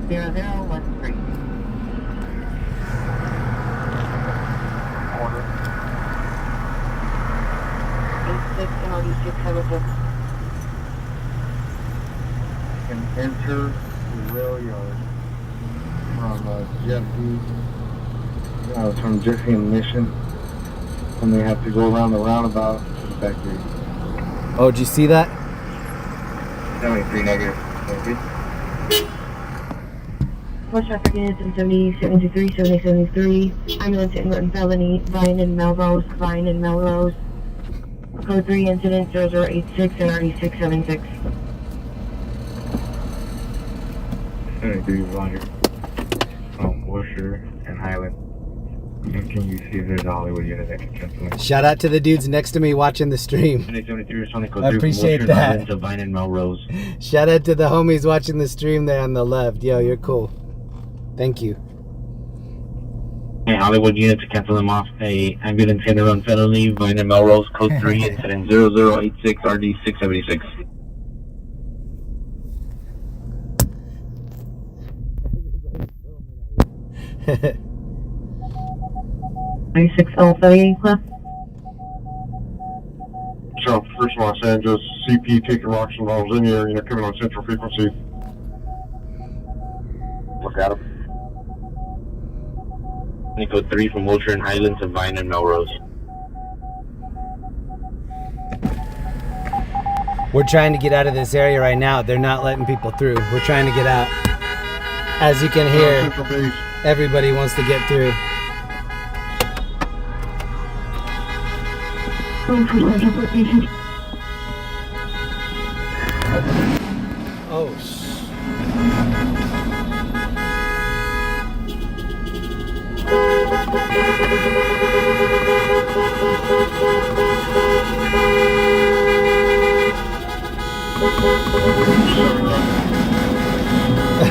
Zero, 1, 3. Order. 86 and RD6 Can enter the rail yard from from Jeffy and Mission, and they have to go around the roundabout to the back gate. Oh, did you see that? 73 negative. West traffic units in 7073, 7073. Ambulance in felony, Vine and Melrose, Vine and Melrose. Code 3 incident 0086 and RD676. 73 Roger. Worcester and Highland. And can you see if there's a Hollywood unit that can jump in? Shout out to the dudes next to me watching the stream. 73 Sonic I appreciate that. To Vine and Melrose. Shout out to the homies watching the stream there on the left. Yo, you're cool. Thank you. Hey, Hollywood unit to cancel them off. A ambulance hit and run felony, Vine and Melrose, code 3, incident 0086 RD676. 96 Alpha left. South First Los Angeles, CP taking rocks and bombs in here, coming on central frequency. Look at him. Code 3 from Wilshire and Highland to Vine and Melrose. We're trying to get out of this area right now. They're not letting people through. We're trying to get out. As you can hear, everybody wants to get through. Oh,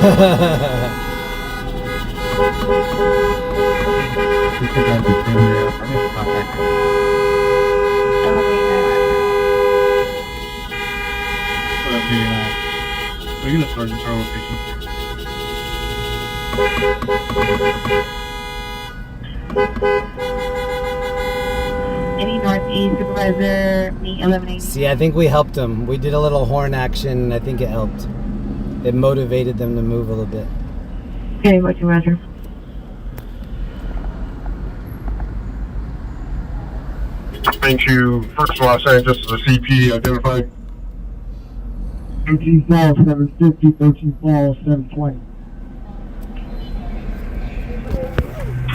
So you're the sergeant, Charles Station. Any northeast supervisor, me 1180. See, I think we helped them. We did a little horn action, and I think it helped. It motivated them to move a little bit. Okay, Roger, Roger. Thank you. First Los Angeles is a CP identified. 13 Falls, 750, 13 Falls, 720.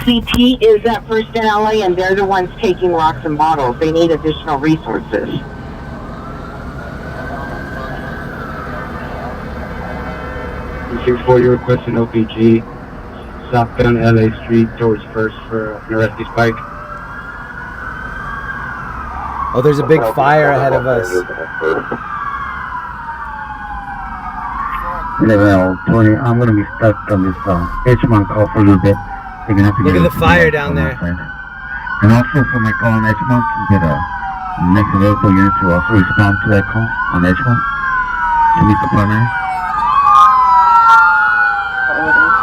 CT is at First in LA, and they're the ones taking rocks and bottles. They need additional resources. You request an OPG, southbound LA Street towards First for an arrested bike. Oh, there's a big fire ahead of us. 1120, I'm gonna be stuck on this Edgemont call for a little bit. You're gonna have to Look get at the fire down there. And also for my call on Edgemont, you get a next available unit to also respond to that call on Edgemont to meet the primary.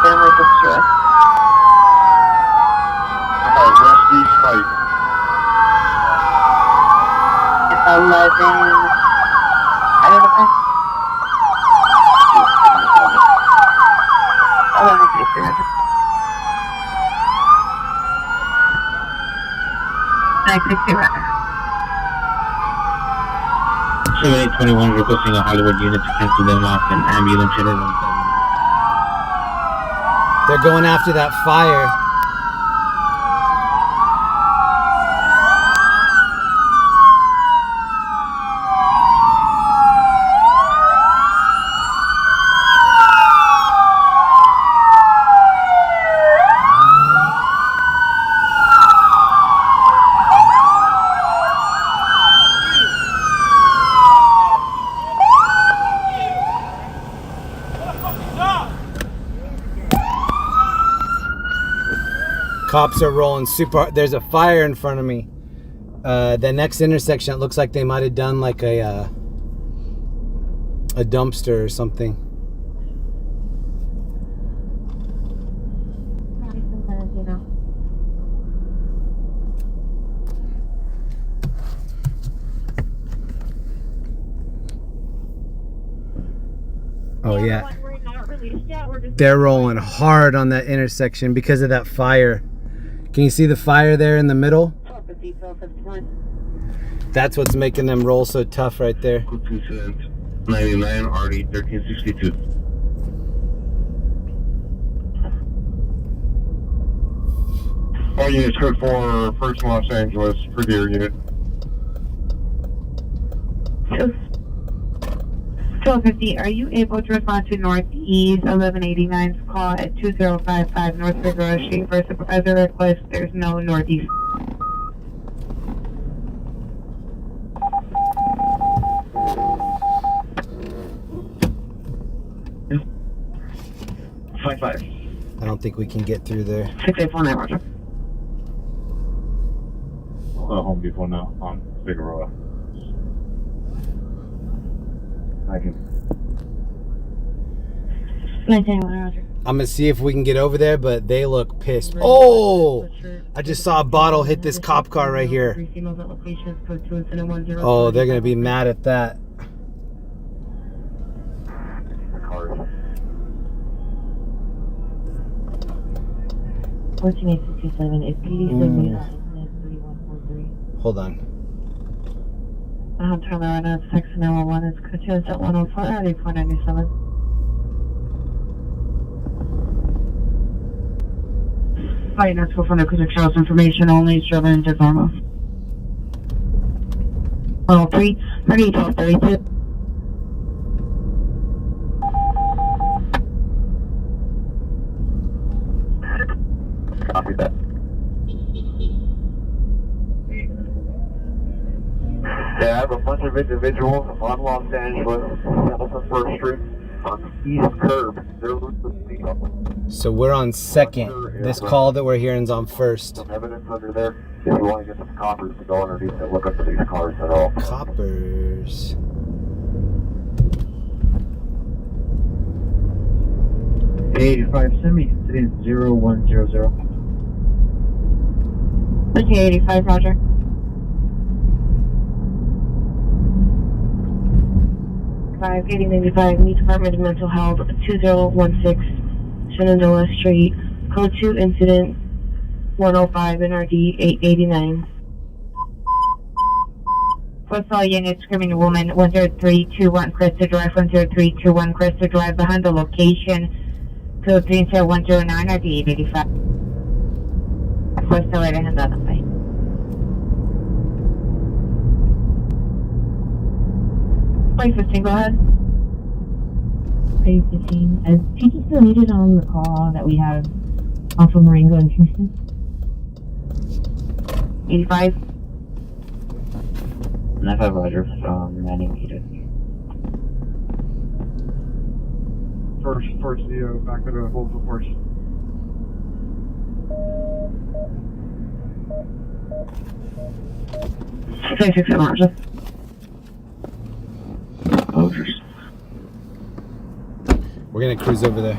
Family distress. West East Fight. 11. I don't know. 11. 960 Roger. 7821 requesting a Hollywood unit to cancel them off and ambulance hit them. They're going after that fire. Cops are rolling super hard. There's a fire in front of me. The next intersection, it looks like they might have done like a dumpster or something. Oh yeah. They're rolling hard on that intersection because of that fire. Can you see the fire there in the middle? That's what's making them roll so tough right there. 99 RD 1362. All units code for First Los Angeles for deer unit. 1250, are you able to respond to Northeast 1189's call at 2055 North Figueroa Street for supervisor request? There's no Northeast. Five. I don't think we can get through there. 6849, Roger. Home Depot now on Figueroa. I can. 910, Roger. I'm gonna see if we can get over there, but they look pissed. Oh! I just saw a bottle hit this cop car right here. Oh, they're gonna be mad at that. 14867, if PD says we have 3143. Hold on. I'm turning right now, it's text 911, it's Coaches at 104, 8497. Flight next go from the Coach Charles information only, Sherman to Normal. 103, 3832. Copy that. Yeah, I have a bunch of individuals on Los Angeles, off of First Street. on the east curb. They're losing So we're on second. This call that we're hearing is on first. some evidence under there. If you want to get some coppers to go underneath and look under these cars at all. Coppers. A85, send me incident 0100. Okay, 85, roger. Five, 8095, New Department of Mental Health, 2016, Shenandoah Street, Code 2 Incident 105, NRD 889. What's all units screaming woman 10321 Crystal Drive, 10321 Crystal Drive, behind the location, code 30109 RD 885. What's the way to handle the fight? Place 15, go ahead. Place 15. Is Peachy still needed on the call that we have off of Marengo and Houston? 85. 95 Roger, Manning needed. First the back of the whole horse. Six, Roger. Closures. We're gonna cruise over there.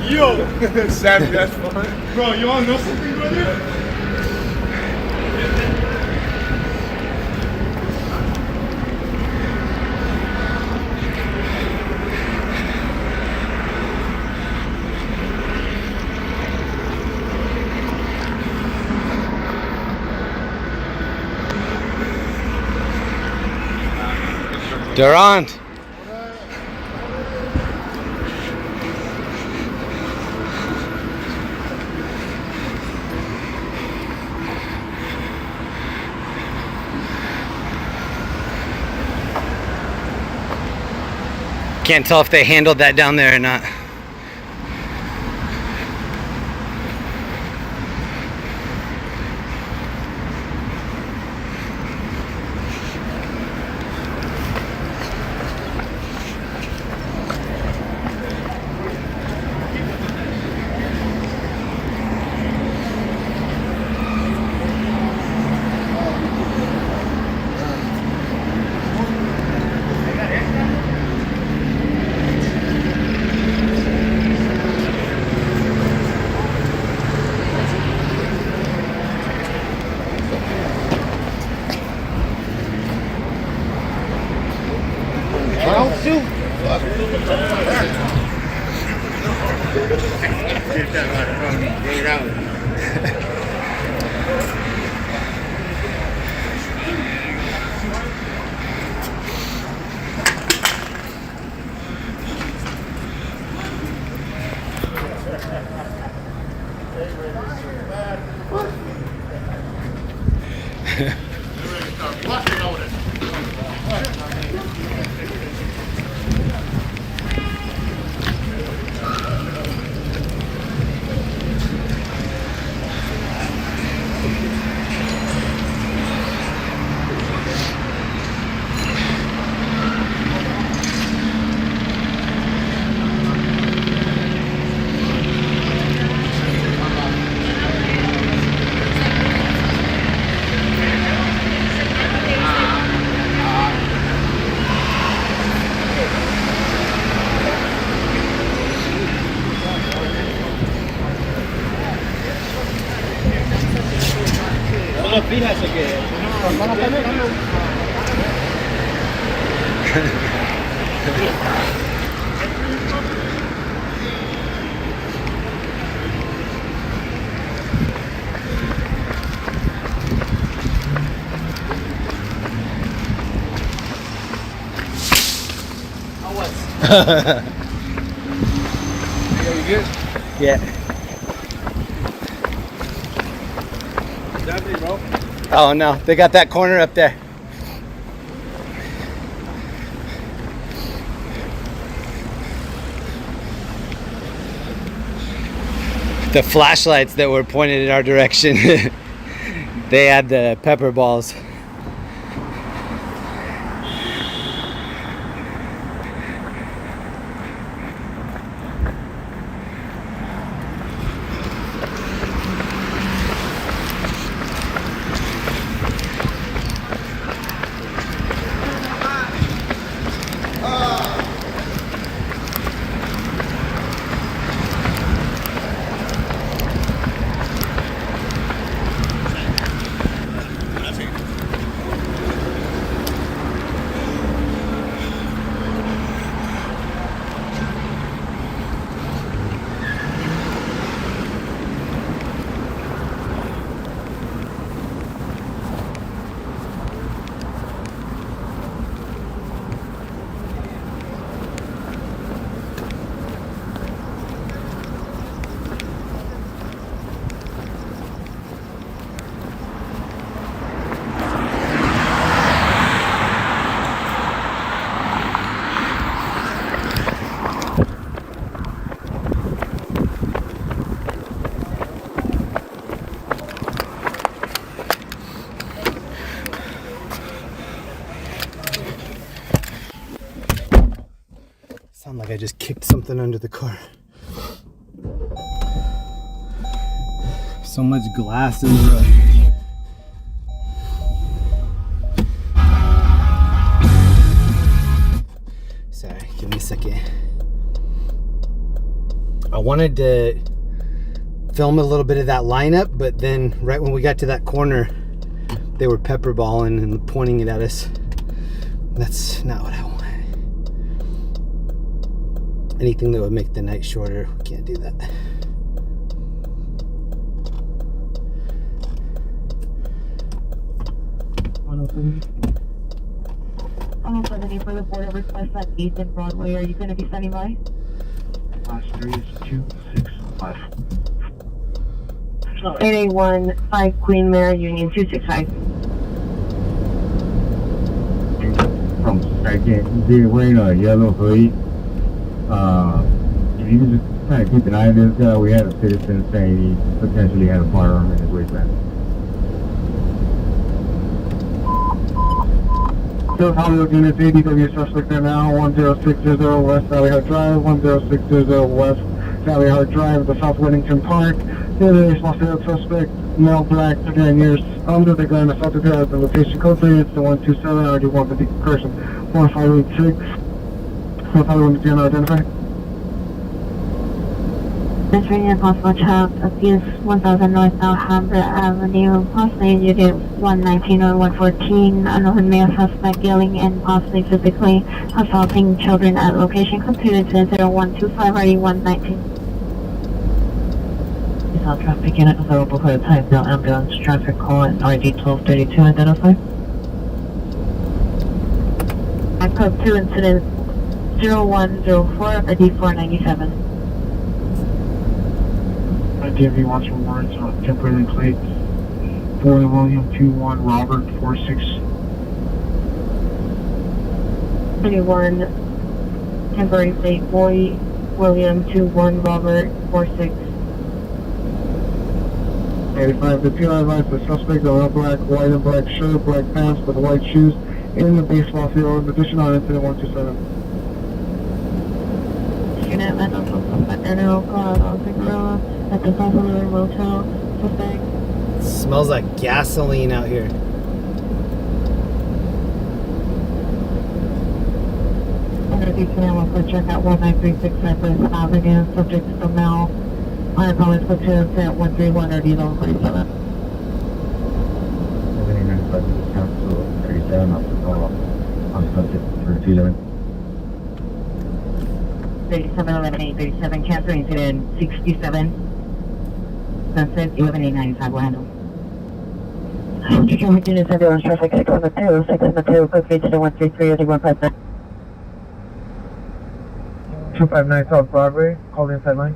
Yo! Savvy, that's fun. Bro, you wanna know something, brother? Durant. Can't tell if they handled that down there or not. No, fíjate que You good? Yeah. Definitely, bro. Oh no, they got that corner up there. The flashlights that were pointed in our direction, they had the pepper balls. Sound like I just kicked something under the car. So much glass in the road. Sorry, give me a second. I wanted to film a little bit of that lineup, but then right when we got to that corner, they were pepper balling and pointing it at us. That's not what I want. Anything that would make the night shorter, we can't do that. For the border request at 8th and Broadway, are you going to be standing by? Last 3 is 265. 881 5 Queen Mary Union 265. From second, they're wearing a yellow hoodie. If you can just kind of keep an eye on this guy, we had a citizen saying he potentially had a firearm in his waistband. Still Hollywood units, ADW suspect there now, 10600 West Valley Hart Drive, 10600 West Valley Hart Drive, the South Whittington Park. The other responsible suspect, male black, 39 years, under the gun, assaulted her at the location code 3, it's the 127, already 150 person, 1586. So Hollywood units, identify. Entering a possible child abuse 1000 North Alhambra Avenue, possibly unit 119 or 114, unknown male suspect yelling and possibly physically assaulting children at location computed to 0125 already 119. South traffic unit available for the time now ambulance traffic call at RD 1232 identify. I code 2 incident 0104 RD 497. DMV wants some words on temporary plates. 4 William 21 Robert 46. 21 temporary plate boy William 21 Robert 46. 85, the PI advised the suspect on a black, white and black shirt, black pants with white shoes in the baseball field. In addition on incident 127. Unit mental suspect Erno Colorado Figueroa at the South River Motel. Suspect. Smells like gasoline out here. Under the canal for check at 1936 Cypress Avenue. Subject is the male. I promise put to at 131 or D 47. but it's Council 37 on subject for 27. 3711 cancel incident 67. Sunset 11895 will handle. Security units, everyone's traffic 6 on the 2, 6 on the 2, quickly to the 133 or the 159. 259 South Broadway, call the inside line.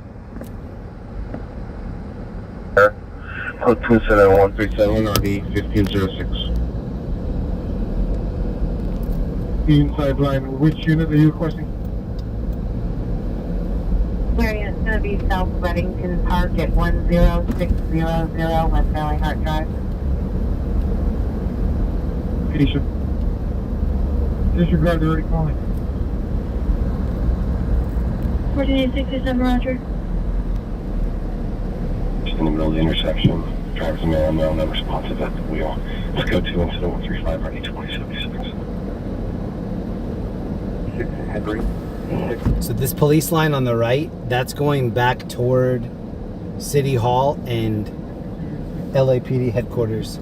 Code 27137 RD 1506. The inside line, which unit are you requesting? Area is going to be South Reddington Park at 10600 West Valley Hart Drive. Patient. Disregard, they're already calling. 4867, Roger. Just in the middle of the intersection. Driver's male, not responsive at the wheel. Let's go to incident 135 RD 2076. 6 Henry. So this police line on the right, that's going back toward City Hall and LAPD headquarters.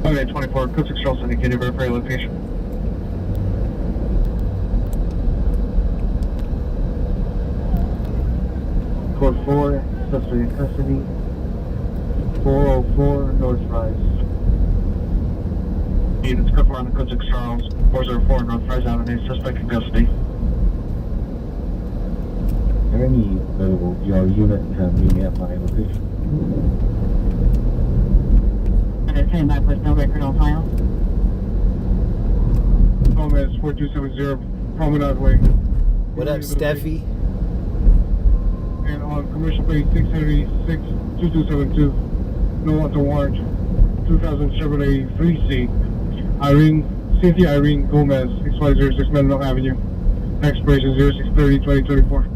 Okay, 24, code 6 Charles indicated, verify location. Code 4, suspect in custody. 404 North Rise. Units cover on the code 6 Charles, 404 North Rise Avenue, suspect in custody. Is there any available VR unit to meet me at my location? Same back with no record on file. Gomez 4270 Promenade Way. What up, Steffi? And on commercial plate 676 2272. No want to warrant 2000 Chevrolet 3C. Cynthia Irene Gomez, 6506 Menlo Avenue. Expiration 06/30/2024.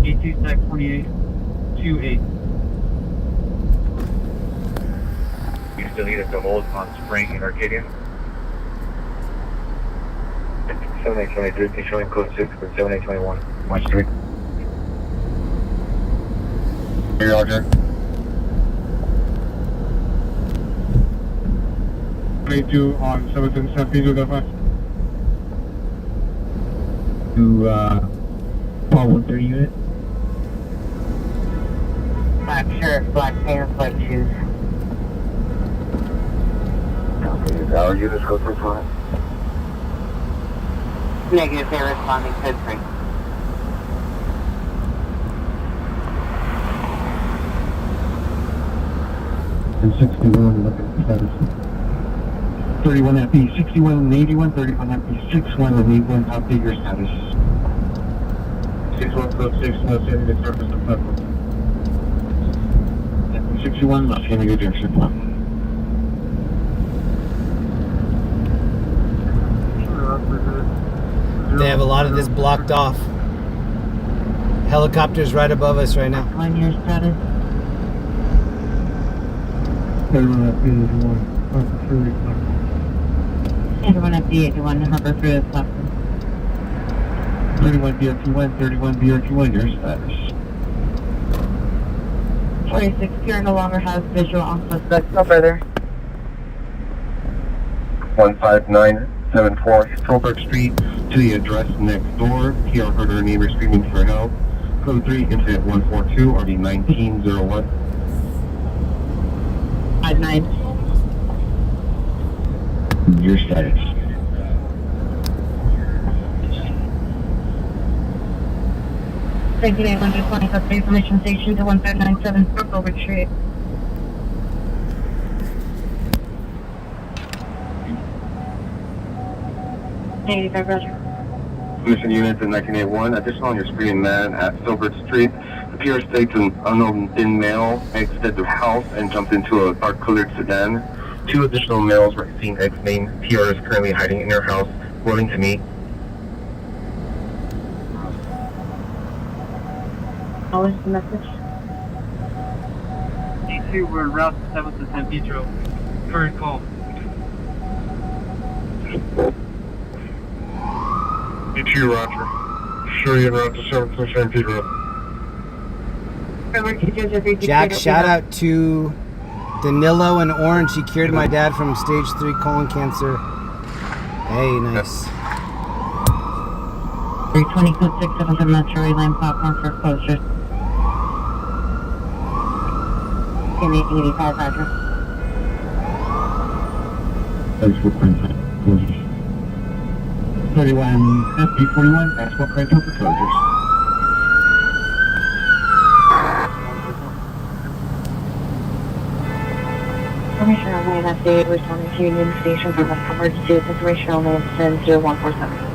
ET stack 2828. You still need us to hold on Spring in Arcadia? 7823, showing code 6 for 7821. March 3. Here, Roger. 22 on 7th and 7th, please with F5. To Paul 130 unit. Black shirt, black pants, black shoes. Okay, our units go through front. Negative, they're responding code 3. And 61 looking for status. 31 FP, 61 and 81, 31 FP, 61 and 81, update your status. 61 code 6, left handing the surface of platform. 61, left handing your direction plan. They have a lot of this blocked off. Helicopters right above us right now. On your status. 31 FP 81, Harper Freeway platform. 81 FD81, Harper Freeway platform. 31 BRT1, 31 BRT1, your status. 46 Pier no longer has visual on suspect. No further. 15974 Filbert Street to the address next door. PR heard her neighbor screaming for help. Code 3, incident 142, RD 1901. 59. Your status. Thank you, 120 for information station to 1397 Silver Street. Negative, Roger. Mission units in 1981. Additional on your screen, man, at Filbert Street. The PR states an unknown thin male exited the house and jumped into a dark-colored sedan. 2 additional males were seen exiting. PR is currently hiding in your house, willing to meet. What was the message? D2, we're en route to 7th and San Pedro. Current call. D2, Roger. sure you're around to 727 Peter. Jack, shout out to Danilo and Orange. He cured my dad from stage 3 colon cancer. Hey, nice. 320 code 677 Metro Line platform for closure. In 85 address. Thanks for printing. 31 FP41, passport rental for closures. Information only in update, responding to Union Station for medical emergency with information only in 10-0147.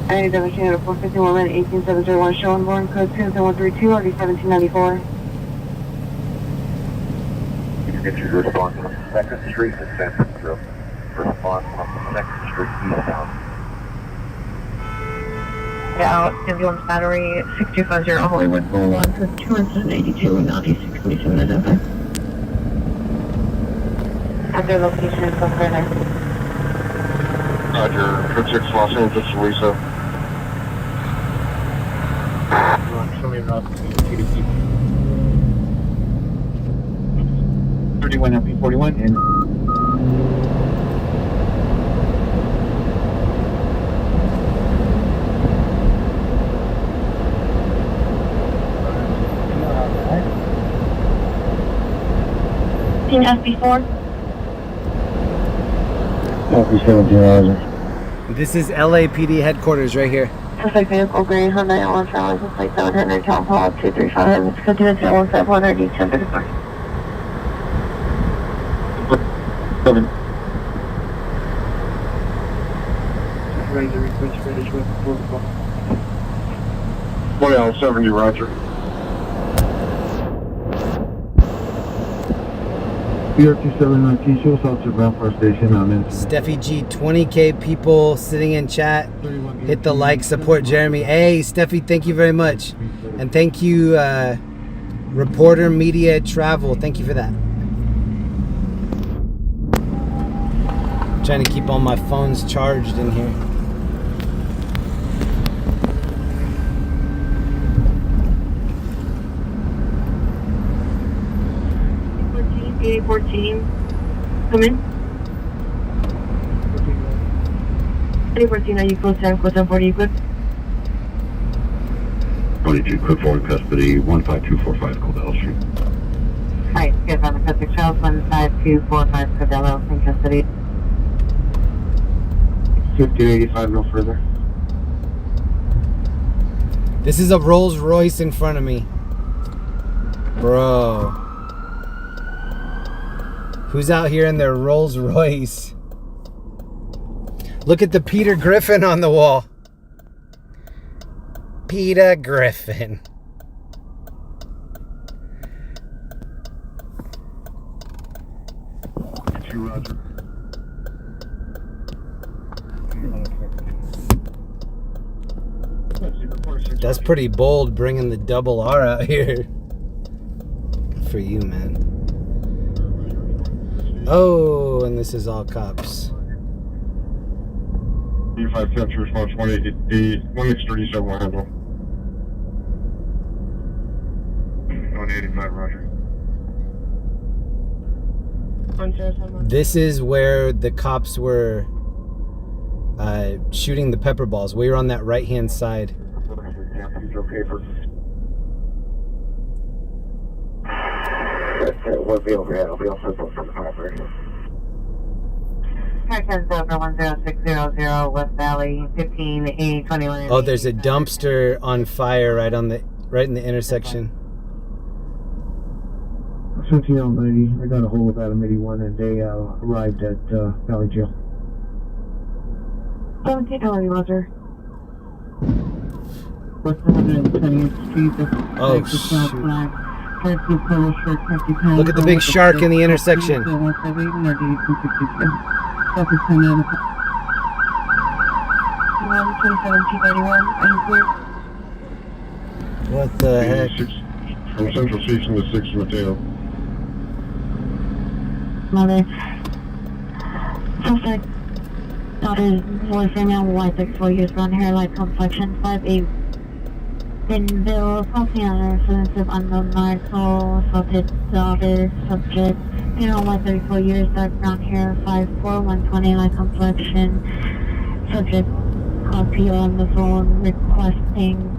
Any demonstrator at 451 18701 showing born code 20132 already 1794. You can get your response on 2nd Street in San Francisco. Response on 2nd Street eastbound. Out, ambulance battery 6250 Hollywood Boulevard to 282 and 9627 at FM. At their location is up there. Roger, code 6 Los Angeles, Lisa. 31 FP41 and FB4. This is LAPD headquarters right here. Suspect vehicle gray Hyundai Allen Charlie with plate 700 Cal Paul 235. It's continued to 171 1034. One L70, Roger. PR279 shows out to Ground Force Station. I'm in. Steffi G, 20K people sitting in chat. Hit the like, support Jeremy. Hey, Steffi, thank you very much. And thank you, Reporter Media Travel. Thank you for that. I'm trying to keep all my phones charged in here. A14, come in. 2014, are you close to code 1040 equipped? 22, code 4 in custody, 15245 Cordell Street. Alright, get on the custody child, 15245 Cadello in custody. 1585, no further. This is a Rolls Royce in front of me. Bro. Who's out here in their Rolls Royce? Look at the Peter Griffin on the wall. Peter Griffin. Roger. That's pretty bold, bringing the double R out here. Good for you, man. Oh, and this is all cops. 85 capture response 180, 137 will handle. 185, Roger. This is where the cops were shooting the pepper balls. We were on that right-hand side. We'll be overhead. I'll be all set for the car. Americans over 10600 West Valley 15821. Oh, there's a dumpster on fire right in the intersection. Sentinel 90, I got a hold of Adam 81 and they arrived at Valley Jail. 17 Roger. West 120th Street. Oh, shoot. Look at the big shark in the intersection. What the heck? From Central Station to 6 Mateo. Mother. Suspect. Daughter's boyfriend and white, 34 years, blonde hair, light complexion, 5'8". Been bill, assaulting on residence of unknown marital, assaulted daughter, subject, female, white, 34 years, dark brown hair, 5'4", 120, light complexion, subject, copy on the phone, requesting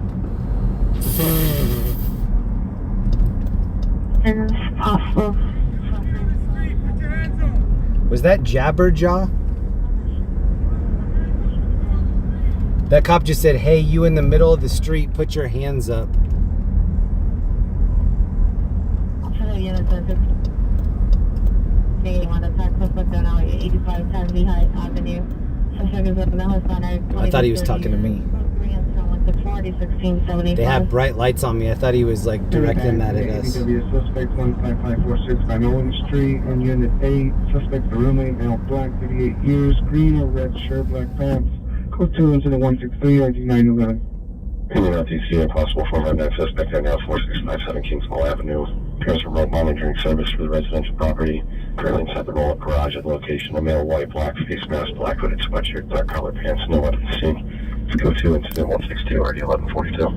as possible. Was that Jabberjaw? That cop just said, hey, you in the middle of the street, put your hands up. I thought he was talking to me. They have bright lights on me. I thought he was like directing that at us. Suspect 15546 by Nolan Street on Unit 8. Suspect the roommate, male, black, 38 years, green or red shirt, black pants. Code 2 incident 163 ID 911. Paramount I.C.E. possible 459 suspect at now 4657 Kingsmill Avenue. Appears remote monitoring service for the residential property. Currently inside the roll-up garage at the location. A male, white, black face mask, black hooded sweatshirt, dark colored pants, no one at the scene. It's code 2 incident 162 ID 1142.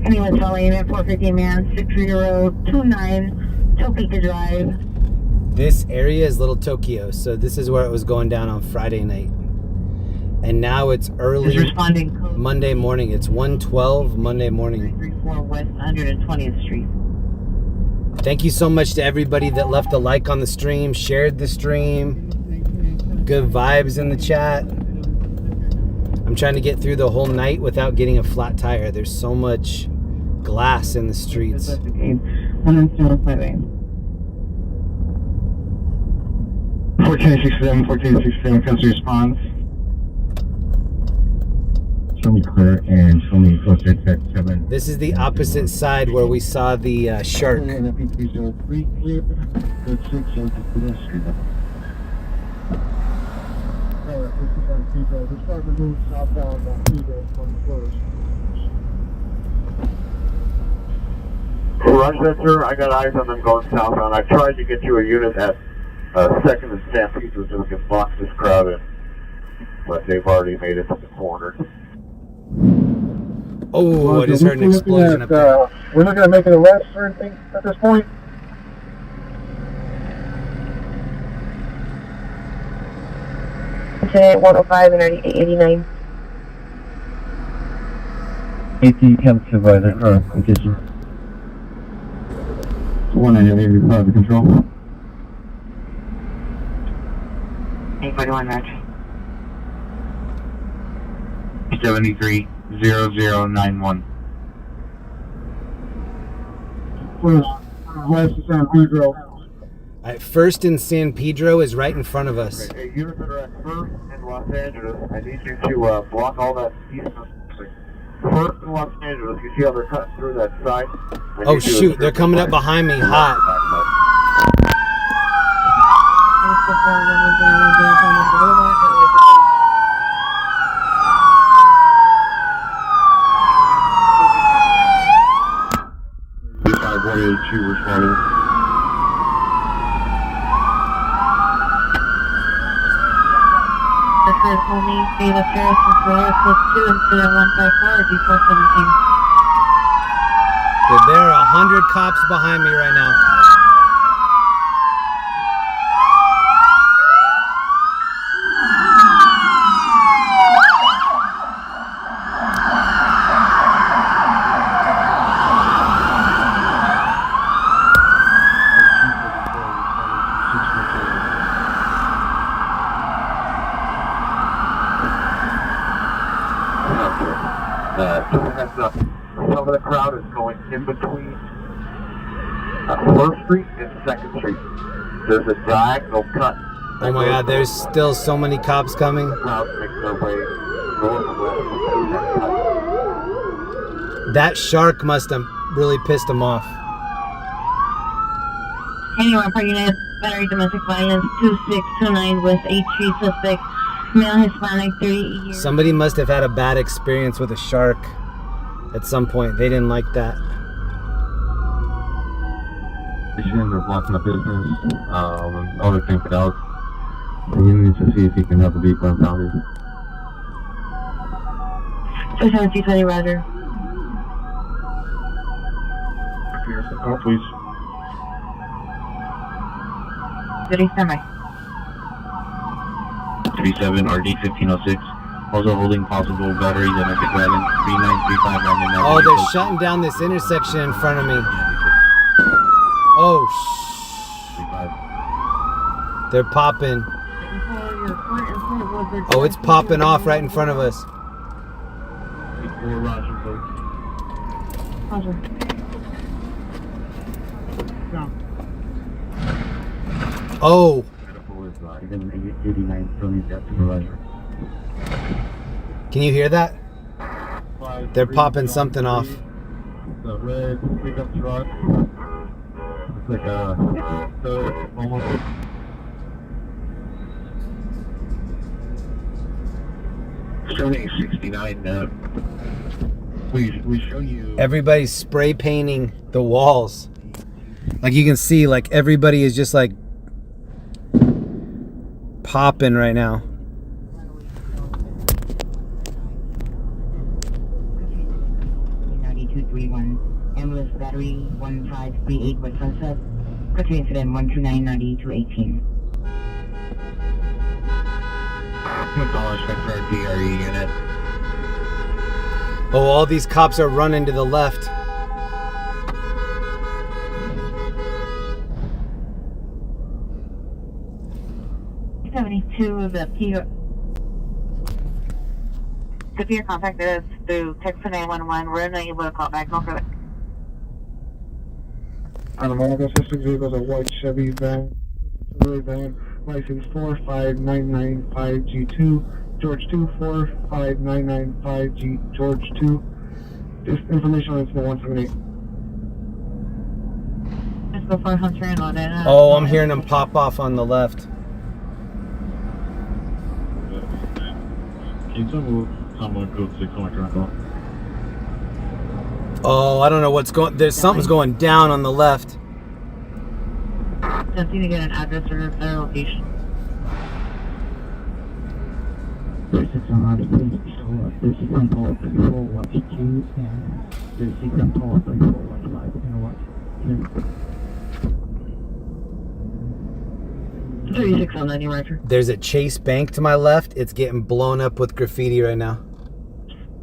Anyone selling at 450 man, 6029 Topeka Drive. This area is Little Tokyo, so this is where it was going down on Friday night. And now it's early Monday morning. It's 1:12 Monday morning. 334 West 120th Street. Thank you so much to everybody that left a like on the stream, shared the stream. Good vibes in the chat. I'm trying to get through the whole night without getting a flat tire. There's so much glass in the streets. 1467, country response. Show me clear and show me closer to 7. This is the opposite side where we saw the shark. Roger that, sir. I got eyes on them going southbound. I tried to get you a unit at 2nd and San Pedro so we can box this crowd in, but they've already made it to the corner. Oh, I just heard an explosion up there. We're looking at making arrests or anything at this point. Incident 105 and 89. 18 Camp Supervisor, condition. 198 private control. 841 match. 730091. West of San Pedro. Alright, First in San Pedro is right in front of us. Hey, units that are at First in Los Angeles, I need you to block all that east. First in Los Angeles, you see how they're cutting through that side? Oh shoot, they're coming up behind me hot. Responding. The first only Bay of Paris and Florida, code 2 incident 154 G417. Dude, there are 100 cops behind me right now. Heads up. Some of the crowd is going in between 1st Street and 2nd Street. There's a diagonal cut. Oh my god, there's still so many cops coming. The crowd makes their way north and west. That shark must have really pissed him off. Anyone per unit, battery domestic violence 2629 with H3 suspect, male Hispanic, 30 years. Somebody must have had a bad experience with a shark at some point. They didn't like that. They're blocking the business, other camped out. And you need to see if you can have the vehicle impounded. 270 Roger. Call, please. City semi. 37 RD 1506. Also holding possible battery domestic violence 3935 random. Oh, they're shutting down this intersection in front of me. Oh, they're popping. Oh, it's popping off right in front of us. Roger. Oh. Can you hear that? They're popping something off. The red pickup truck. It's like a almost. Showing 69. We show you. Everybody's spray painting the walls. Like you can see, like everybody is just like popping right now. Ambulance battery 1538 with sunset. Country incident 1299218. DRE unit. Oh, all these cops are running to the left. The Severe contacted us through text to 911. We're unable to call back. No further. On the Monaco Systems vehicles, a white Chevy van, license 45995G2, George 2, 45995G, George 2. This information on incident 178. Let's go for Hunter and London. Oh, I'm hearing them pop off on the left. Can you tell me what someone goes to Chinatown? Oh, I don't know what's going. There's something's going down on the left. Attempting to get an address or their location. 36 on please be still up. 36 on call, control 182, and 36 on call, control 115, and what? 36 on 90, Roger. There's a Chase Bank to my left. It's getting blown up with graffiti right now.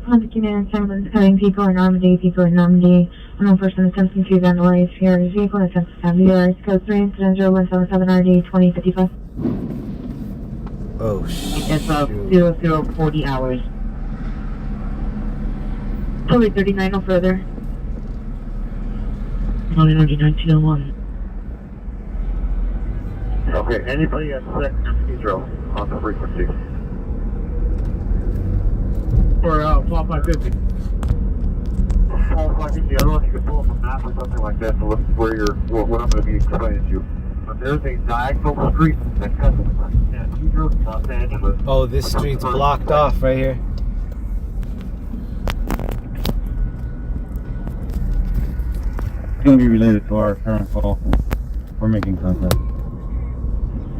159 San coming people in Normandy, Unknown person attempting to vandalize here vehicle and attempts to have the code 3 incident 0177 RD 2055. Oh shit. It's 0040 hours. Probably 39 no further. 1901. Okay, anybody at second Pedro on the frequency? Or 12550. 12550, I don't know if you can pull up a map or something like that to look where what I'm going to be explaining to you. But there's a diagonal street that cuts San Pedro, Los Angeles. Oh, this street's blocked off right here. It's going to be related to our current call. We're making contact.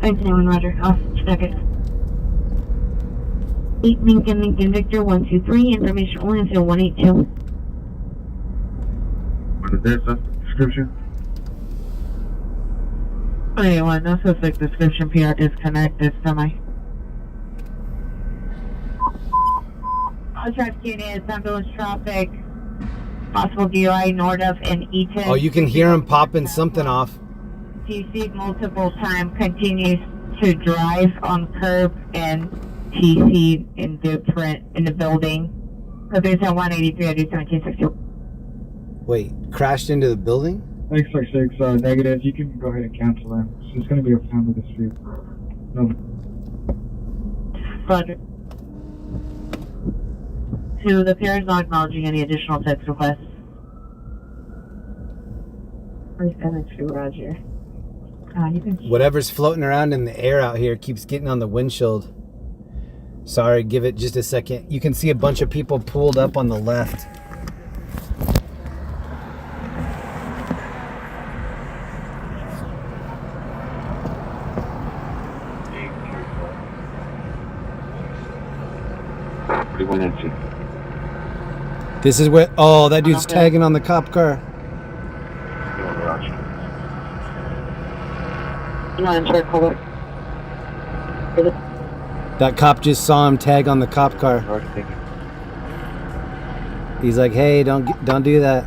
Thanks, Roger. Off second. 8 Lincoln Victor 123. Information only until 182. What is their description? 21, no suspect description, PR disconnected, semi. All traffic units, ambulance traffic, possible DUI north of and Eaton. Oh, you can hear him popping something off. TC multiple times, continues to drive on curb and TC in the building. So there's a 183, I do 1760. Wait, crashed into the building? 666 negative. You can go ahead and cancel that. So it's going to be a pound of the street. No. Roger. 2, the pair is not acknowledging any additional text requests. 372, Roger. You can... Whatever's floating around in the air out here keeps getting on the windshield. Sorry, give it just a second. You can see a bunch of people pulled up on the left. 31 empty. This is where, oh, that dude's tagging on the cop car. That cop just saw him tag on the cop car. He's like, hey, don't do that.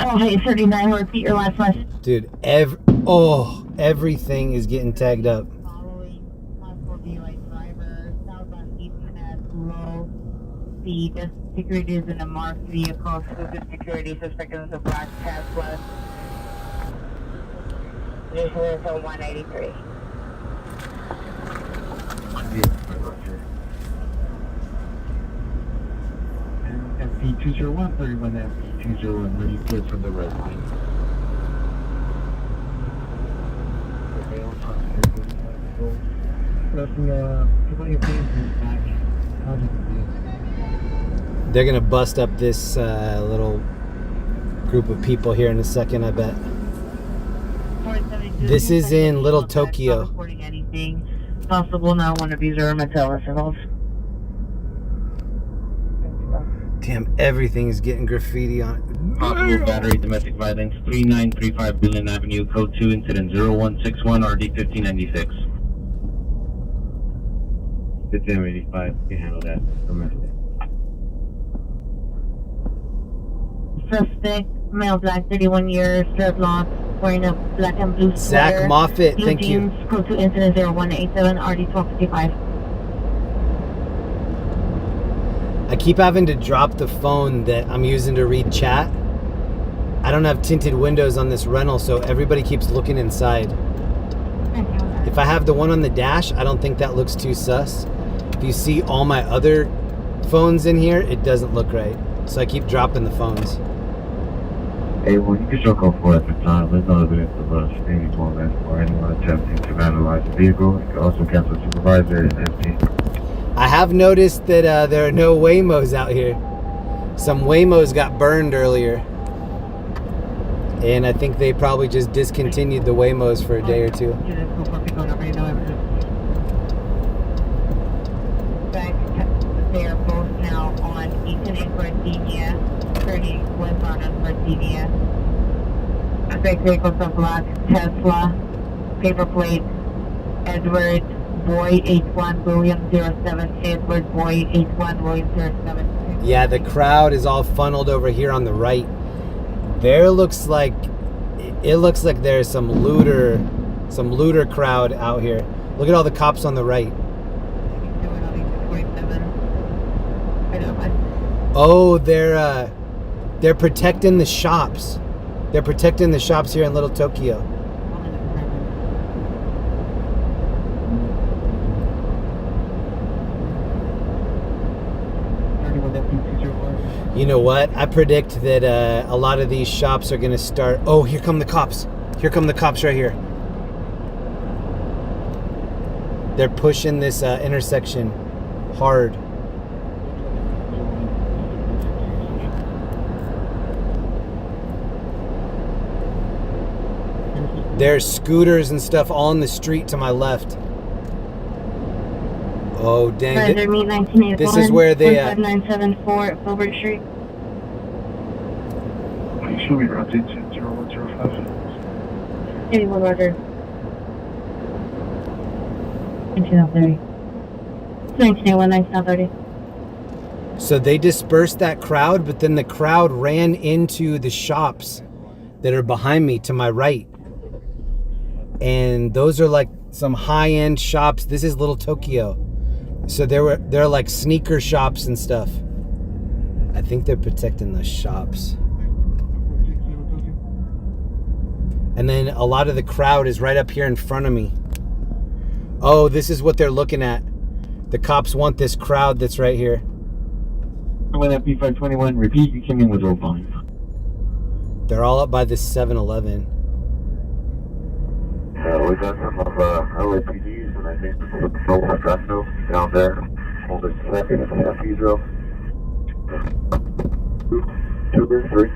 Oh, hey, 39, repeat your last question. Dude, everything is getting tagged up. Speed. Security is in a marked vehicle. Exclusive security suspect is a black Tesla. This is a 183. MP201, 31 MP201, ready clear from the red line. They're gonna bust up this little group of people here in a second, I bet. This is in Little Tokyo. Not reporting anything possible now. One of these are metallicals. Damn, everything is getting graffiti on it. Possible battery, domestic violence, 3935 Billon Avenue, code 2, incident 0161, RD 1596. 1585, you can handle that. Domestic. Suspect, male, black, 31 years, dreadlocks, wearing a black and blue sweater. Zach Moffitt, blue thank jeans, you. Code 2 incident 0187, RD 1255. I keep having to drop the phone that I'm using to read chat. I don't have tinted windows on this rental, so everybody keeps looking inside. If I have the one on the dash, I don't think that looks too sus. If you see all my other phones in here, it doesn't look right. So I keep dropping the phones. Hey, well, you can show code 4 at the time. There's no evidence of any torment or anyone attempting to vandalize the vehicle. You can also cancel supervisor and empty. I have noticed that there are no Waymos out here. Some Waymos got burned earlier. And I think they probably just discontinued the Waymos for a day or two. They are both now on Eaton and Gardenia, turning westbound on Gardenia. Suspect vehicles are black Tesla, paper plate, Edward Boy 81 William 07, Edward Boy 81 William 07. Yeah, the crowd is all funneled over here on the right. There looks like there's some looter crowd out here. Look at all the cops on the right. Oh, they're protecting the shops. They're protecting the shops here in Little Tokyo. You know what? I predict that a lot of these shops are going to start... Oh, here come the cops. Here come the cops right here. They're pushing this intersection hard. There's scooters and stuff all in the street to my left. Oh, dang. This is where they... 15974 Filbert Street. Show me route 0105. 81 Roger. 1930. 1981, 1930. So they dispersed that crowd, but then the crowd ran into the shops that are behind me to my right. And those are like some high-end shops. This is Little Tokyo. So they're like sneaker shops and stuff. I think they're protecting the shops. And then a lot of the crowd is right up here in front of me. Oh, this is what they're looking at. The cops want this crowd that's right here. FP521, repeat, you came in with 05. They're all up by this 7-Eleven. We got some of LAPDs, and I think the patrol Espresso down there holding second at Heathrow. 2 or 3.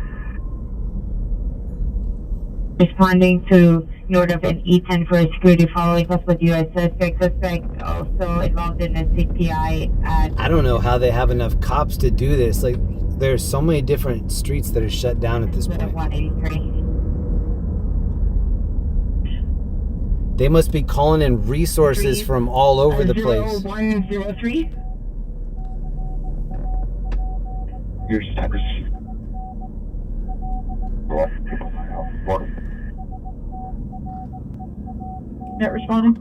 Responding to north of an E10 for a security following us with U.S. suspect also involved in a CPI at... I don't know how they have enough cops to do this. Like, there's so many different streets that are shut down at this point. 183. They must be calling in resources from all over the place. 0103. Here's Texas. Not responding.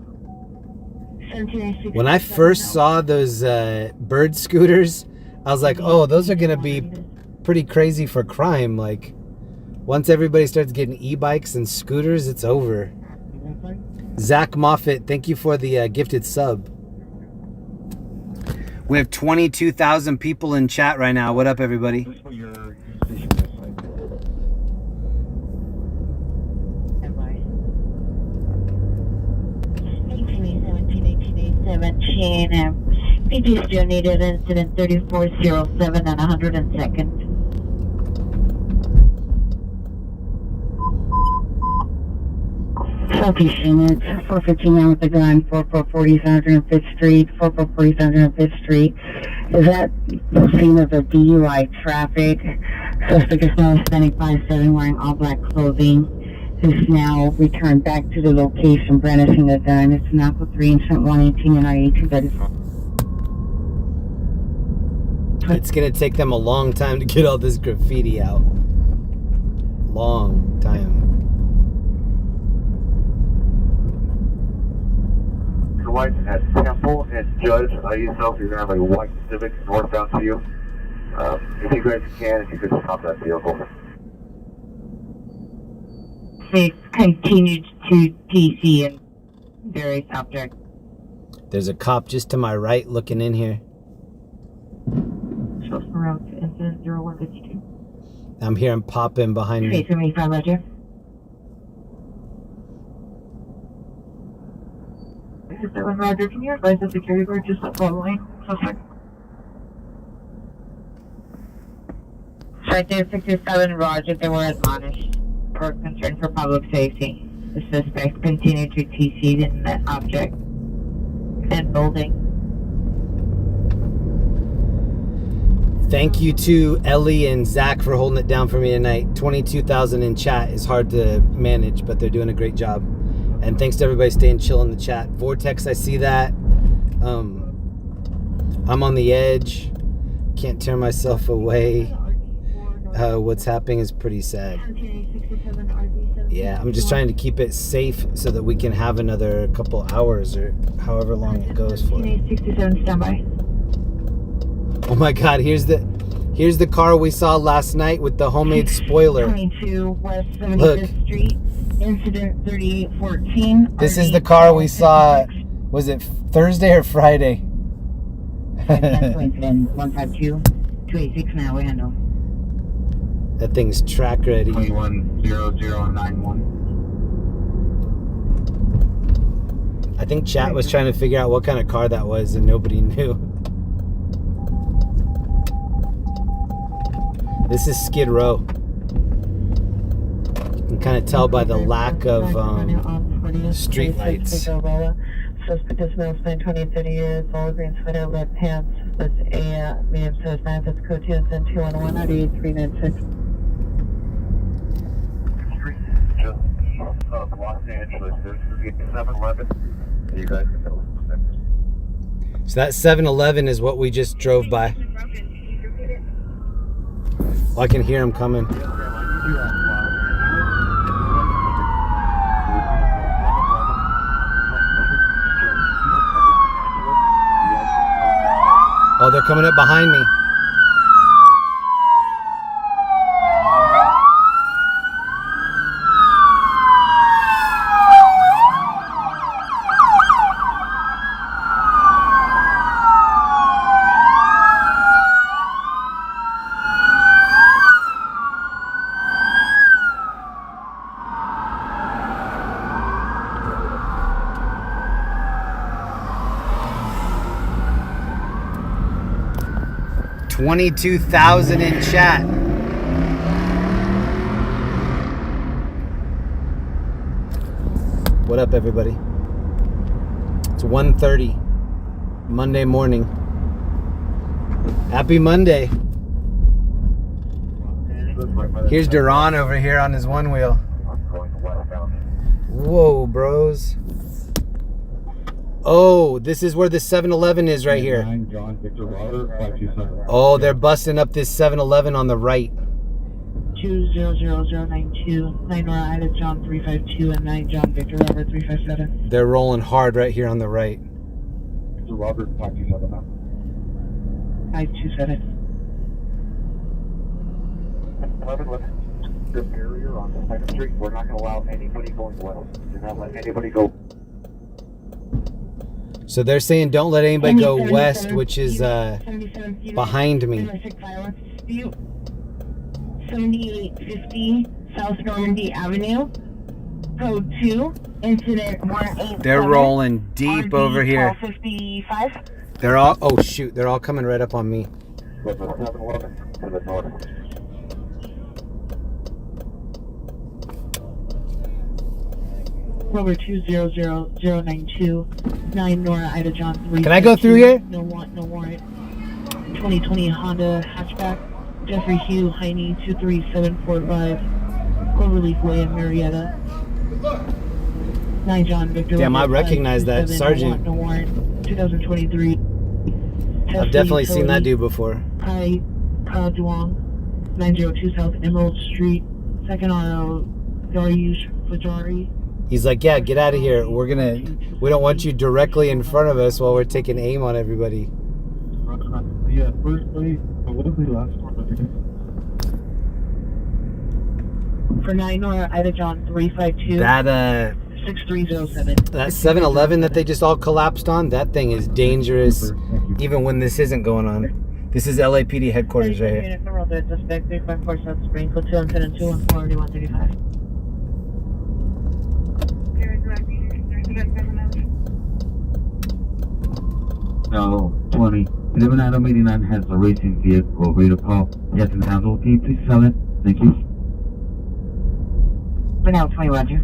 When I first saw those bird scooters, I was like, oh, those are going to be pretty crazy for crime. Like, once everybody starts getting e-bikes and scooters, it's over. Zach Moffitt, thank you for the gifted sub. We have 22,000 people in chat right now. What up, everybody? PG's donated incident 3407 and 102nd. Southeast units, 459 with the gun, 4440 105th Street, 4440 105th Street. Is that the scene of the DUI traffic? Suspect is now standing 5'7", wearing all black clothing. Is now returned back to the location, brandishing the gun. It's an Aqua 3 incident 118 and I-82. It's going to take them a long time to get all this graffiti out. Long time. White at Temple and Judge. Yourself, you're going to have a white Civic northbound to you. If you guys can, if you could stop that vehicle. They continued to TC and various objects. There's a cop just to my right looking in here. Around incident 0152. I'm hearing popping behind me. 375 Roger. Roger, can you advise the security guard just to follow line? Suspect. Right there, 67 Roger, they were admonished for concern for public safety. The suspect continued to TC in that object and building. Thank you to Ellie and Zach for holding it down for me tonight. 22,000 in chat is hard to manage, but they're doing a great job. And thanks to everybody staying chill in the chat. Vortex, I see that. I'm on the edge. Can't tear myself away. What's happening is pretty sad. Yeah, I'm just trying to keep it safe so that we can have another couple hours or however long it goes for. 67 standby. Oh my God, here's the car we saw last night with the homemade spoiler. 22 West 75th Street. Incident 3814. This is the car we saw, was it Thursday or Friday? Incident 152 286 now, we handle. That thing's track ready. 210091. I think chat was trying to figure out what kind of car that was and nobody knew. This is Skid Row. You can kind of tell by the lack of street lights. Suspect is male, 20 and 30 years, all green sweater, red pants. That's a medium size knife. That's code 20211 at 8396. Los Angeles, there's going to be a 7-Eleven. You guys can go. So that 7-Eleven is what we just drove by. Oh, I can hear him coming. Oh, they're coming up behind me. $22,000 in chat. up, everybody? It's 1:30 Monday morning. Happy Monday. Here's Duran over here on his one wheel. Whoa, bros. Oh, this is where the 7-Eleven is right here. Oh, they're busting up this 7-Eleven on the right. 200092, 9 Nora Ida John 352, and 9 John Victor Robert 357. They're rolling hard right here on the right. Robert 527. 527. 11, the barrier on the 2nd Street. We're not going to allow anybody going west. Do not let anybody go. So they're saying don't let anybody go west, which is behind me. 7850 South Normandy Avenue, code 2, incident 187. They're rolling deep over here. 1255. They're all, oh shoot, they're all coming right up on me. Rover 200092, 9 Nora Ida John 3. Can I go through here? No warrant. 2020 Honda hatchback. Jeffrey Hugh Heine 23745, Cloverleaf Way in Marietta. 9 John Victor. Damn, I recognize that sergeant. No warrant. 2023. I've definitely seen that dude before. Hi, Duong. 902 South Emerald Street. 2nd RO Dariush Fajari. He's like, yeah, get out of here. We don't want you directly in front of us while we're taking aim on everybody. Yeah, first place. What is the last one? For 9 Nora Ida John 352. That 6307. That 7-Eleven that they just all collapsed on, that thing is dangerous even when this isn't going on. This is LAPD headquarters right here. Suspect 354 South Spring, code 210-214-135. No, 20. 11 Adam 89 has a racing vehicle ready to call. Yes, and handle. Can you please sell it? Thank you. Now 20, Roger.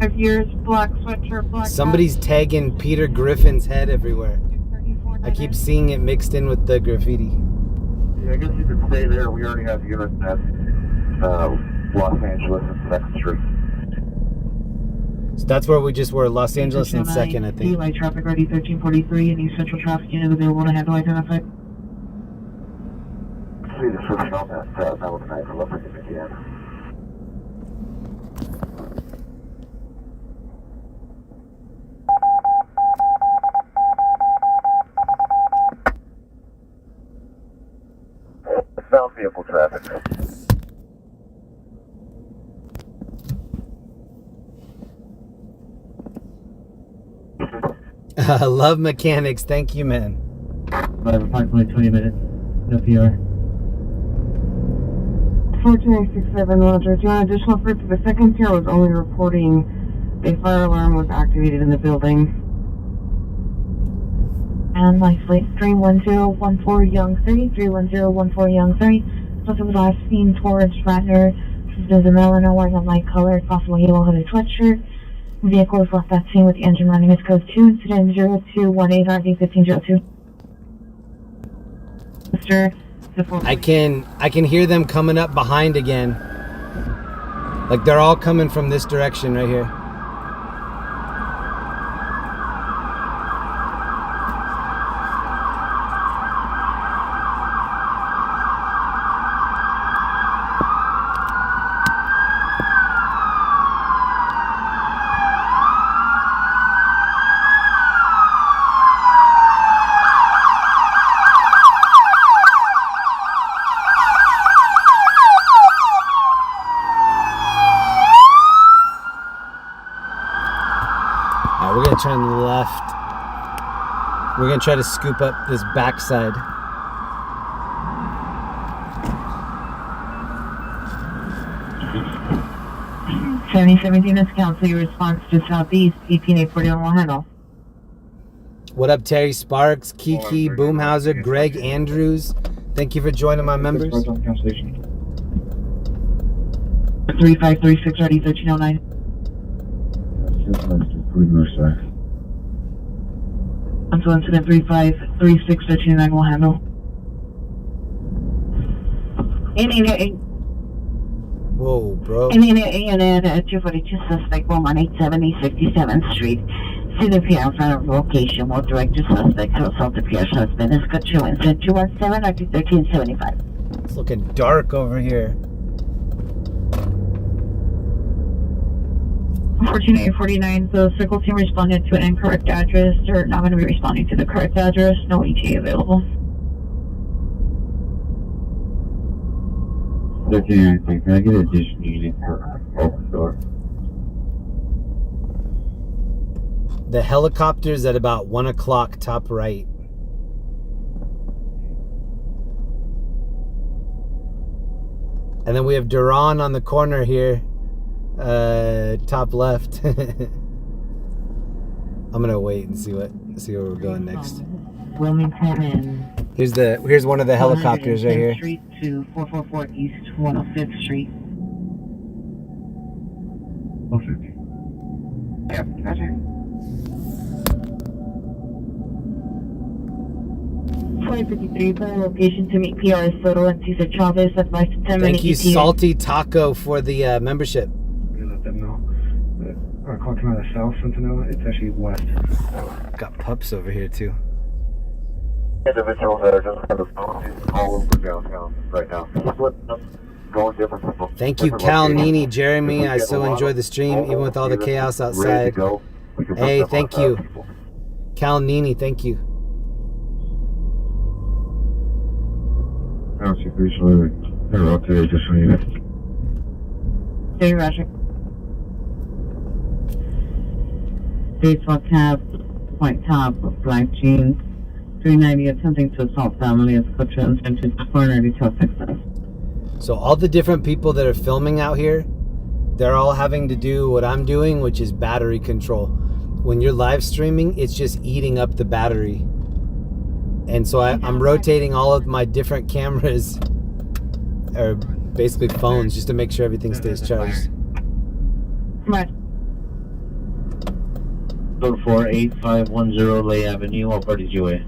5 years, black sweatshirt, black. Somebody's tagging Peter Griffin's head everywhere. I keep seeing it mixed in with the graffiti. Yeah, I guess you could stay there. We already have units at Los Angeles and 2nd Street. So that's where we just were, Los Angeles and 2nd, I think. Light traffic ready 1343 and East Central traffic unit available to handle identified. See the description on that Malibu Night for Leopard in Indiana. South vehicle traffic. Love mechanics. Thank you, man. I have approximately 20 minutes. No PR. 14867, Roger. Do you want additional proof? The second tier was only reporting a fire alarm was activated in the building. And license plate 31014 Young 30, 31014 Young 30. Suspect was last seen towards Ratner. There's a male in a wearing a light colored, possible yellow hooded sweatshirt. Vehicle was left at scene with the engine running. It's code 2, incident 0218 RD 1502. I can hear them coming up behind again. Like they're all coming from this direction right here. We're gonna turn left. We're gonna try to scoop up this backside. $7017 is council. Your response to Southeast 18840 on Handle. What up, Terry Sparks, Kiki, Boomhauser, Greg Andrews? Thank you for joining my members. 3536 RD 1309. Until incident 3536 59 will handle. 888. Whoa, bro. 242 suspect 1187 East 67th Street. See the PR in front of location. Will direct your suspect to assault the PR's husband. Is cut you incident 217 or 1375. It's looking dark over here. 14849, the circle team responded to an incorrect address. They're not going to be responding to the correct address. No ETA available. 13, can I get an additional unit for open door? The helicopter's at about 1 o'clock, top right. And then we have Duran on the corner here, top left. I'm gonna wait and see where we're going next. Wilmington and Here's one of the helicopters right here. Street to 444 East 105th Street. Yep, roger. 2053, the location to meet PR is Soto and Cesar Chavez, advised to 10 minutes. Thank you, Salty Taco, for the membership. I'm gonna let them know that our call came out of South Sentinel. It's actually west. Got pups over here too. Individuals that are just kind of all over downtown right now. Going different. Thank you, Cal, Nini, Jeremy. I so enjoy the stream, even with all the chaos outside. Hey, thank you. Cal, Nini, thank you. I don't see visually. They're out there just so you know. Hey, roger. Baseball cap, white top, black jeans. 390 attempting to assault family as coach intention to corner detail success. So all the different people that are filming out here, they're all having to do what I'm doing, which is battery control. When you're live streaming, it's just eating up the battery. And so I'm rotating all of my different cameras, or basically phones, just to make sure everything stays charged. Right. 48510 Lay Avenue, Alberta, UA.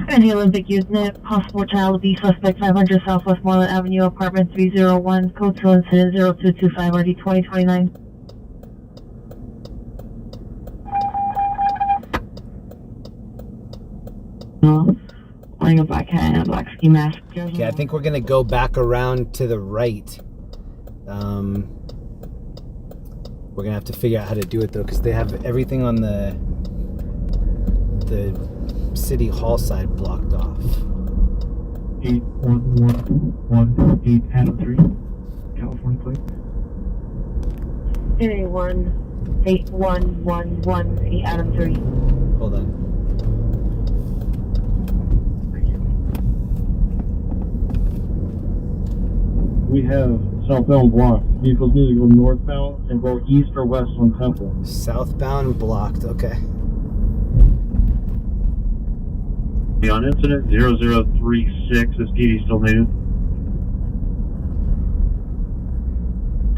Any Olympic Usenet, possible child B suspect 500 Southwest Moreland Avenue, apartment 301, code 2 incident 0225 RD 2029. Wearing a black hat and a black ski mask. Okay, I think we're gonna go back around to the right. We're gonna have to figure out how to do it though, because they have everything on the city hall side blocked off. 81118 Adam 3, California plate. 818118 Adam 3. Hold on. We have southbound blocked. Vehicles need to go northbound and go east or west on Temple. Southbound blocked, okay. On incident 0036, is PD still needed?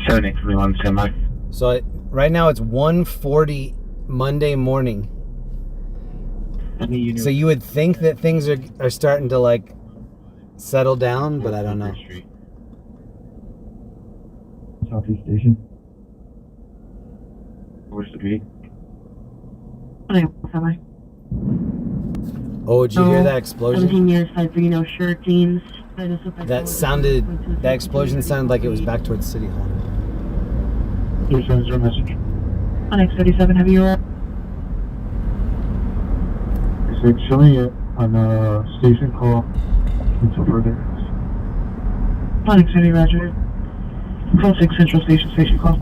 7831 semi. So right now it's 1:40 Monday morning. So you would think that things are starting to like settle down, but I don't know. Southeast Station. Where's the beat? Oh, did you hear that explosion? 17 years, 53, no shirt, jeans. That explosion sounded like it was back towards City Hall. Here's your message. On X37, have you It's showing it on station call until further. On X30, roger. Call 6 Central Station call.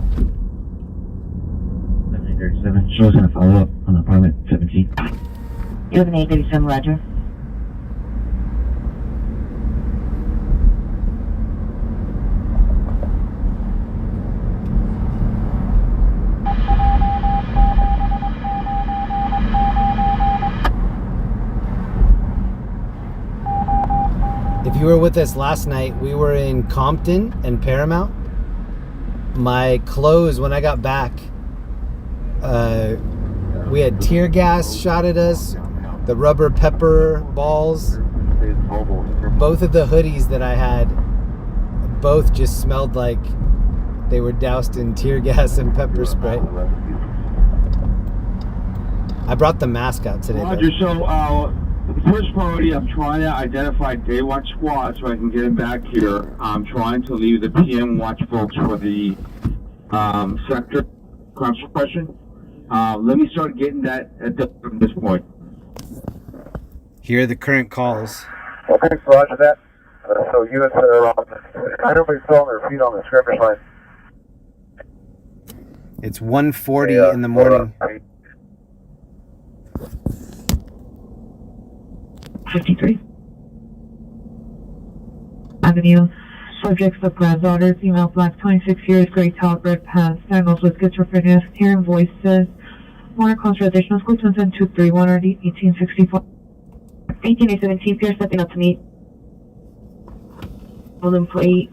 7837, show's gonna follow up on apartment 17. 7837, roger. If you were with us last night, we were in Compton and Paramount. My clothes, when I got back, We had tear gas shot at us, the rubber pepper balls. Both of the hoodies that I had, both just smelled like they were doused in tear gas and pepper spray. I brought the mask out today. Roger, so first priority, I'm trying to identify day watch squad so I can get them back here. I'm trying to leave the PM watch folks for the sector crime suppression. Let me start getting that from this point. Here are the current calls. Okay, roger that. So units that are on, everybody's still on their feet on the skirmish line. It's 1:40 in the morning. 53 Avenue. Subjects of granddaughter, female, black, 26 years, gray top, red pants, sandals with schizophrenia, hearing voices. More contra additional school 231 or 1864. 1817 Pierce stepping up to meet. Golden plate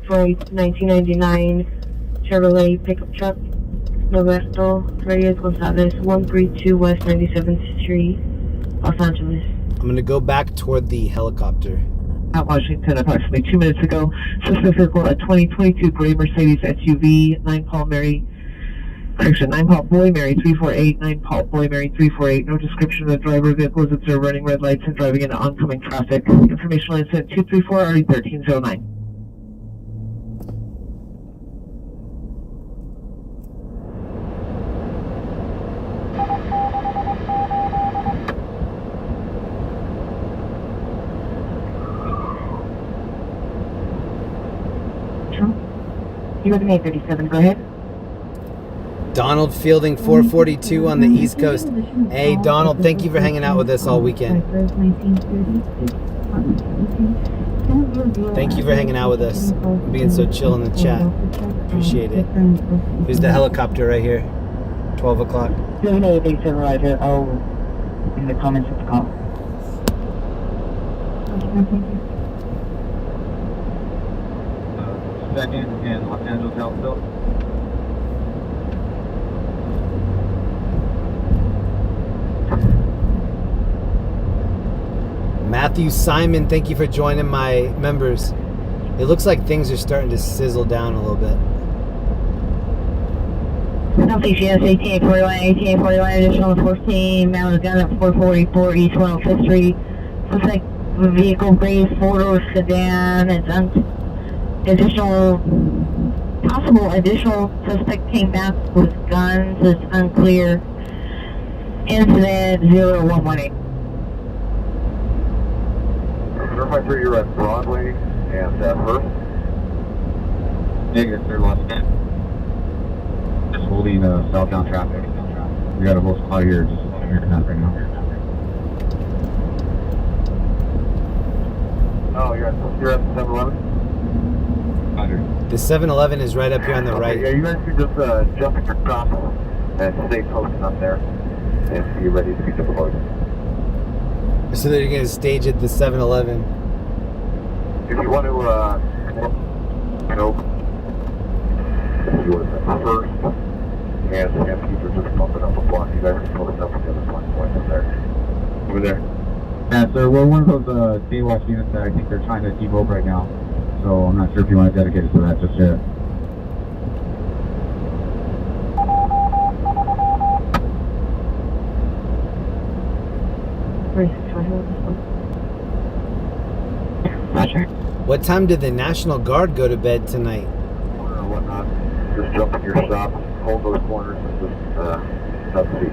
for 1999 Chevrolet pickup truck. Roberto Reyes Gonzalez, 132 West 97th Street, Los Angeles. I'm going to go back toward the helicopter. At Washington, approximately 2 minutes ago, suspect vehicle a 2022 gray Mercedes SUV, 9 Paul Boy Mary 348, 9 Paul Boy Mary 348. No description of the driver. Vehicle is observed running red lights and driving into oncoming traffic. Information line sent 234 RE 1309. You have an 837, go ahead. Donald Fielding 442 on the East Coast. Hey Donald, thank you for hanging out with us all weekend. Thank you for hanging out with us, being so chill in the chat. Appreciate it. Here's the helicopter right here. 12 o'clock. 7887, Roger. Oh, in the comments of the call. Second and Los Angeles Healthville. Matthew Simon, thank you for joining my members. It looks like things are starting to sizzle down a little bit. Southeast, yes, 1841, additional 14, mounted gun at 444 East 105th Street. Looks like the vehicle gray four-door sedan. It's possible additional suspect came back with guns. It's unclear. Incident 0118. Verify 3, you're at Broadway and First. Negative, they're lost again. Just holding southbound traffic. We got a whole squad here, just here right now. Oh, you're at the 7-Eleven? The 7-Eleven is right up here on the right. Yeah, you guys can just jump in your stop and stay posted up there and be ready to be deployed. So they're going to stage at the 7-Eleven. If you want to, if you want to First and people are just bumping up a block, you guys can post up with the other block points up there. Over there. Yeah, sir, we're one of those day watch units that I think they're trying to demob right now. So I'm not sure if you want to dedicate it to that just yet. Roger. What time did the National Guard go to bed tonight? Or whatnot. Just jump in your stop, hold those corners, and just have a seat.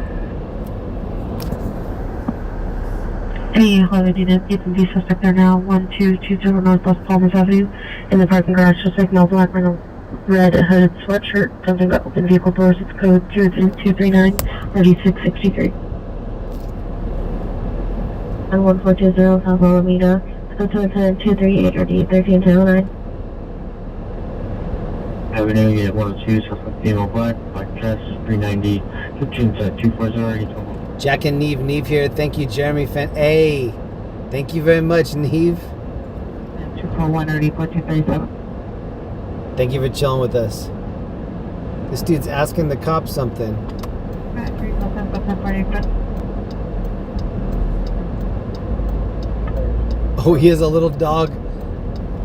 Hey, Holiday Inn, the suspect are now 1220 Northwest Palmer's Avenue in the parking garage. Suspect no black red hooded sweatshirt, jumping up open vehicle doors. It's code 239 3663. And 1420 South Alameda, code 238 or D1309. Avenue, unit 102, suspect female black dress, 390, 240, Jack and Neve here. Thank you, Jeremy Hey, thank you very much, Neve. 241 or D1437. Thank you for chilling with us. This dude's asking the cops something. Oh, he has a little dog.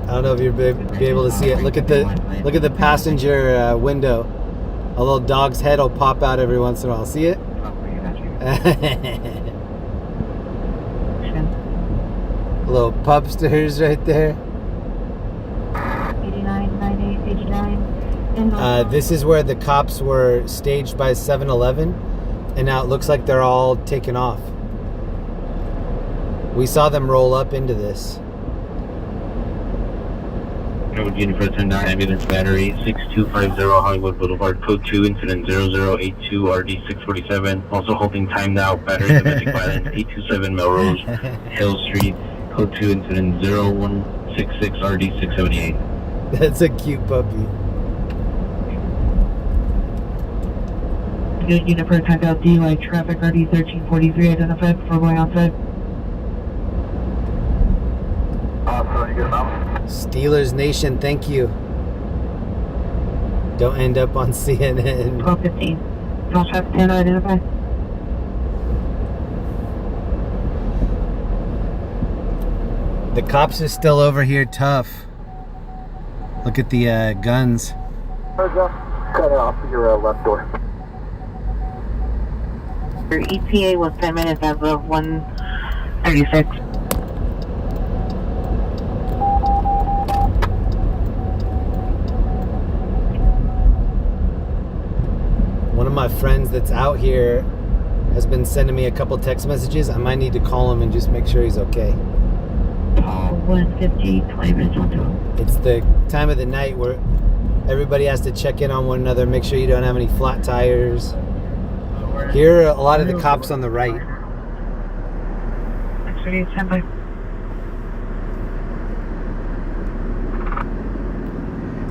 I don't know if you'll be able to see it. Look at the passenger window. A little dog's head will pop out every once in a while. See it? Little pupsters right there. 89. This is where the cops were staged by 7-Eleven, and now it looks like they're all taken off. We saw them roll up into this. Jennifer 10 ambulance battery 6250 Hollywood Boulevard, code 2, incident 0082 RD 647. Also holding time now, battery domestic violence 827 Melrose Hill Street, code 2, incident 0166 RD 678. That's a cute puppy. Good unit for attack out DUI traffic RD 1343 identified before going outside. So you get them out? Steelers Nation, thank you. Don't end up on CNN. 1215. Cross traffic 10 identified. The cops are still over here tough. Look at the guns. Cut off your left door. Your ETA was 10 minutes as of 1:36. One of my friends that's out here has been sending me a couple text messages. I might need to call him and just make sure he's okay. 150, 20 minutes on top. It's the time of the night where everybody has to check in on one another, make sure you don't have any flat tires. Here are a lot of the cops on the right.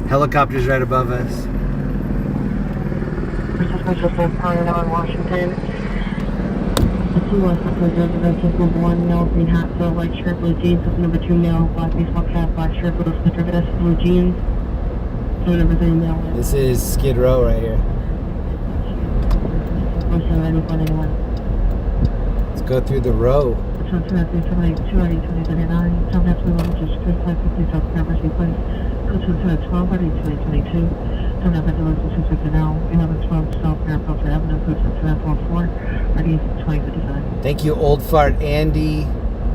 Helicopters right above us. Washington. 2-1 residential number 1 male, green hat, white shirt, blue jeans. Number 2 male, black baseball cap, black shirt, blue slipper vest, blue jeans. Number 3 male. This is Skid Row right here. Let's go through the row. Thank you, Old Fart Andy.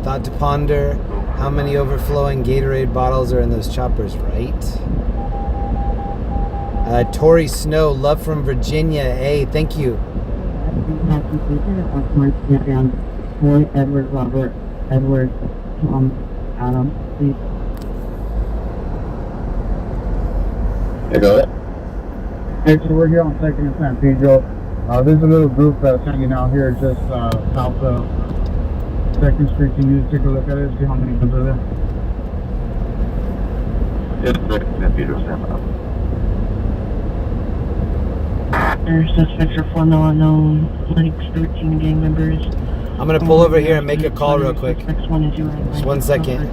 Thought to ponder how many overflowing Gatorade bottles are in those choppers, right? Tori Snow, love from Virginia. Hey, thank you. Boy, Edward, Robert, Edward, Tom, Adam, please. You got it? Hey, so we're here on 2nd and San Pedro. There's a little group that's hanging out here just south of 2nd Street. Can you take a look at it and see how many guns are there? Yes, 2nd San Pedro, stand up. There's suspects are 4 male unknown, like 13 gang members. I'm gonna pull over here and make a call real quick. Just 1 second.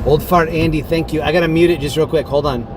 Old Fart Andy, thank you. I gotta mute it just real quick. Hold on.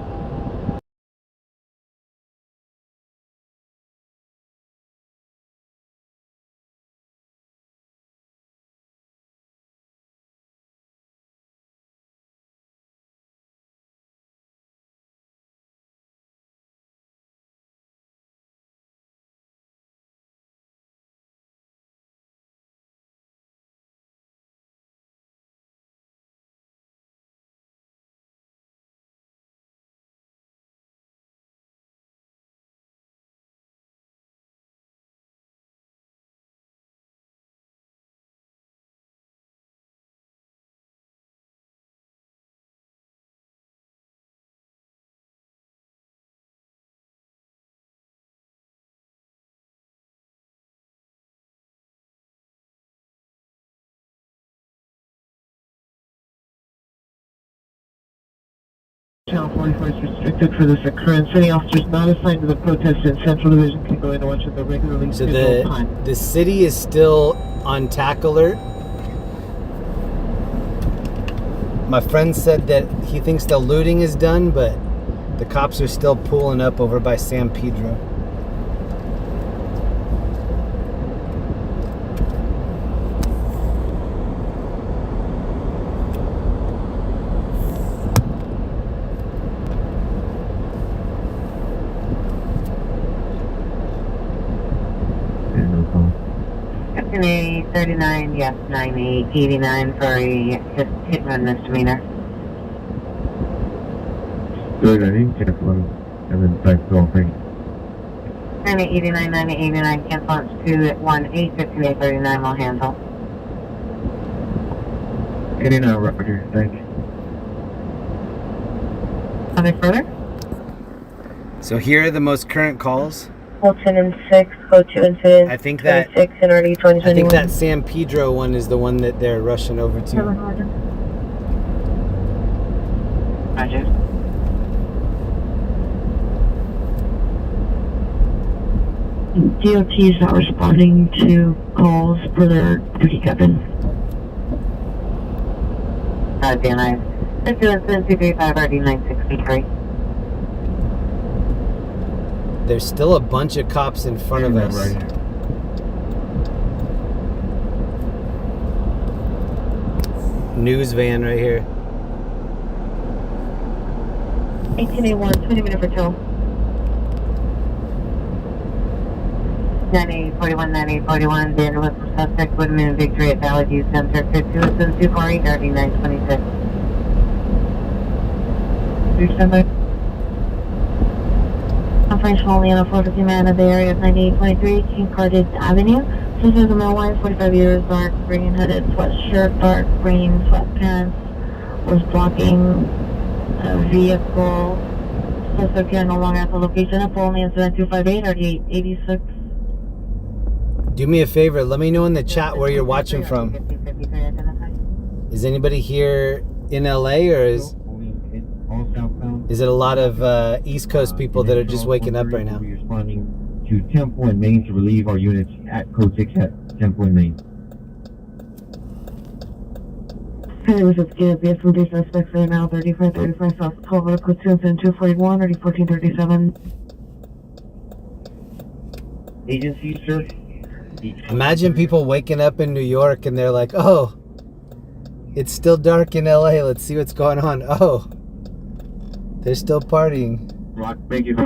Channel 44 is restricted for this occurrence. Any officers not assigned to the protest in Central Division can go into watch at the regularly scheduled time. The city is still on tack alert. My friend said that he thinks the looting is done, but the cops are still pulling up over by San Pedro. Captain A 39, yes, 9889 for a hit and run misdemeanor. Good, I think cancel and then thanks to all things. 9889, 9889, cancel on 218, 15839 will handle. 89, Roger, thank you. Nothing further? So here are the most current calls. Hilton and 6, code 2 incident. I think that 26 and RD 2021. I think that San Pedro one is the one that they're rushing over to. Roger. DOT is not responding to calls for their duty cabin. DNI. 52 incident 235 RD 963. There's still a bunch of cops in front of us. Right. News van right here. 1881, 20 minute patrol. 9841, 9841, then with the suspect would have been victory at Valley View Center, 27248, RD 926. Operation only on a 450 man of the area of 9823 King Carthage Avenue. This is a male wife, 45 years, dark green hooded sweatshirt, dark green sweatpants, was blocking a vehicle. Suspect here no longer at the location of only incident 258 or 86. Do me a favor, let me know in the chat where you're watching from. Is anybody here in LA, or is it a lot of East Coast people that are just waking up right now? We'll be responding to Temple and Main to relieve our units at Code 6 at Temple and Main. Hey, was it the from these suspects right now, 3535 South Culver, code 2 and 241, or 1437. Agency, sir? Imagine people waking up in New York and they're like, oh, it's still dark in LA, let's see what's going on. Oh, they're still partying. Rock, thank you.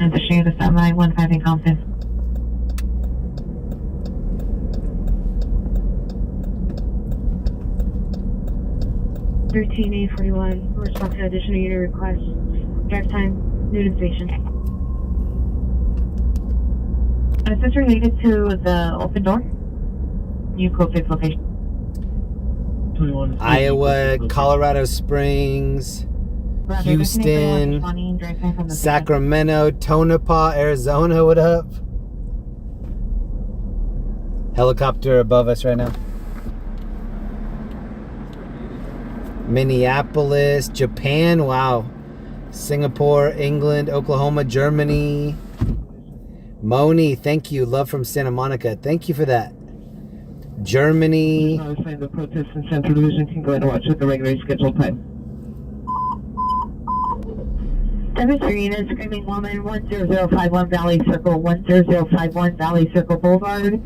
And the shade of that 915 in Compton. (13A41) response to additional unit request. Drive time, Newton Station. Is this related to the open door? New code 6 location. Iowa, Colorado Springs, Houston, Sacramento, Tonopah, Arizona, what up? Helicopter above us right now. Minneapolis, Japan, wow. Singapore, England, Oklahoma, Germany. Moni, thank you. Love from Santa Monica. Thank you for that. Germany. I was saying the protest in Central Division can go ahead and watch at the regularly scheduled time. 73 units, screaming woman, 10051 Valley Circle, 10051 Valley Circle Boulevard.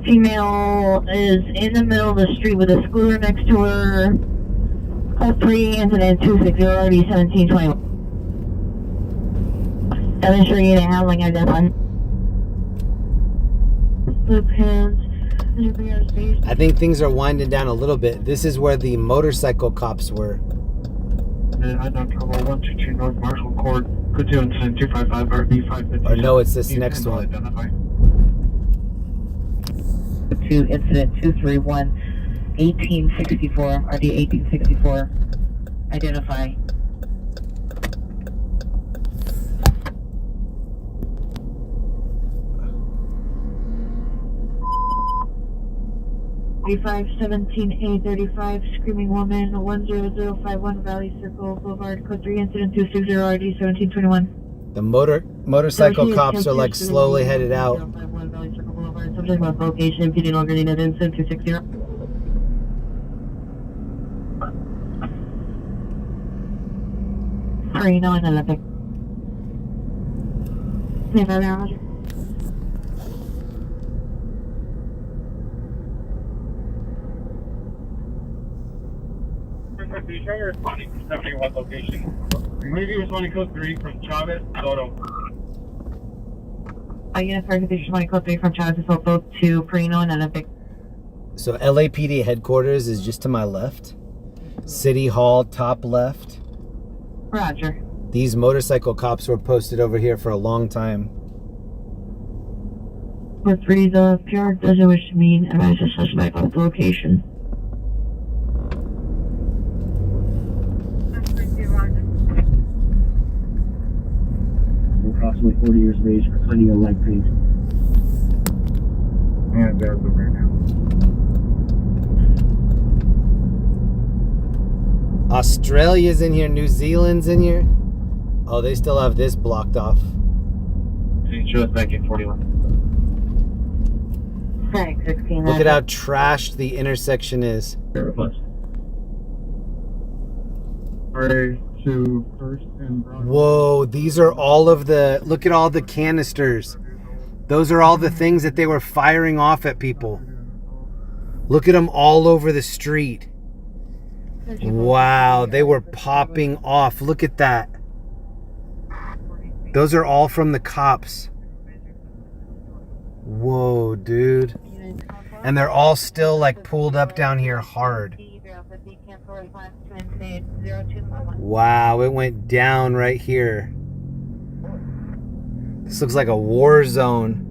Female is in the middle of the street with a scooter next to her. Code 3, incident 260, already 1721. Demonstrating and handling identified. Blue pins. I think things are winding down a little bit. This is where the motorcycle cops were. I don't trouble 122 North Marshall Court, code 2 incident 255 RB 550. Or no, it's this next one. 2 incident 231 1864 RD 1864. Identify. A517A35, screaming woman, 10051 Valley Circle Boulevard, code 3 incident 260 RD 1721. The motorcycle cops are like slowly headed out. Subject location, PD longer than incident 260. Reno and Olympic. Name of Roger. Try responding to 71 location. Maybe responding code 3 from Chavez, Soto. Unit Certification 20 code 3 from Chavez Soto to Reno and Olympic. So LAPD headquarters is just to my left. City Hall, top left. Roger. These motorcycle cops were posted over here for a long time. For 3, the PR doesn't wish to meet and advise the suspect of the location. Approximately 40 years of age, plenty of light paint. And there's the right now. Australia's in here, New Zealand's in here. Oh, they still have this blocked off. Show us back in 41. Thanks, 16. Look at how trashed the intersection is. Ray to First and Broadway. Whoa, these are all of the, look at all the canisters. Those are all the things that they were firing off at people. Look at them all over the street. Wow, they were popping off. Look at that. Those are all from the cops. Whoa, dude. And they're all still like pulled up down here hard. Wow, it went down right here. This looks like a war zone.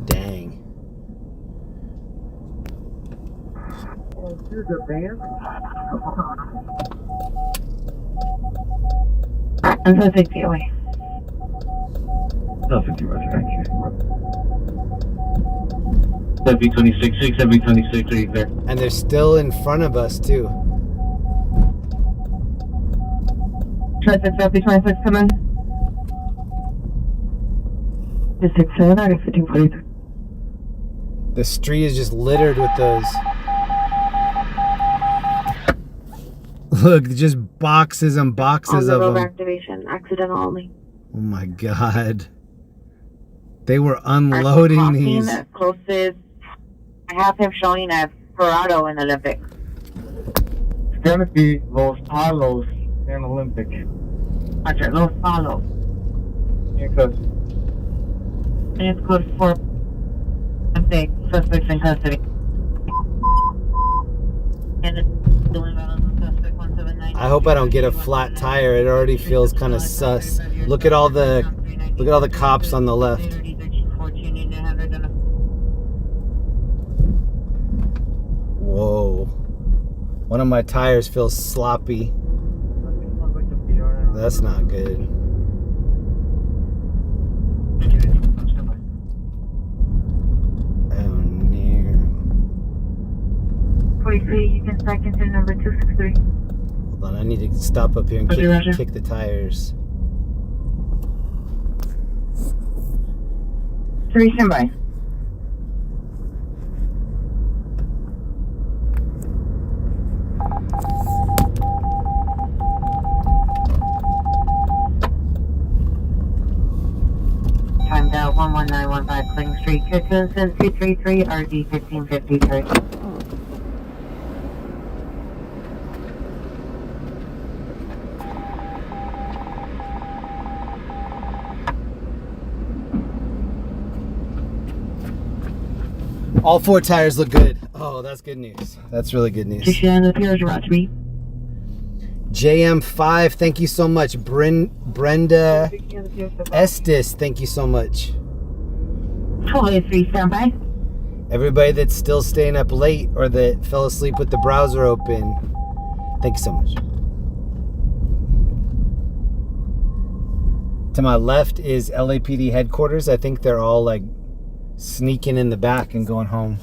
Dang. Here's a van. I'm so 60 away. No, 50 Roger, thank you. 7B26, 7B26, are you there? And they're still in front of us too. Traffic 26, come in. The 67 out of 1543. The street is just littered with those. Look, just boxes and boxes of them. Activation, accidental only. Oh my god. They were unloading these. Closest, I have him showing at Parado in Olympic. It's gonna be Los Palos and Olympic. Roger, Los Palos. Because And it's code 4. Olympic, suspects in custody. And it's doing violence on suspect 179. I hope I don't get a flat tire. It already feels kind of sus. Look at all the cops on the left. Whoa. One of my tires feels sloppy. That's not good. Oh, near. 43, you can strike into number 263. Hold on, I need to stop up here and kick the tires. 3, stand by. Timed out 11915 Cling Street, Kitchen, 233 RD 1553. All 4 tires look good. Oh, that's good news. That's really good news. JM5, thank you so much. Brenda Estes, thank you so much. 23, stand by. Everybody that's still staying up late or that fell asleep with the browser open, thank you so much. To my left is LAPD headquarters. I think they're all like sneaking in the back and going home.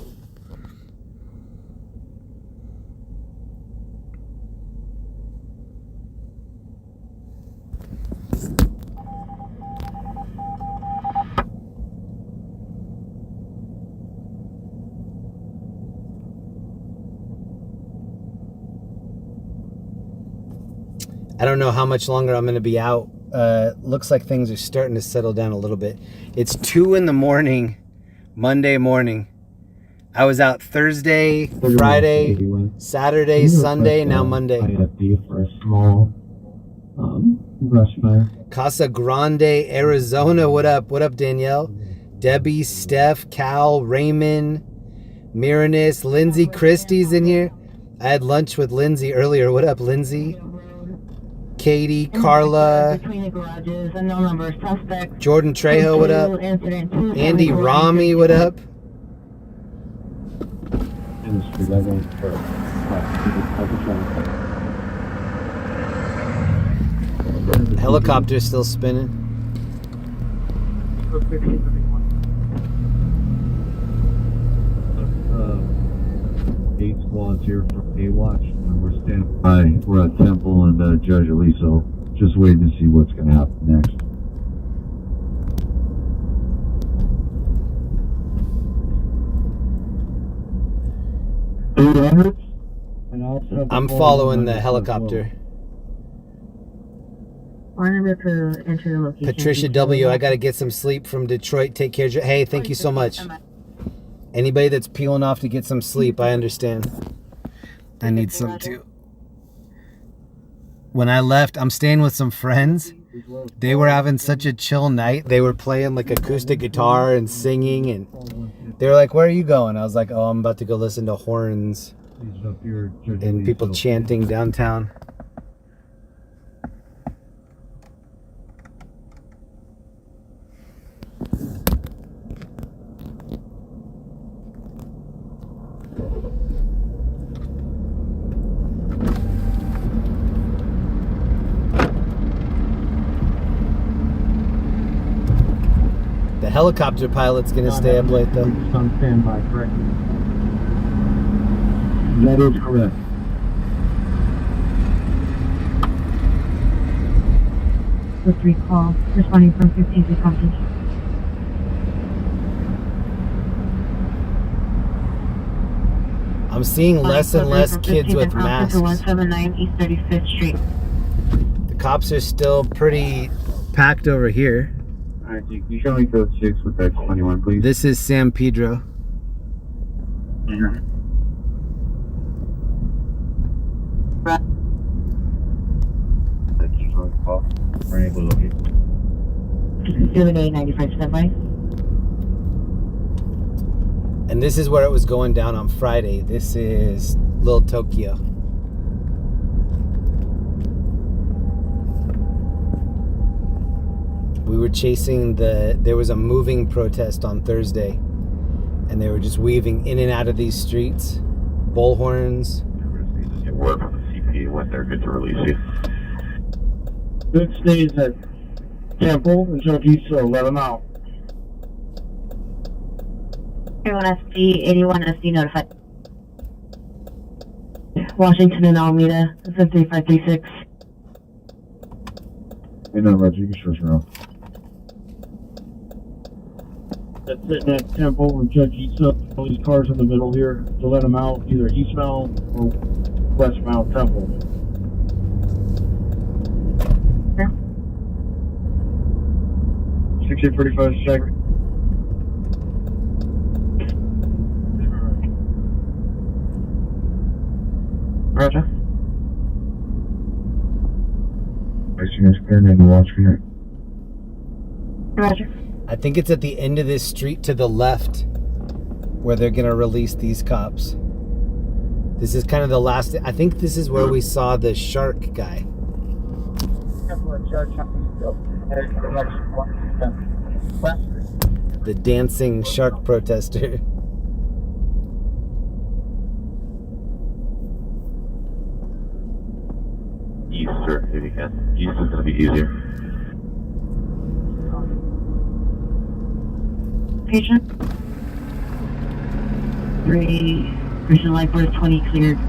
I don't know how much longer I'm going to be out. Looks like things are starting to settle down a little bit. It's 2 in the morning, Monday morning. I was out Thursday, Friday, Saturday, Sunday, now Monday. IFD for a small brush fire. Casa Grande, Arizona. What up? What up, Danielle? Debbie, Steph, Cal, Raymond, Miranus, Lindsay Christie's in here. I had lunch with Lindsay earlier. What up, Lindsay? Katie, Carla, Jordan Trejo, what up? Andy Rami, what up? Helicopter's still spinning. 8 squads here from A-Watch, and we're standing by. We're at Temple and Judge Aliso. Just waiting to see what's going to happen next. I'm following the helicopter. To enter the location. Patricia W., I got to get some sleep from Detroit. Take care. Hey, thank you so much. Anybody that's peeling off to get some sleep, I understand. I need some too. When I left, I'm staying with some friends. They were having such a chill night. They were playing like acoustic guitar and singing, and they were like, "Where are you going?" I was like, "Oh, I'm about to go listen to horns and people chanting downtown." The helicopter pilot's gonna stay up late though. On standby, correct? That is correct. The 3 call, responding from 15 to Compton. I'm seeing less and less kids with masks. To 179 East 35th Street. The cops are still pretty packed over here. Alright, can you show me code 6 with that 21, please? This is San Pedro. We're able to locate. 7895 standby. And this is where it was going down on Friday. This is Little Tokyo. We were chasing there was a moving protest on Thursday, and they were just weaving in and out of these streets. Bullhorns. Get word from the CP when they're good to release you. Good stays at Temple and Judge Aliso. Let them out. 81SD, 81SD notified. Washington and Alameda, this is 3536. Hey, no, Roger, you can show us around. That's sitting at Temple and Judge Aliso. All these cars in the middle here to let them out, either eastbound or westbound Temple. Yeah. 6845 check. Roger. I see us clearing in the watch here. Roger. I think it's at the end of this street to the left where they're going to release these cops. This is kind of the last... I think this is where we saw the shark guy. The dancing shark protester. East, sir, if you can. East is going to be easier. Patient. 3, Christian Lightbird 20 cleared.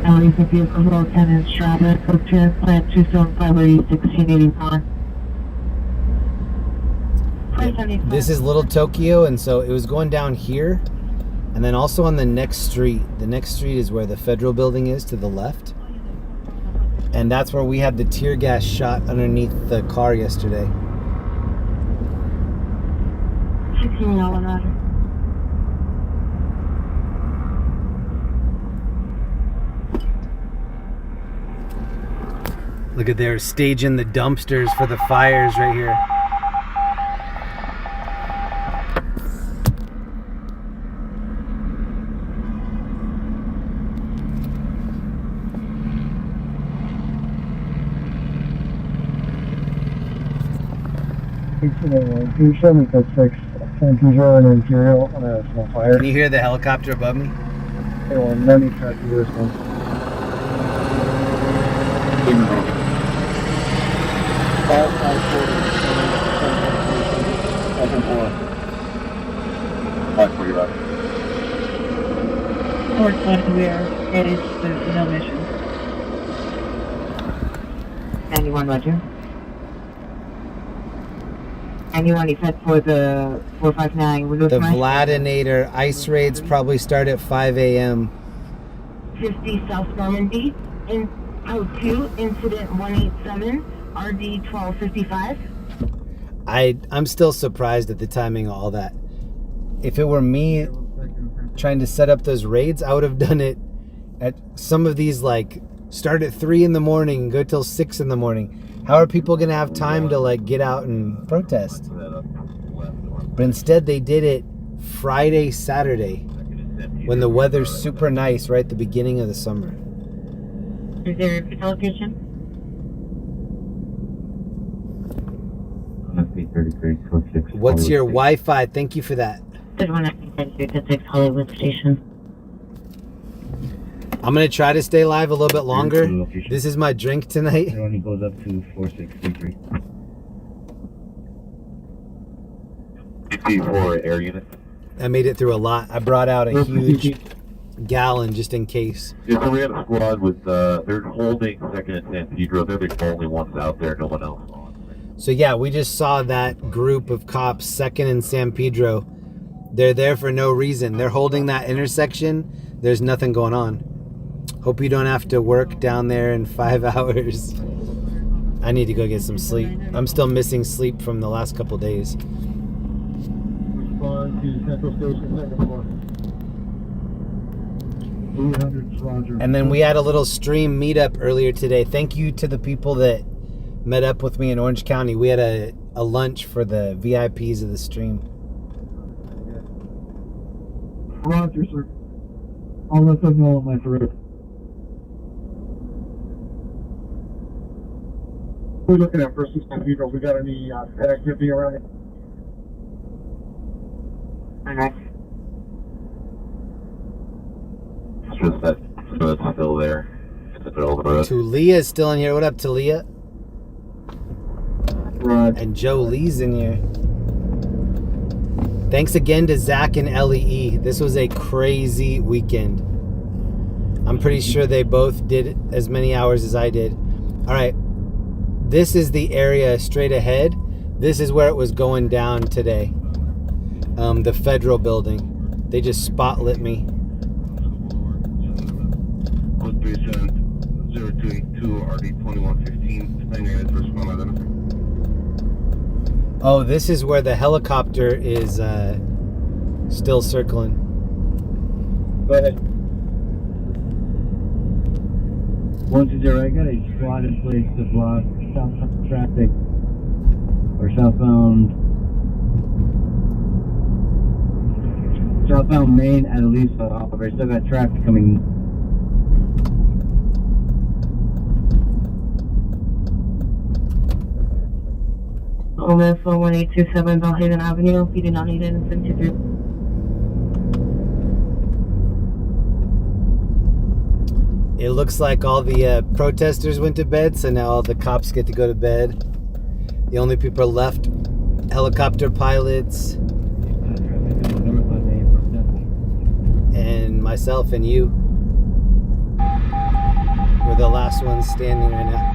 Alley for vehicle road 10 in Strata, code transplant 275 1681. This is Little Tokyo, and so it was going down here, and then also on the next street. The next street is where the federal building is to the left. And that's where we had the tear gas shot underneath the car yesterday. 16 yellow ladder. Look at they're staging the dumpsters for the fires right here. Can you show me code 6? San Pedro and Imperial on a small fire? Can you hear the helicopter above me? Okay, well, let me try to do this one. Northwest, we are headed to no mission. 91, Roger. 91, he said for the 459. We go The to my Vladinator ice raids probably start at 5 a.m. 50 South Normandy, in code 2, incident 187, RD 1255. I'm still surprised at the timing of all that. If it were me trying to set up those raids, I would have done it at some of these, like, start at 3 in the morning and go till 6 in the morning. How are people going to have time to, like, get out and protest? But instead, they did it Friday, Saturday, when the weather's super nice, right at the beginning of the summer. Is there a location? What's your Wi-Fi? Thank you for that. There's one at 6 Hollywood Station. I'm going to try to stay live a little bit longer. This is my drink tonight. It only goes up to 4633. 54 air unit. I made it through a lot. I brought out a huge gallon just in case. Yeah, so we had a squad with, they're holding 2nd and San Pedro. They're the only ones out there, no one else on. So yeah, we just saw that group of cops, 2nd and San Pedro. They're there for no reason. They're holding that intersection. There's nothing going on. Hope you don't have to work down there in 5 hours. I need to go get some sleep. I'm still missing sleep from the last couple days. Respond to Central Station, 2nd floor. 800 Roger. And then we had a little stream meetup earlier today. Thank you to the people that met up with me in Orange County. We had a lunch for the VIPs of the stream. Roger, sir. I'll let them know on my throat. We're looking at First and San Pedro. We got any activity around it? Okay. It's just that it's still there. It's a bit over the road. Talia is still in here. What up, Talia? Right. And Joe Lee's in here. Thanks again to Zach and LEE. This was a crazy weekend. I'm pretty sure they both did as many hours as I did. All right. This is the area straight ahead. This is where it was going down today. The federal building. They just spotlit me. 137-0282 RD 2115. Standing as respond identified. Oh, this is where the helicopter is still circling. Go ahead. 120, I got a squad in place to block southbound traffic or southbound Main at least. However, I still got traffic coming. Overflow 1827 Belhaven Avenue. You do not need anything to do. It looks like all the protesters went to bed, so now all the cops get to go to bed. The only people left, helicopter pilots, and myself and you. We're the last ones standing right now.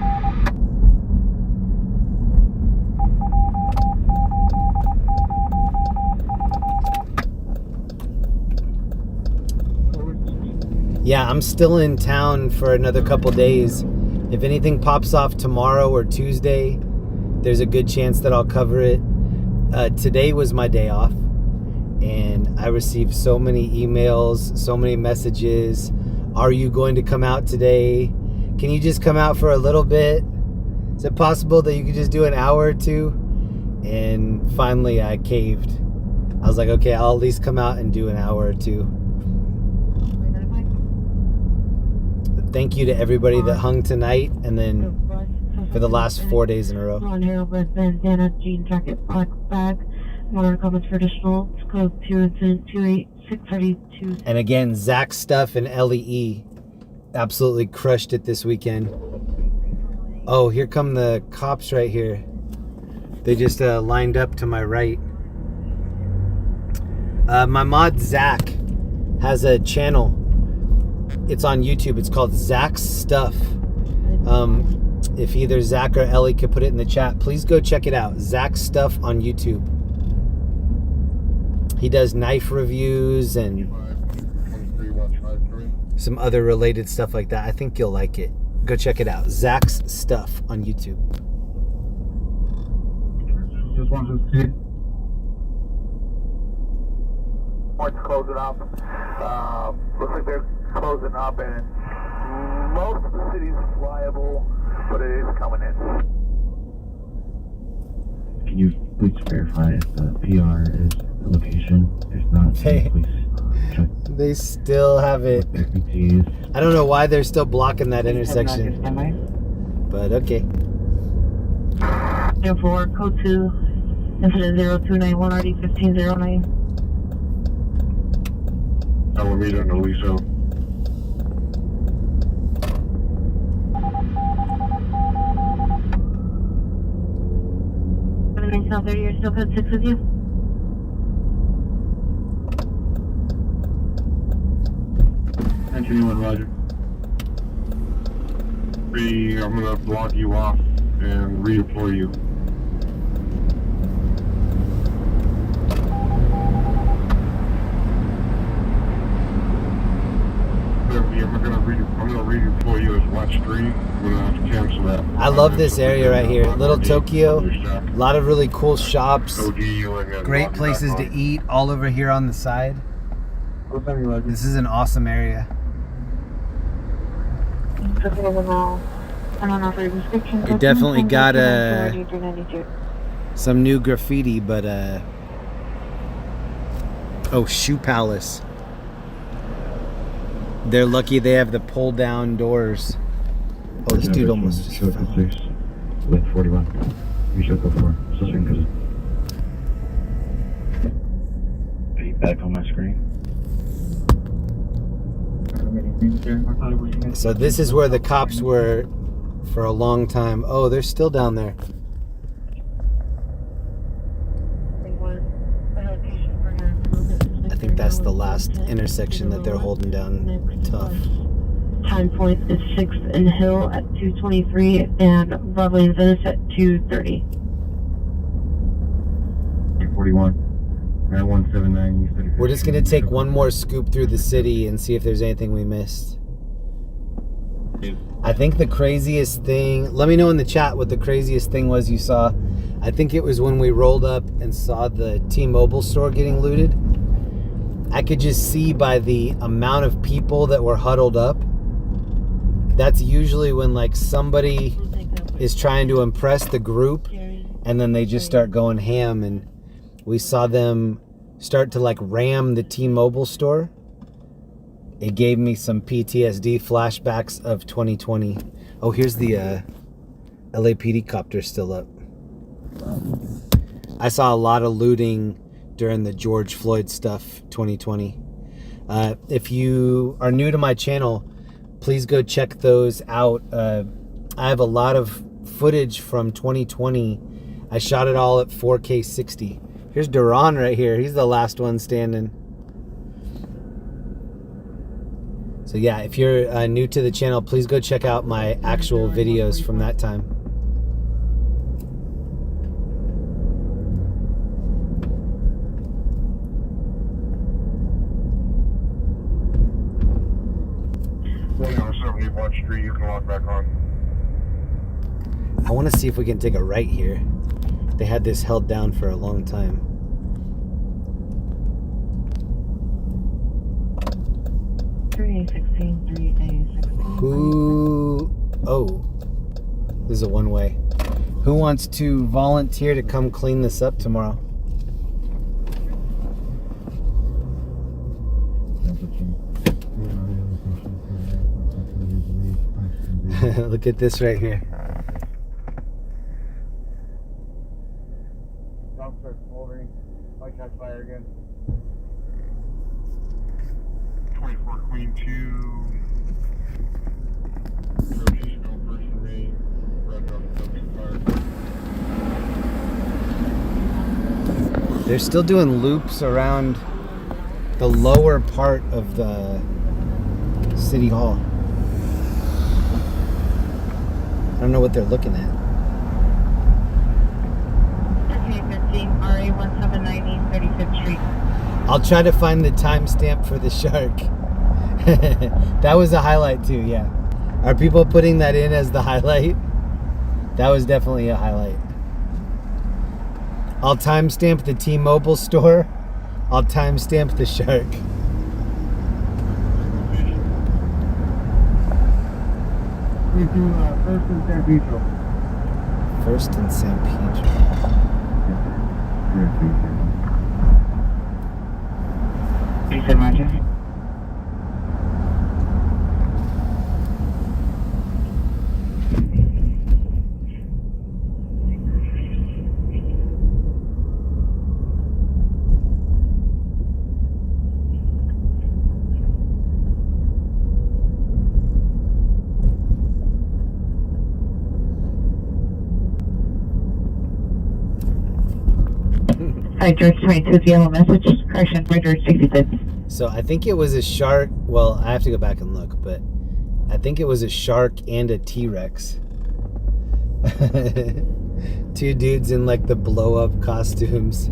Yeah, I'm still in town for another couple days. If anything pops off tomorrow or Tuesday, there's a good chance that I'll cover it. Today was my day off, and I received so many emails, so many messages. Are you going to come out today? Can you just come out for a little bit? Is it possible that you could just do an hour or two? And finally I caved. I was like, okay, I'll at least come out and do an hour or two. Thank you to everybody that hung tonight and then for the last 4 days in a row. Blonde hair, red bandana, jean jacket, black bag. Modern comments for additional. It's code 2 incident 28632. And again, Zach Stuff and LEE absolutely crushed it this weekend. Oh, here come the cops right here. They just lined up to my right. My mod Zach has a channel. It's on YouTube. It's called Zach's Stuff. If either Zach or Ellie could put it in the chat, please go check it out. Zach's Stuff on YouTube. He does knife reviews and some other related stuff like that. I think you'll like it. Go check it out. Zach's Stuff on YouTube. Just want to see. Points closing up. Looks like they're closing up, and most of the city's flyable, but it is coming in. Can you please verify if the PR is the location? If not, please check. They still have it. I don't know why they're still blocking that intersection. But okay. 04, code 2, incident 0291 RD 1509. Alameda and Aliso. South 30, you're still code 6 with you? Entry 1, Roger. I'm gonna block you off and redeploy you. I'm gonna redeploy you as watch 3. I'm gonna have to cancel that. I love this area right here. Little Tokyo. A lot of really cool shops. Great places to eat all over here on the side. This is an awesome area. It definitely got some new graffiti, but oh, Shoe Palace. They're lucky they have the pull down doors. Oh, this dude almost just fell. With 41. You should go for it. Are you back on my screen? So this is where the cops were for a long time. Oh, they're still down there. I think that's the last intersection that they're holding down tough. Time point is 6th and Hill at 223 and Broadway and Venice at 230. 41. 9179. We're just going to take one more scoop through the city and see if there's anything we missed. I think the craziest thing, let me know in the chat what the craziest thing was you saw. I think it was when we rolled up and saw the T-Mobile store getting looted. I could just see by the amount of people that were huddled up. That's usually when like somebody is trying to impress the group and then they just start going ham, and we saw them start to like ram the T-Mobile store. It gave me some PTSD flashbacks of 2020. Oh, here's the LAPD copter still up. I saw a lot of looting during the George Floyd stuff 2020. If you are new to my channel, please go check those out. I have a lot of footage from 2020. I shot it all at 4K 60. Here's Duran right here. He's the last one standing. So yeah, if you're new to the channel, please go check out my actual videos from that time. On 70 Watch Street, you can log back on. I want to see if we can take a right here. They had this held down for a long time. Who? Oh, this is a one-way. Who wants to volunteer to come clean this up tomorrow? Look at this right here. Dumpster smoldering. Might catch fire again. 24 Queen 2. Rotation on first and main. Right on the dumpster fire. They're still doing loops around the lower part of the City Hall. I don't know what they're looking at. 1315 RA 1790 35th Street. I'll try to find the timestamp for the shark. That was a highlight too, yeah. Are people putting that in as the highlight? That was definitely a highlight. I'll timestamp the T-Mobile store. I'll timestamp the shark. First and San Pedro. First and San Pedro. You said Roger? Hi, George 22's yellow message. Correction, right, George 65th. So I think it was a shark. Well, I have to go back and look, but I think it was a shark and a T-Rex. Two dudes in like the blow-up costumes.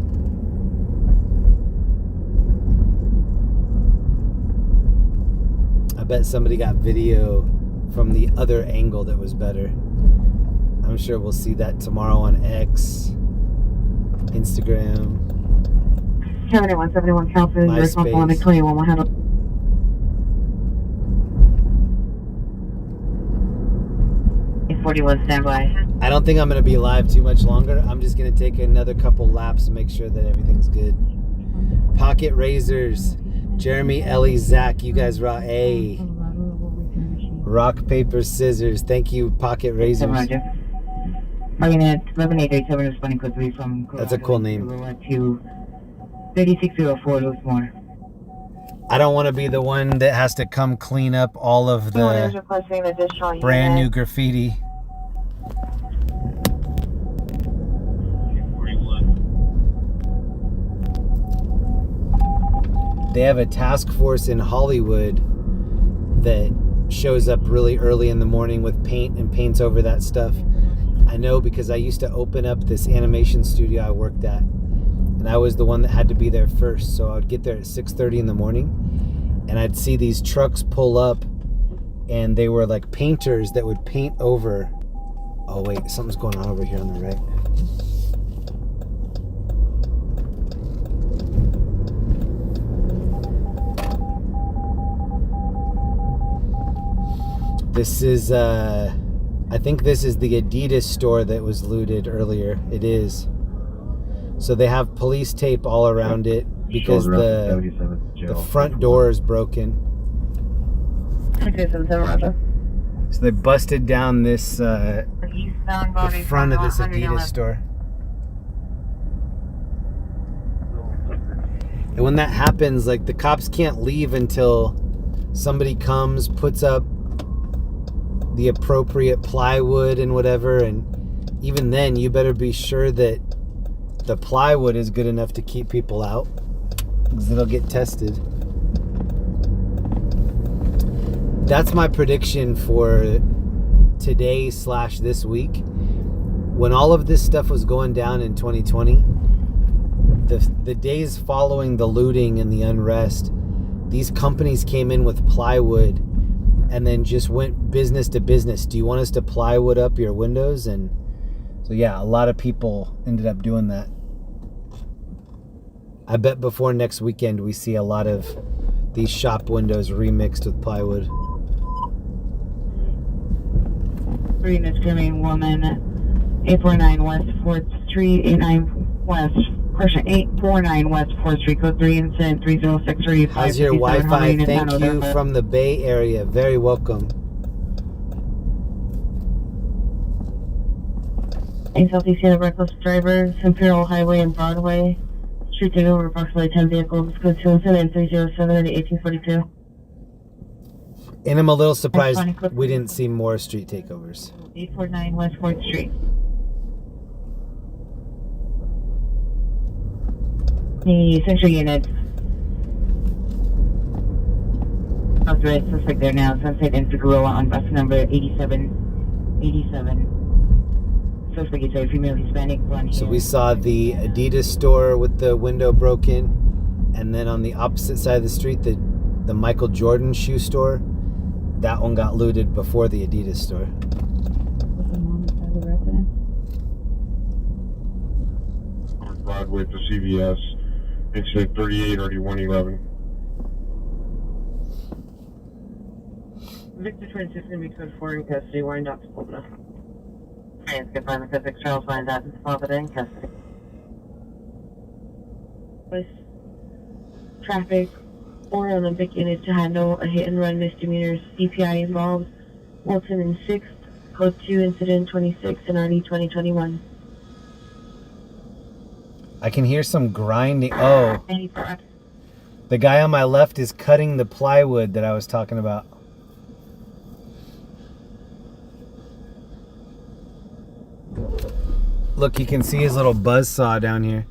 I bet somebody got video from the other angle that was better. I'm sure we'll see that tomorrow on X, Instagram, 7171 California, MySpace. 21 100. $41 standby. I don't think I'm going to be live too much longer. I'm just going to take another couple laps to make sure that everything's good. Pocket Razors, Jeremy, Ellie, Zach, you guys rock. A. Rock, paper, scissors. Thank you, Pocket Razors. Roger. Target 11837 responding code 3 from That's a cool name. To 3604 Loosemore. I don't want to be the one that has to come clean up all of the brand new graffiti. They have a task force in Hollywood that shows up really early in the morning with paint and paints over that stuff. I know because I used to open up this animation studio I worked at, and I was the one that had to be there first. So I would get there at 6:30 in the morning, and I'd see these trucks pull up, and they were like painters that would paint over. Oh wait, something's going on over here on the right. This is, I think this is the Adidas store that was looted earlier. It is. So they have police tape all around it because the front door is broken. So they busted down this, the front of this Adidas store. And when that happens, like the cops can't leave until somebody comes, puts up the appropriate plywood and whatever, and even then you better be sure that the plywood is good enough to keep people out, because it'll get tested. That's my prediction for today / this week. When all of this stuff was going down in 2020, the days following the looting and the unrest, these companies came in with plywood and then just went business to business. Do you want us to plywood up your windows? And So yeah, a lot of people ended up doing that. I bet before next weekend we see a lot of these shop windows remixed with plywood. 3 misdemeanor woman, 849 West 4th Street, 849 West 4th Street, code 3, incident 30635. How's your Wi-Fi? Thank you from the Bay Area. Very welcome. In Southeast, a reckless driver, Imperial Highway and Broadway. Street takeover, approximately 10 vehicles. Code 2 incident 307 at 1842. And I'm a little surprised we didn't see more street takeovers. 849 West 4th Street. The Central Unit. Authorized suspect there now. Sunset and Figueroa on bus number 87. Suspect is a female Hispanic blonde hair. So we saw the Adidas store with the window broken, and then on the opposite side of the street, the Michael Jordan shoe store. That one got looted before the Adidas store. Broadway to CVS, incident 38 RD111. Victor 26 going to be code 4 in custody, wind up to Florida. Clients can find the Pacific Charles finds out in Florida in custody. With traffic or Olympic unit to handle a hit and run misdemeanors, CPI involved. Wilson and 6th, code 2, incident 26 and RD 2021. I can hear some grinding. Oh, the guy on my left is cutting the plywood that I was talking about. Look, you can see his little buzzsaw down here.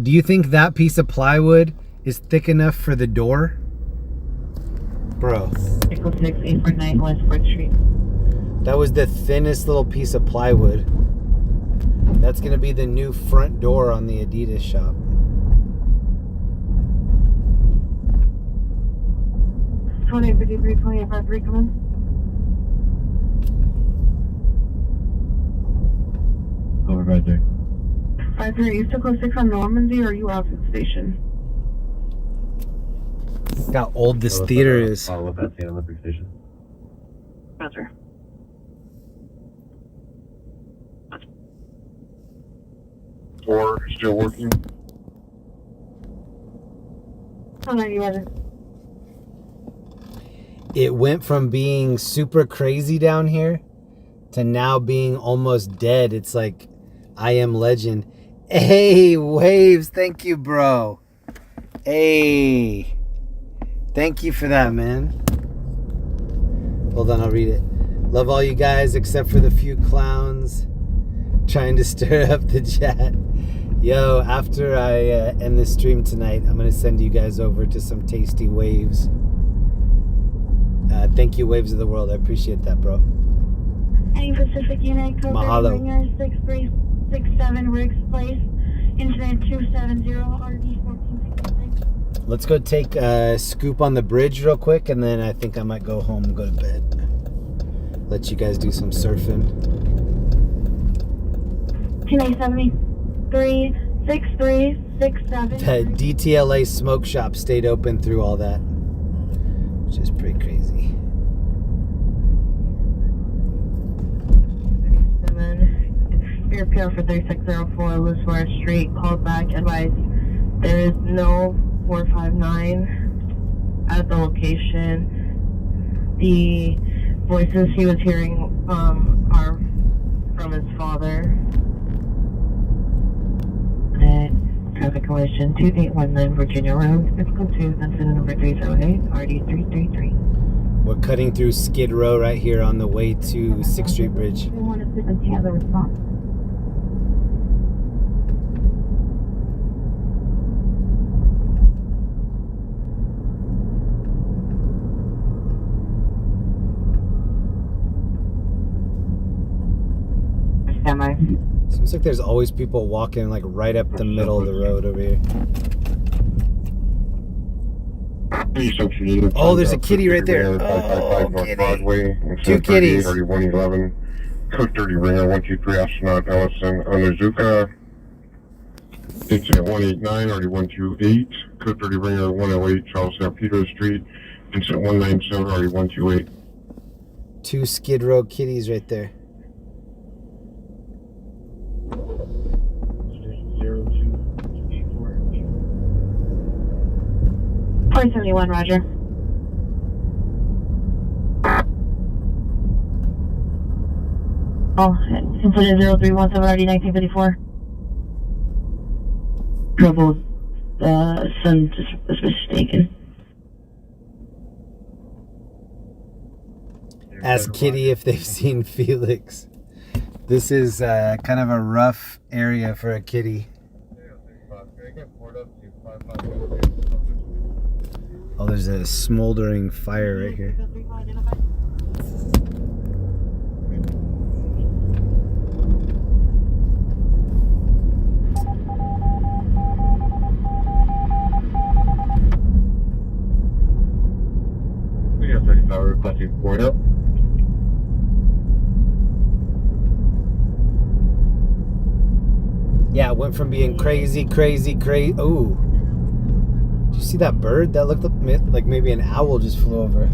Do you think that piece of plywood is thick enough for the door? Bro. 849 West 4th Street. That was the thinnest little piece of plywood. That's going to be the new front door on the Adidas shop. Come in. Over right there. 53, are you still close 6 on Normandy, or are you out of the station? Look how old this theater is. Follow up at the Olympic Station. Roger. Or still working? Oh, no, you ready? It went from being super crazy down here to now being almost dead. It's like I Am Legend. Hey, Waves, thank you, bro. Hey, thank you for that, man. Hold on, I'll read it. Love all you guys except for the few clowns trying to stir up the chat. Yo, after I end this stream tonight, I'm going to send you guys over to some tasty waves. Thank you, Waves of the World. I appreciate that, bro. Any Pacific Unit, code Mahalo. Ringer 6367 Riggs Place, incident 270 RD 1466. Let's go take a scoop on the bridge real quick, and then I think I might go home and go to bed. Let you guys do some surfing. TNA 736367. The DTLA smoke shop stayed open through all that, which is pretty crazy. Your PR for 3604 Lewis Street, called back, advised there is no 459 at the location. The voices he was hearing are from his father. Traffic collision 2819 Virginia Road, physical 2, incident number 308, RD333. We're cutting through Skid Row right here on the way to 6th Street Bridge. We want to see the response. Seems like there's always people walking like right up the middle of the road over here. Oh, there's a kitty right there. Oh, kitty. Broadway, Two kitties. 3111. Code 30 Ringer 123 Astronaut Ellison Onizuka. Incident 189, already 128. Code 30 Ringer 108 Charles San Pedro Street. Incident 197, already 128. 2 Skid Row kitties right there. 471, roger. Oh, incident 0317, already 1954. Trouble, son was mistaken. Ask Kitty if they've seen Felix. This is kind of a rough area for a kitty. Oh, there's a smoldering fire right here. We have 35 requesting port up. Yeah, it went from being crazy. Oh, did you see that bird? That looked like maybe an owl just flew over.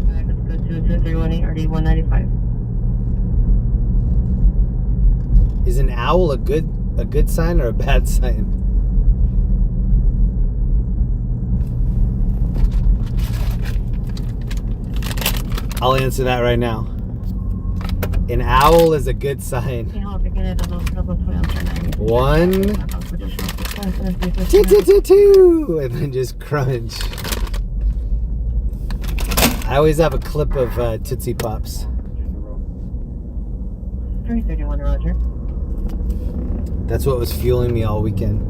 Let's go to 318 RD 195. Is an owl a good sign or a bad sign? I'll answer that right now. An owl is a good sign. 1, 2, and then just crunch. I always have a clip of Tootsie Pops. 331, roger. That's what was fueling me all weekend.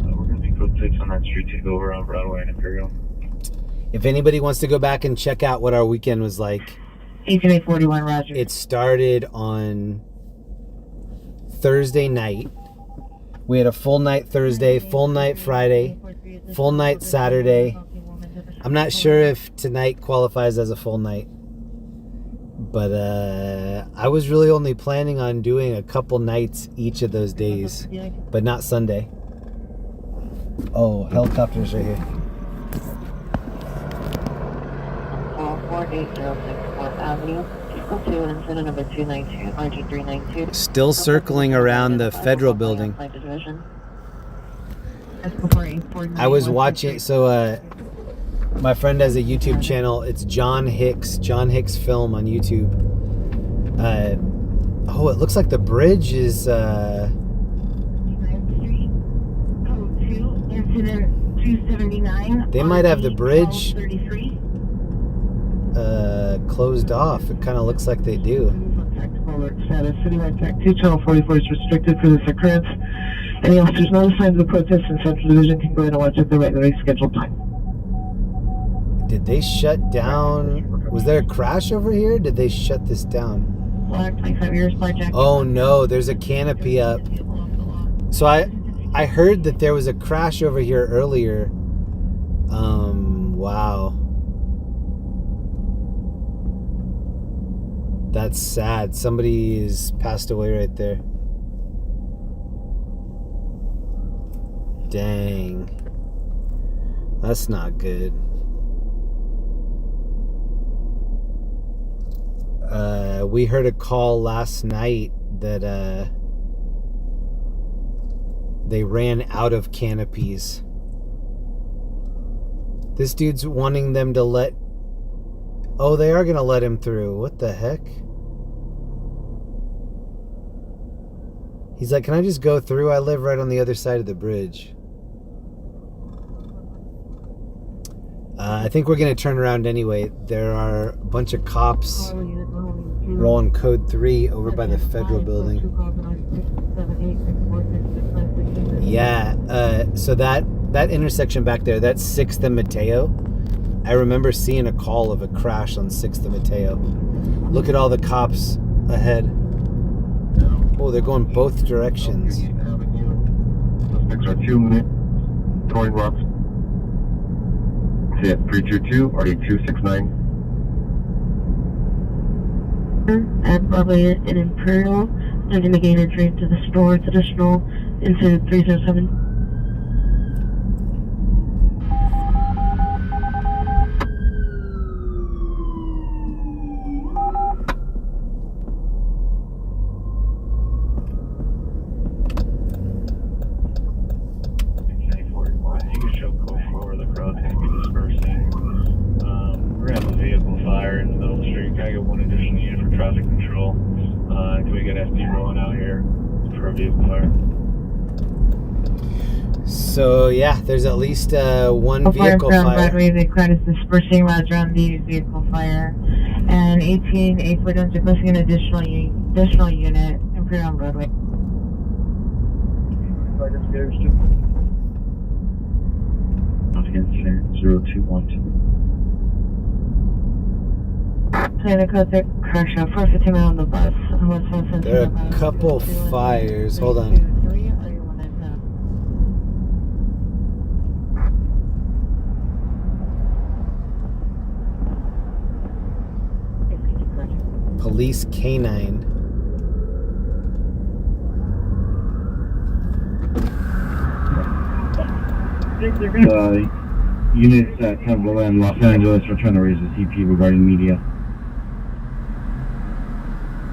We're going to be code 6 on that street to go over on Broadway and Imperial. If anybody wants to go back and check out what our weekend was like, 1841, roger. it started on Thursday night. We had a full night Thursday, full night Friday, full night Saturday. I'm not sure if tonight qualifies as a full night, but I was really only planning on doing a couple nights each of those days, but not Sunday. Oh, helicopters right here. 4806 4th Avenue. Go to incident number 292, RG392. Still circling around the federal building. I was watching, so my friend has a YouTube channel. It's John Hicks Film on YouTube. Oh, it looks like the bridge is Incident 279. they might have the bridge closed off. It kind of looks like they do. Alert status. Citywide Tech 2, Channel 44 is restricted for this occurrence. Any officers notified of the protest in Central Division can go ahead and watch at the regularly scheduled time. Did they shut down? Was there a crash over here? Did they shut this down? Oh no, there's a canopy up. So I heard that there was a crash over here earlier. Wow. That's sad. Somebody is passed away right there. Dang. That's not good. We heard a call last night that they ran out of canopies. This dude's wanting them to let... Oh, they are going to let him through. What the heck? He's like, can I just go through? I live right on the other side of the bridge. I think we're going to turn around anyway. There are a bunch of cops rolling code 3 over by the federal building. Yeah, so that intersection back there, that's 6th and Mateo. I remember seeing a call of a crash on 6th and Mateo. Look at all the cops ahead. Oh, they're going both directions. Suspects are 2 minutes. Throwing rocks. Say it, 322, RD 269. At Broadway and Imperial, and to gain entry to the store. It's additional into 307. You can show code 4, the crowd's going to be dispersing. We're going to have a vehicle fire in the middle of the street. Can I get one additional unit for traffic control? Can we get SD rolling out here for a vehicle fire? So yeah, there's at least one vehicle Around fire. Broadway, the crowd is dispersing around the vehicle fire. And 18, 8-foot requesting an additional unit, Imperial on Broadway. Once again, 0212. Plan to cut the crash out 450 mile on the bus. There are a couple fires. Hold on. Police canine. Units at Temple and Los Angeles are trying to raise the CP regarding media.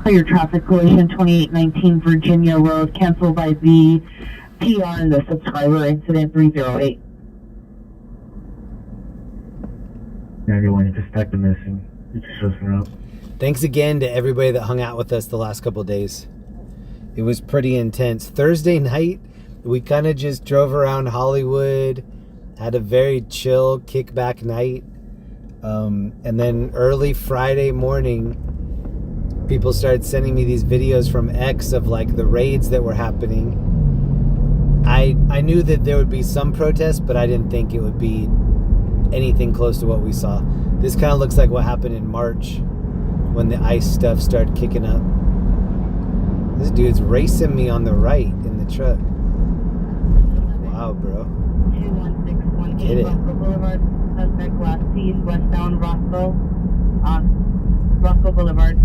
Your traffic collision 2819 Virginia Road canceled by the PR and the subscriber incident 308. Everyone, just suspect the missing. Just up. Thanks again to everybody that hung out with us the last couple of days. It was pretty intense. Thursday night, we kind of just drove around Hollywood, had a very chill kickback night. And then early Friday morning, people started sending me these videos from X of like the raids that were happening. I knew that there would be some protests, but I didn't think it would be anything close to what we saw. This kind of looks like what happened in March when the ICE stuff started kicking up. This dude's racing me on the right in the truck. Wow, bro. 21618 Get it. Roscoe Boulevard, suspect last seen westbound Roscoe on Roscoe Boulevard.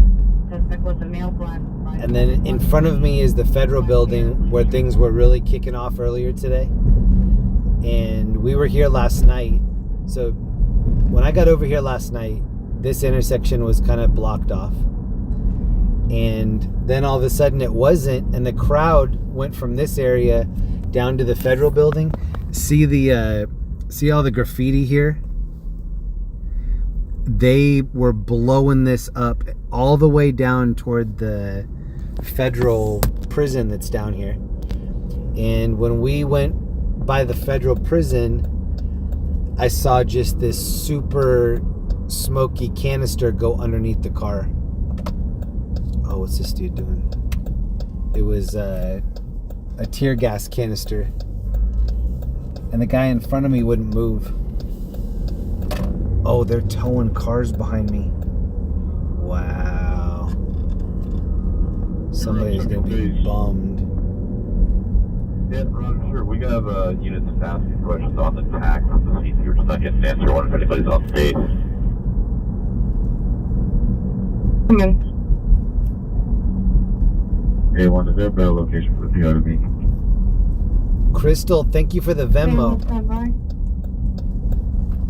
Suspect was a male black. And then in front of me is the federal building where things were really kicking off earlier today. And we were here last night. So when I got over here last night, this intersection was kind of blocked off. And then all of a sudden it wasn't, and the crowd went from this area down to the federal building. See all the graffiti here? They were blowing this up all the way down toward the federal prison that's down here. And when we went by the federal prison, I saw just this super smoky canister go underneath the car. Oh, what's this dude doing? It was a tear gas canister. And the guy in front of me wouldn't move. Oh, they're towing cars behind me. Wow. Somebody's gonna be bummed. Yeah, Ron, sure. We have units asking questions on the tax from the seats. You're just not getting an answer one if anybody's on stage. Come in. A1, is there a better location for the PO to be? Crystal, thank you for the Venmo. Stand by.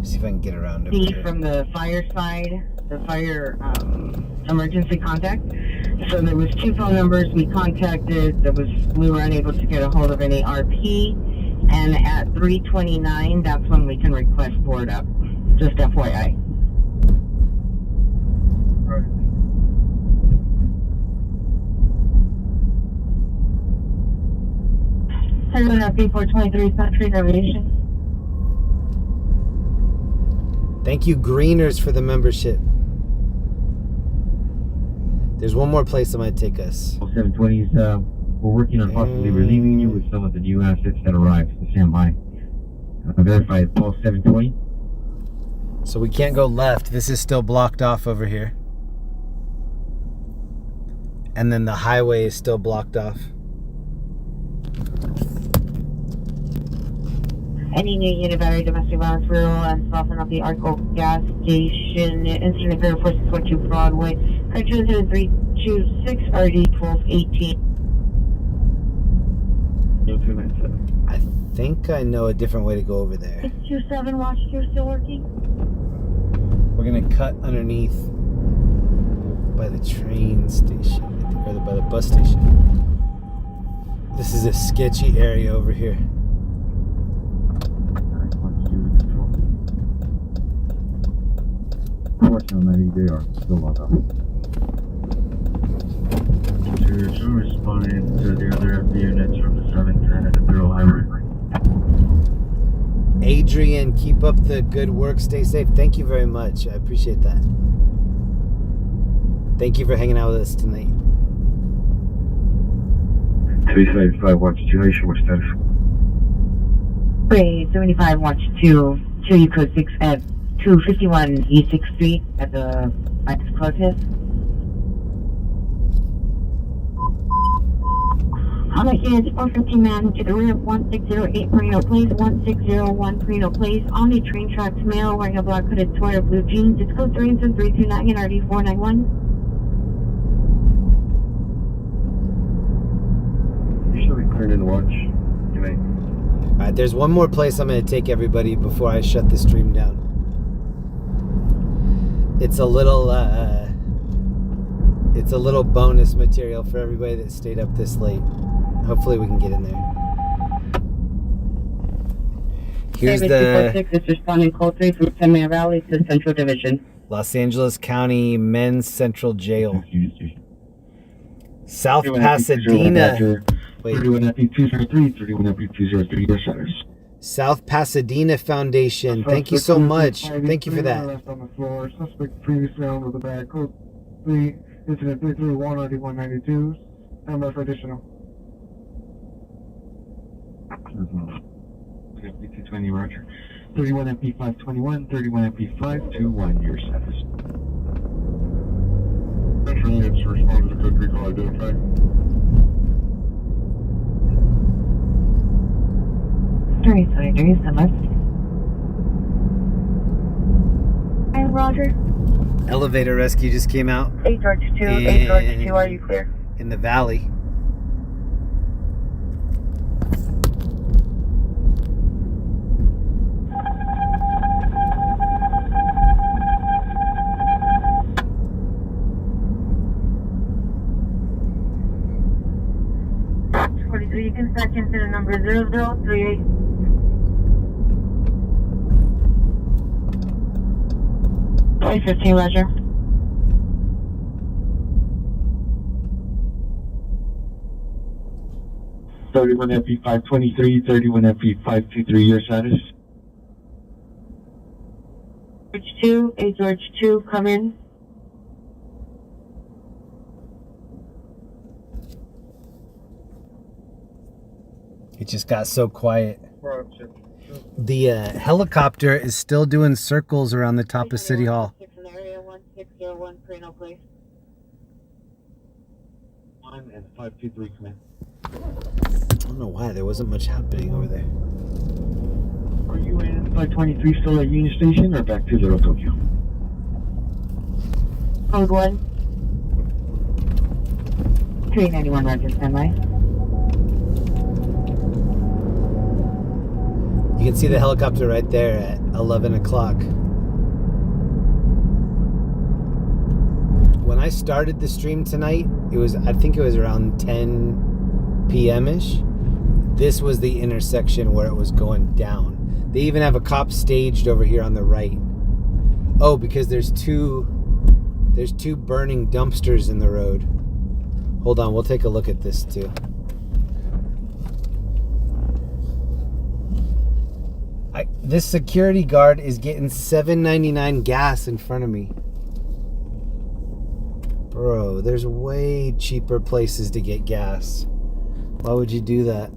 See if I can get around over See here. from the fire side, the fire emergency contact. So there was 2 phone numbers we contacted. We were unable to get a hold of any RP. And at 3:29, that's when we can request board up. Just FYI. Everyone at P423 Century Navigation. Thank you, Greeners, for the membership. There's one more place that might take us. 720s, we're working on possibly relieving you with some of the new assets that arrived. So stand by. Verify Pulse 720. So we can't go left. This is still blocked off over here. And then the highway is still blocked off. Any new unit battery domestic violence rural and soften up the Arco gas station. Incident occurred 4612 Broadway. Car 20326 RD 1218. 0297. I think I know a different way to go over there. 627 watch 2 still working? We're gonna cut underneath by the train station, or by the bus station. This is a sketchy area over here. Unfortunately, they are still locked up. Two responding to the other FB units from the 710 and the Bureau Highway. Adrian, keep up the good work. Stay safe. Thank you very much. I appreciate that. Thank you for hanging out with us tonight. 375 watch 2, Nation, what's status? 375 watch 2, 2 code 6 at 251 East 6th Street at the protest. Alright, units 415 man to the rear of 1608 Perino Place, 1601 Perino Place. On the train tracks, male wearing a black hooded sweater, blue jeans. It's code 329 and RD 491. Usually clearing in the watch. Good night. Alright, there's one more place I'm going to take everybody before I shut the stream down. It's a little bonus material for everybody that stayed up this late. Hopefully we can get in there. Here's the 246 is responding call 3 from 10 Man Valley to Central Division. Los Angeles County Men's Central Jail. South Pasadena. Wait. 31 FE203, 31 FE203, your centers. South Pasadena Foundation. Thank you so much. Thank you for that. Left on the floor. Suspect previously owned with a bag. Code 3, incident 331, RD 192. Stand by for additional. FB220, Roger. 31 FP521, 31 FP521, your status. Central units respond to the code recall identified. Sorry, stand by. Hi, Roger. Elevator rescue just came out. 8 George 2, 8 George 2, are you clear? In the valley. You can start into the number 0038. Sorry, 15, Roger. Thirty-one FP523, 31 FP523, your status. George 2, 8 George 2, come in. It just got so quiet. The helicopter is still doing circles around the top of City Hall. 1601 Perino Place. 1 and 523 come in. I don't know why there wasn't much happening over there. Are you in 523 still at Union Station or back to Little Tokyo? Code 1. 391 Roger, stand by. You can see the helicopter right there at 11 o'clock. When I started the stream tonight, I think it was around 10 p.m.-ish. This was the intersection where it was going down. They even have a cop staged over here on the right. Oh, because there's two burning dumpsters in the road. Hold on, we'll take a look at this too. This security guard is getting $7.99 gas in front of me. Bro, there's way cheaper places to get gas. Why would you do that?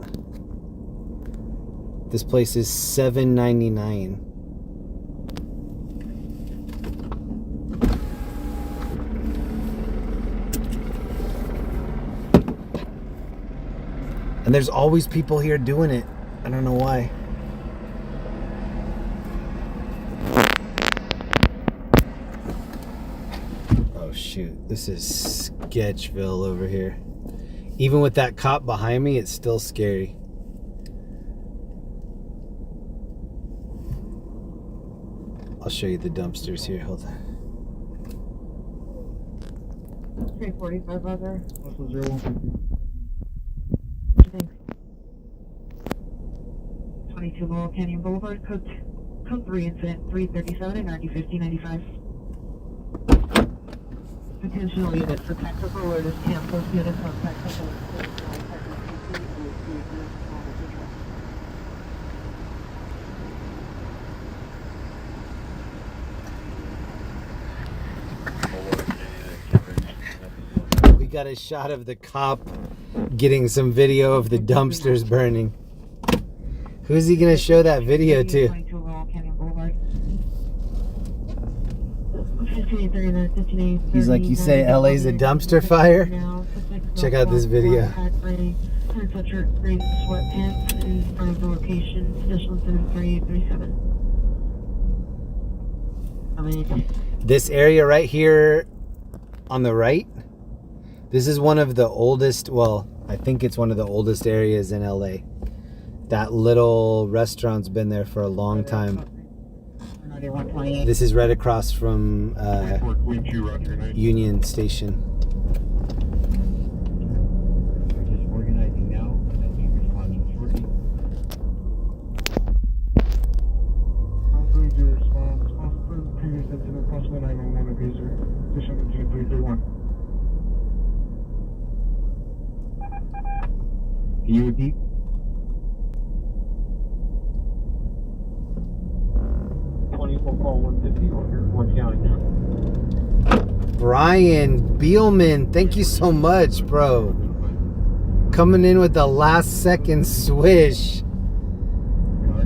This place is $7.99. And there's always people here doing it. I don't know why. Oh shoot, this is Sketchville over here. Even with that cop behind me, it's still scary. I'll show you the dumpsters here. Hold on. 345 other. Also 0150. Thanks. 22 Laurel Canyon Boulevard, code 3, incident 337 and RD 5095. Potential unit for tactical alert is canceled. Units on tactical. We got a shot of the cop getting some video of the dumpsters burning. Who's he gonna show that video to? 22 Laurel Canyon Boulevard. He's like, you say LA's a dumpster fire? Check out this video. Sweatpants in front of the location, additional 3837. This area right here on the right, this is one of the oldest, well, I think it's one of the oldest areas in LA. That little restaurant's been there for a long time. This is right across from Union Station. We're just organizing now, and I'll be responding shortly. I'll do your response. For the previous incident, possible 911 abuser. Additional 2331. Can you repeat? Brian Beelman, thank you so much, bro. Coming in with the last second swish.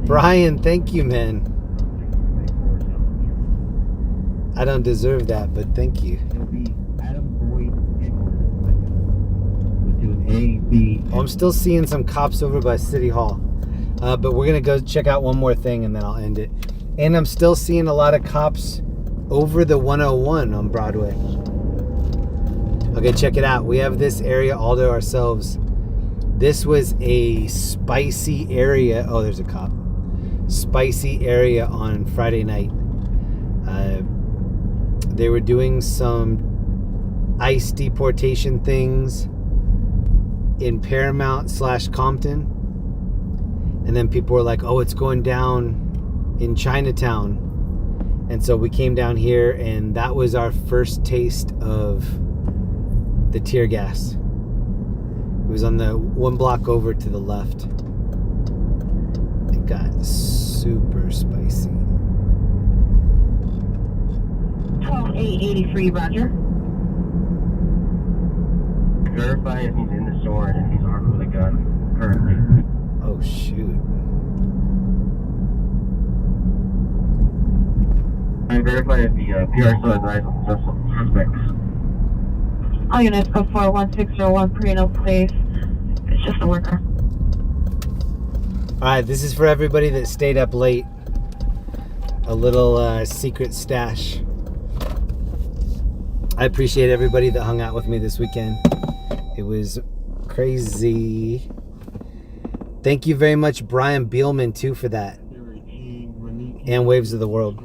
Brian, thank you, man. I don't deserve that, but thank you. Oh, I'm still seeing some cops over by City Hall. But we're going to go check out one more thing and then I'll end it. And I'm still seeing a lot of cops over the 101 on Broadway. Okay, check it out. We have this area all to ourselves. This was a spicy area. Oh, there's a cop. Spicy area on Friday night. They were doing some ICE deportation things in Paramount / Compton. And then people were like, oh, it's going down in Chinatown. And so we came down here and that was our first taste of the tear gas. It was on the one block over to the left. It got super spicy. 12883, Roger. Verify if he's in the store and if he's armed with a gun currently. Oh shoot. I verify if the PR still advised on the suspects. All units, code 41601, Perino Place. It's just a worker. Alright, this is for everybody that stayed up late. A little secret stash. I appreciate everybody that hung out with me this weekend. It was crazy. Thank you very much, Brian Beelman, too, for that. And Waves of the World.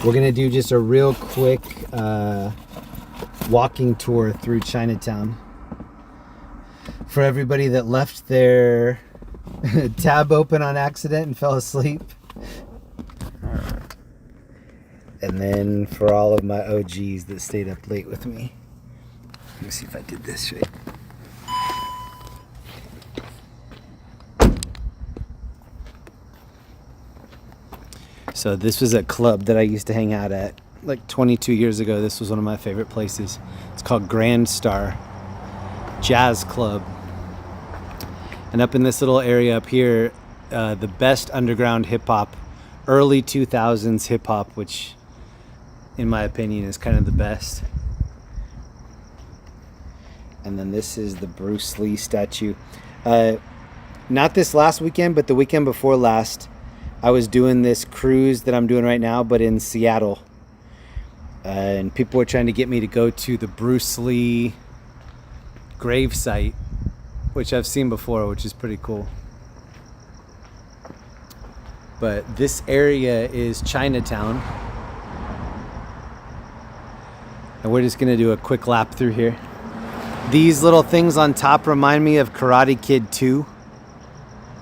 We're going to do just a real quick walking tour through Chinatown. For everybody that left their tab open on accident and fell asleep. And then for all of my OGs that stayed up late with me. Let me see if I did this right. So this was a club that I used to hang out at like 22 years ago. This was one of my favorite places. It's called Grand Star Jazz Club. And up in this little area up here, the best underground hip hop, early 2000s hip hop, which in my opinion is kind of the best. And then this is the Bruce Lee statue. Not this last weekend, but the weekend before last, I was doing this cruise that I'm doing right now, but in Seattle. And people were trying to get me to go to the Bruce Lee grave site, which I've seen before, which is pretty cool. But this area is Chinatown. And we're just gonna do a quick lap through here. These little things on top remind me of Karate Kid 2.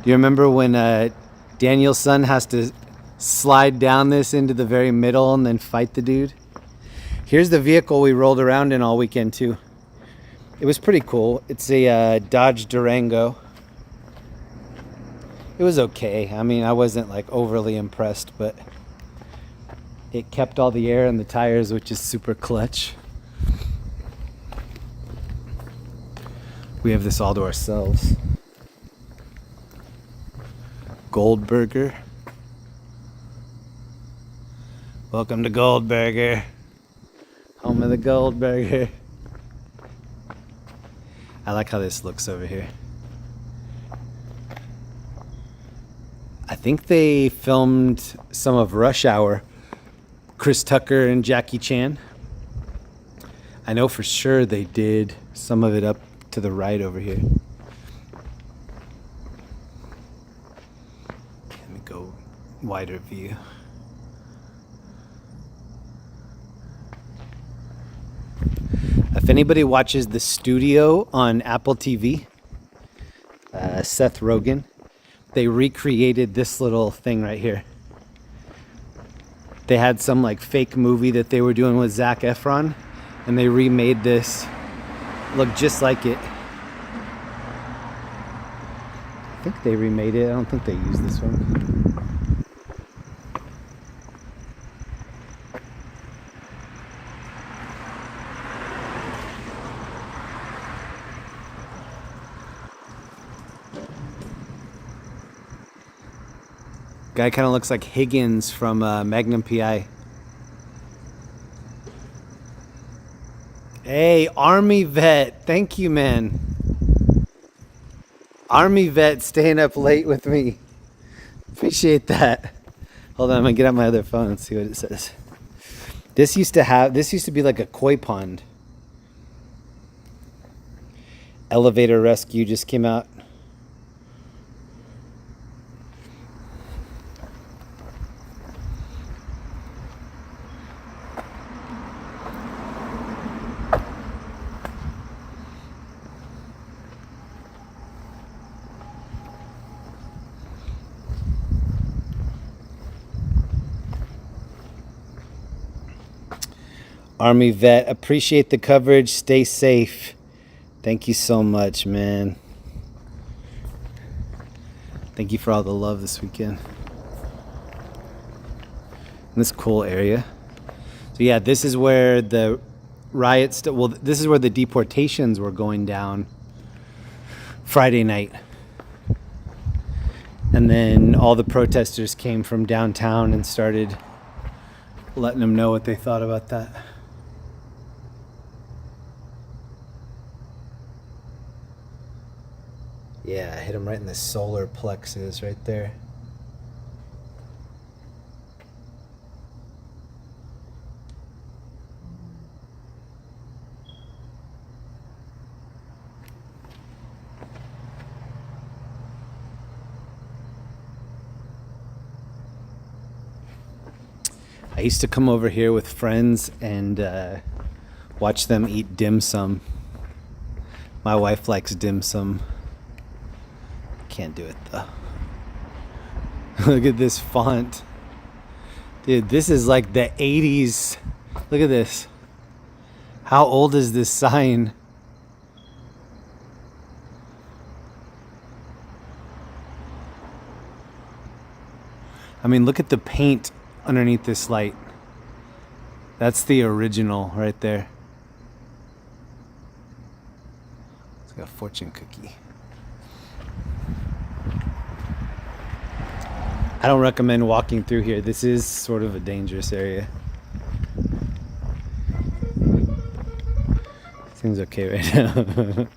Do you remember when Daniel's son has to slide down this into the very middle and then fight the dude? Here's the vehicle we rolled around in all weekend too. It was pretty cool. It's a Dodge Durango. It was okay. I mean, I wasn't like overly impressed, but it kept all the air in the tires, which is super clutch. We have this all to ourselves. Goldberger. Welcome to Goldberger. Home of the Goldberger. I like how this looks over here. I think they filmed some of Rush Hour. Chris Tucker and Jackie Chan. I know for sure they did some of it up to the right over here. Let me go wider view. If anybody watches The Studio on Apple TV, Seth Rogen, they recreated this little thing right here. They had some like fake movie that they were doing with Zac Efron, and they remade this look just like it. I think they remade it. I don't think they used this one. Guy kind of looks like Higgins from Magnum PI. Hey, Army vet. Thank you, man. Army vet staying up late with me. Appreciate that. Hold on, I'm gonna get out my other phone and see what it says. This used to be like a koi pond. Elevator rescue just came out. Army vet, appreciate the coverage. Stay safe. Thank you so much, man. Thank you for all the love this weekend. In this cool area. So yeah, this is where the riots, this is where the deportations were going down Friday night. And then all the protesters came from downtown and started letting them know what they thought about that. Yeah, I hit him right in the solar plexus right there. I used to come over here with friends and watch them eat dim sum. My wife likes dim sum. Can't do it though. Look at this font. Dude, this is like the 80s. Look at this. How old is this sign? I mean, look at the paint underneath this light. That's the original right there. It's got a fortune cookie. I don't recommend walking through here. This is sort of a dangerous area. Seems okay right now.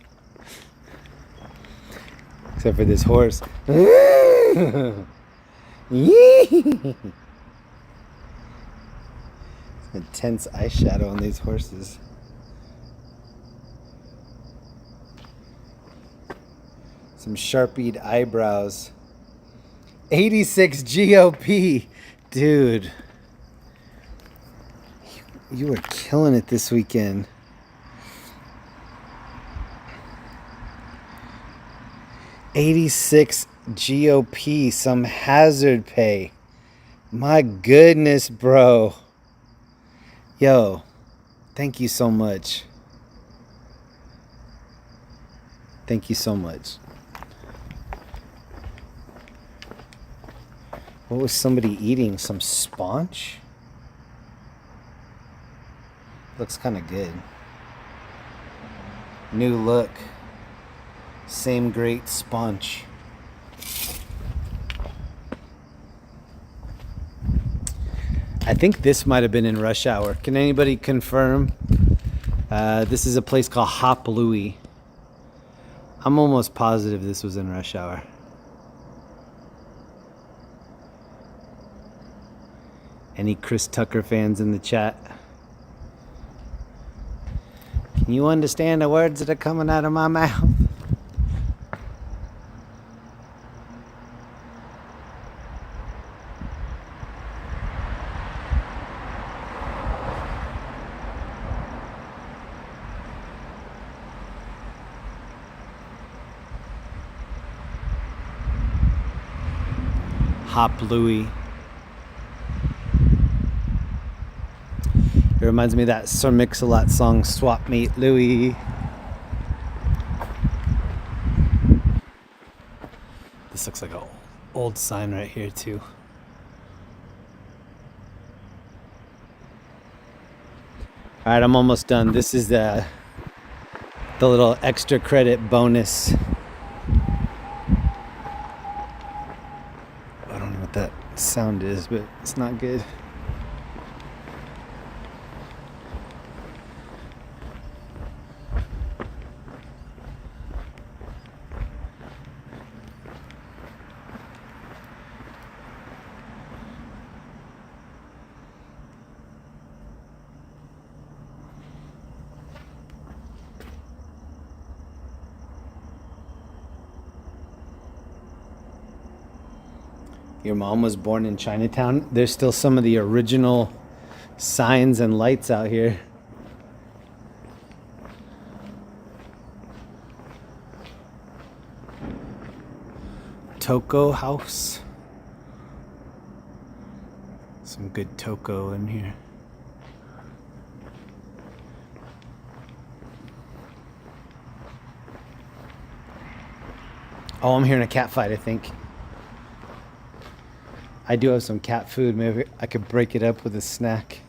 Except for this horse. Yeah. Intense eyeshadow on these horses. Some sharpied eyebrows. 86 GOP. Dude. You were killing it this weekend. $86 GOP. Some hazard pay. My goodness, bro. Yo, thank you so much. Thank you so much. What was somebody eating? Some sponge? Looks kind of good. New look. Same great sponge. I think this might have been in rush hour. Can anybody confirm? This is a place called Hop Louie. I'm almost positive this was in rush hour. Any Chris Tucker fans in the chat? Can you understand the words that are coming out of my mouth? Hop Louie. It reminds me of that Sir Mix-a-Lot song, Swap Meet Louie. This looks like an old sign right here too. All right, I'm almost done. This is the little extra credit bonus. I don't know what that sound is, but it's not good. Your mom was born in Chinatown. There's still some of the original signs and lights out here. Toko house. Some good toko in here. Oh, I'm hearing a cat fight, I think. I do have some cat food. Maybe I could break it up with a snack.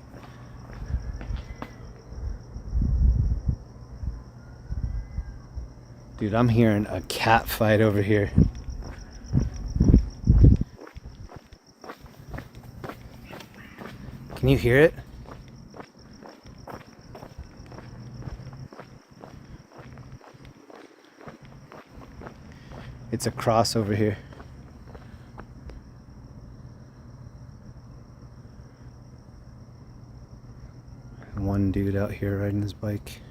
Dude, I'm hearing a cat fight over here. Can you hear it? It's a cross over here. One dude out here riding his bike.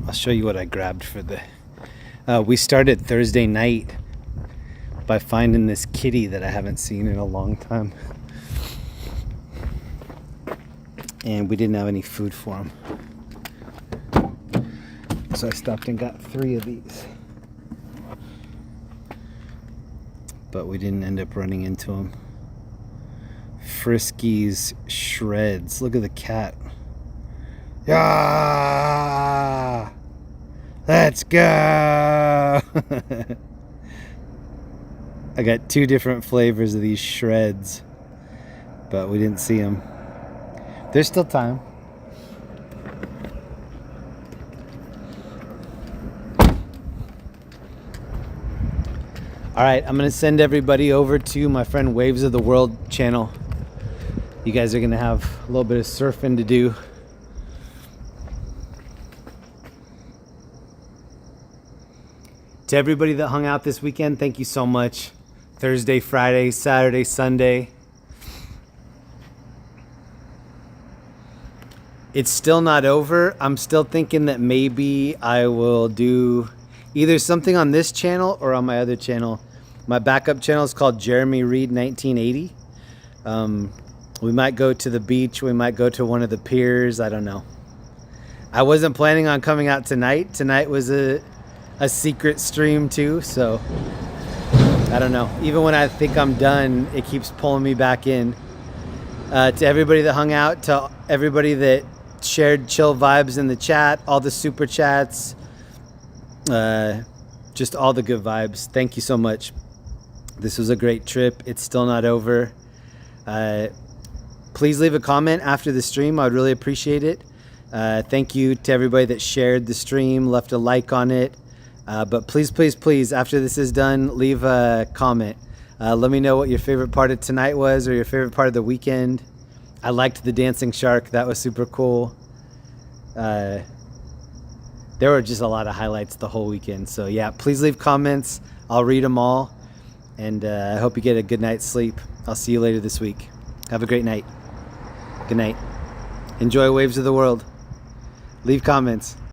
I'll show you what I grabbed for the... we started Thursday night by finding this kitty that I haven't seen in a long time. And we didn't have any food for him. So I stopped and got 3 of these. But we didn't end up running into him. Frisky's Shreds. Look at the cat. Yeah! Let's go! I got 2 different flavors of these Shreds, but we didn't see them. There's still time. All right, I'm gonna send everybody over to my friend Waves of the World channel. You guys are gonna have a little bit of surfing to do. To everybody that hung out this weekend, thank you so much. Thursday, Friday, Saturday, Sunday. It's still not over. I'm still thinking that maybe I will do either something on this channel or on my other channel. My backup channel is called Jeremy Reed 1980. We might go to the beach. We might go to one of the piers. I don't know. I wasn't planning on coming out tonight. Tonight was a secret stream too, so I don't know. Even when I think I'm done, it keeps pulling me back in. To everybody that hung out, to everybody that shared chill vibes in the chat, all the super chats, just all the good vibes. Thank you so much. This was a great trip. It's still not over. Please leave a comment after the stream. I would really appreciate it. Thank you to everybody that shared the stream, left a like on it. But please, please, please, after this is done, leave a comment. Let me know what your favorite part of tonight was, or your favorite part of the weekend. I liked the dancing shark. That was super cool. There were just a lot of highlights the whole weekend. So yeah, please leave comments. I'll read them all. And I hope you get a good night's sleep. I'll see you later this week. Have a great night. Good night. Enjoy Waves of the World. Leave comments.